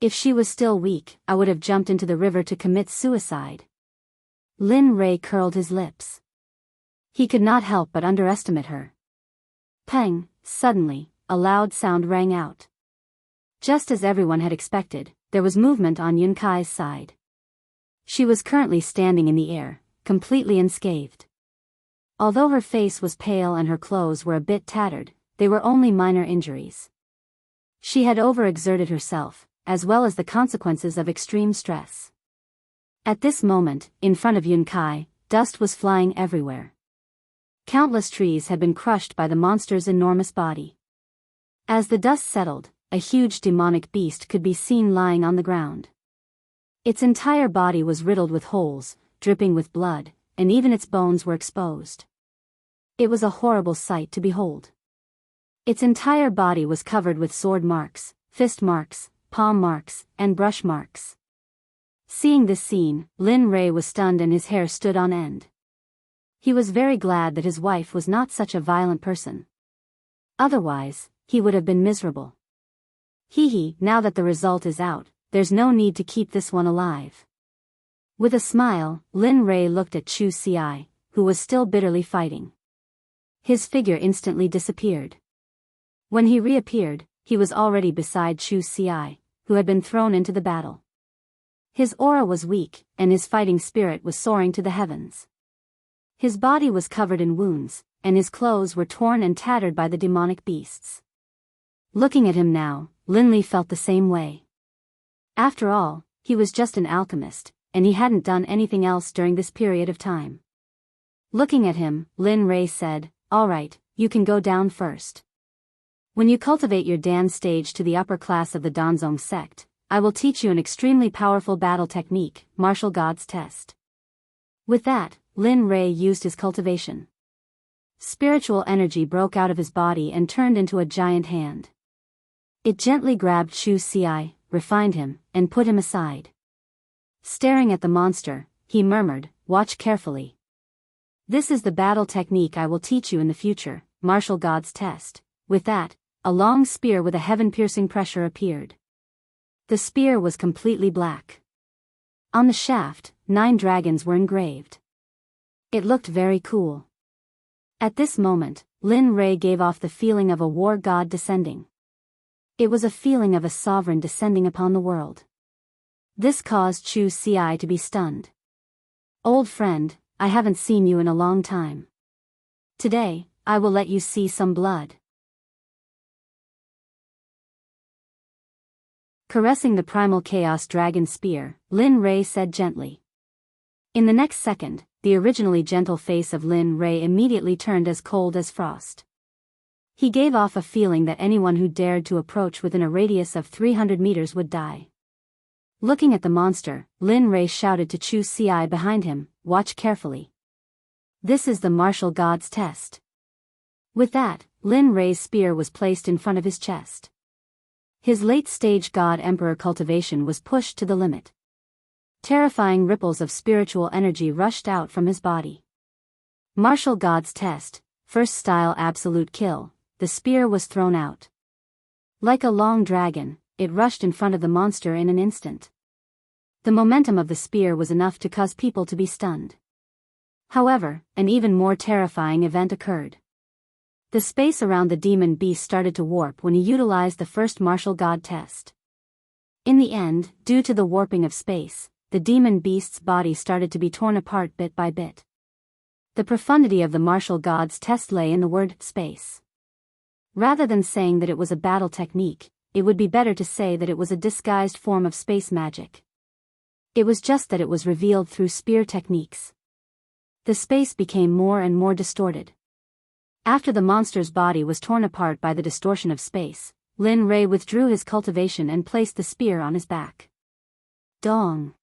If she was still weak, I would have jumped into the river to commit suicide. Lin Rei curled his lips. He could not help but underestimate her. Pang, suddenly, a loud sound rang out. Just as everyone had expected, there was movement on Yun Kai's side. She was currently standing in the air, completely unscathed. Although her face was pale and her clothes were a bit tattered, they were only minor injuries. She had overexerted herself, as well as the consequences of extreme stress. At this moment, in front of Yun Kai, dust was flying everywhere. Countless trees had been crushed by the monster's enormous body. As the dust settled, a huge demonic beast could be seen lying on the ground. Its entire body was riddled with holes, dripping with blood, and even its bones were exposed. It was a horrible sight to behold. Its entire body was covered with sword marks, fist marks, palm marks, and brush marks. Seeing this scene, Lin Rei was stunned and his hair stood on end. He was very glad that his wife was not such a violent person. Otherwise, he would have been miserable. Now that the result is out, there's no need to keep this one alive. With a smile, Lin Rei looked at Chu Xi, who was still bitterly fighting. His figure instantly disappeared. When he reappeared, he was already beside Chu Xi, who had been thrown into the battle. His aura was weak, and his fighting spirit was soaring to the heavens. His body was covered in wounds, and his clothes were torn and tattered by the demonic beasts. Looking at him now, Linley felt the same way. After all, he was just an alchemist, and he hadn't done anything else during this period of time. Looking at him, Lin Rei said, "All right, you can go down first. When you cultivate your Dan stage to the upper class of the Danzong sect, I will teach you an extremely powerful battle technique, Martial God's Test." With that, Lin Rei used his cultivation. Spiritual energy broke out of his body and turned into a giant hand. It gently grabbed Chu Xi, refined him, and put him aside. Staring at the monster, he murmured, "Watch carefully. This is the battle technique I will teach you in the future, Martial God's Test." With that, a long spear with a heaven-piercing pressure appeared. The spear was completely black. On the shaft, 9 dragons were engraved. It looked very cool. At this moment, Lin Rei gave off the feeling of a war god descending. It was a feeling of a sovereign descending upon the world. This caused Chu Xi to be stunned. "Old friend, I haven't seen you in a long time. Today, I will let you see some blood." Caressing the primal chaos dragon spear, Lin Rei said gently. In the next second, the originally gentle face of Lin Rei immediately turned as cold as frost. He gave off a feeling that anyone who dared to approach within a radius of 300 meters would die. Looking at the monster, Lin Rei shouted to Chu Xi behind him, "Watch carefully. This is the Martial God's Test." With that, Lin Rei's spear was placed in front of his chest. His late-stage God Emperor cultivation was pushed to the limit. Terrifying ripples of spiritual energy rushed out from his body. Martial God's Test, first style absolute kill, the spear was thrown out. Like a long dragon, it rushed in front of the monster in an instant. The momentum of the spear was enough to cause people to be stunned. However, an even more terrifying event occurred. The space around the demon beast started to warp when he utilized the first martial god test. In the end, due to the warping of space, the demon beast's body started to be torn apart bit by bit. The profundity of the martial god's test lay in the word space. Rather than saying that it was a battle technique, it would be better to say that it was a disguised form of space magic. It was just that it was revealed through spear techniques. The space became more and more distorted. After the monster's body was torn apart by the distortion of space, Lin Rei withdrew his cultivation and placed the spear on his back. Dong!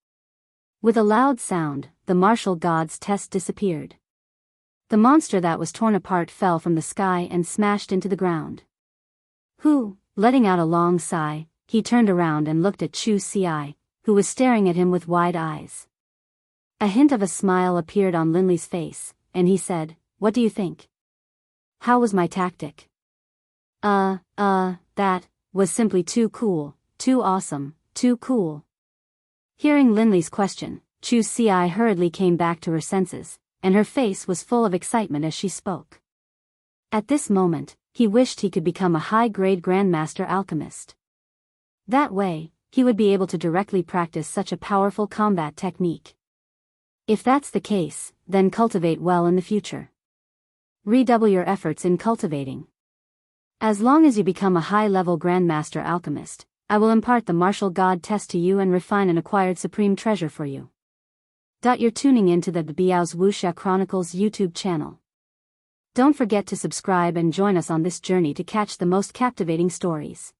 With a loud sound, the martial god's test disappeared. The monster that was torn apart fell from the sky and smashed into the ground. Letting out a long sigh, he turned around and looked at Chu Xi, who was staring at him with wide eyes. A hint of a smile appeared on Linley's face, and he said, "What do you think? How was my tactic?" That was simply too cool, too awesome, too cool." Hearing Linley's question, Chu Xi hurriedly came back to her senses, and her face was full of excitement as she spoke. At this moment, he wished he could become a high-grade Grandmaster Alchemist. That way, he would be able to directly practice such a powerful combat technique. If that's the case, then cultivate well in the future. Redouble your efforts in cultivating. As long as you become a high-level Grandmaster Alchemist, I will impart the martial god test to you and refine an acquired supreme treasure for you. You're tuning into the Biyao's Wuxia Chronicles YouTube channel. Don't forget to subscribe and join us on this journey to catch the most captivating stories.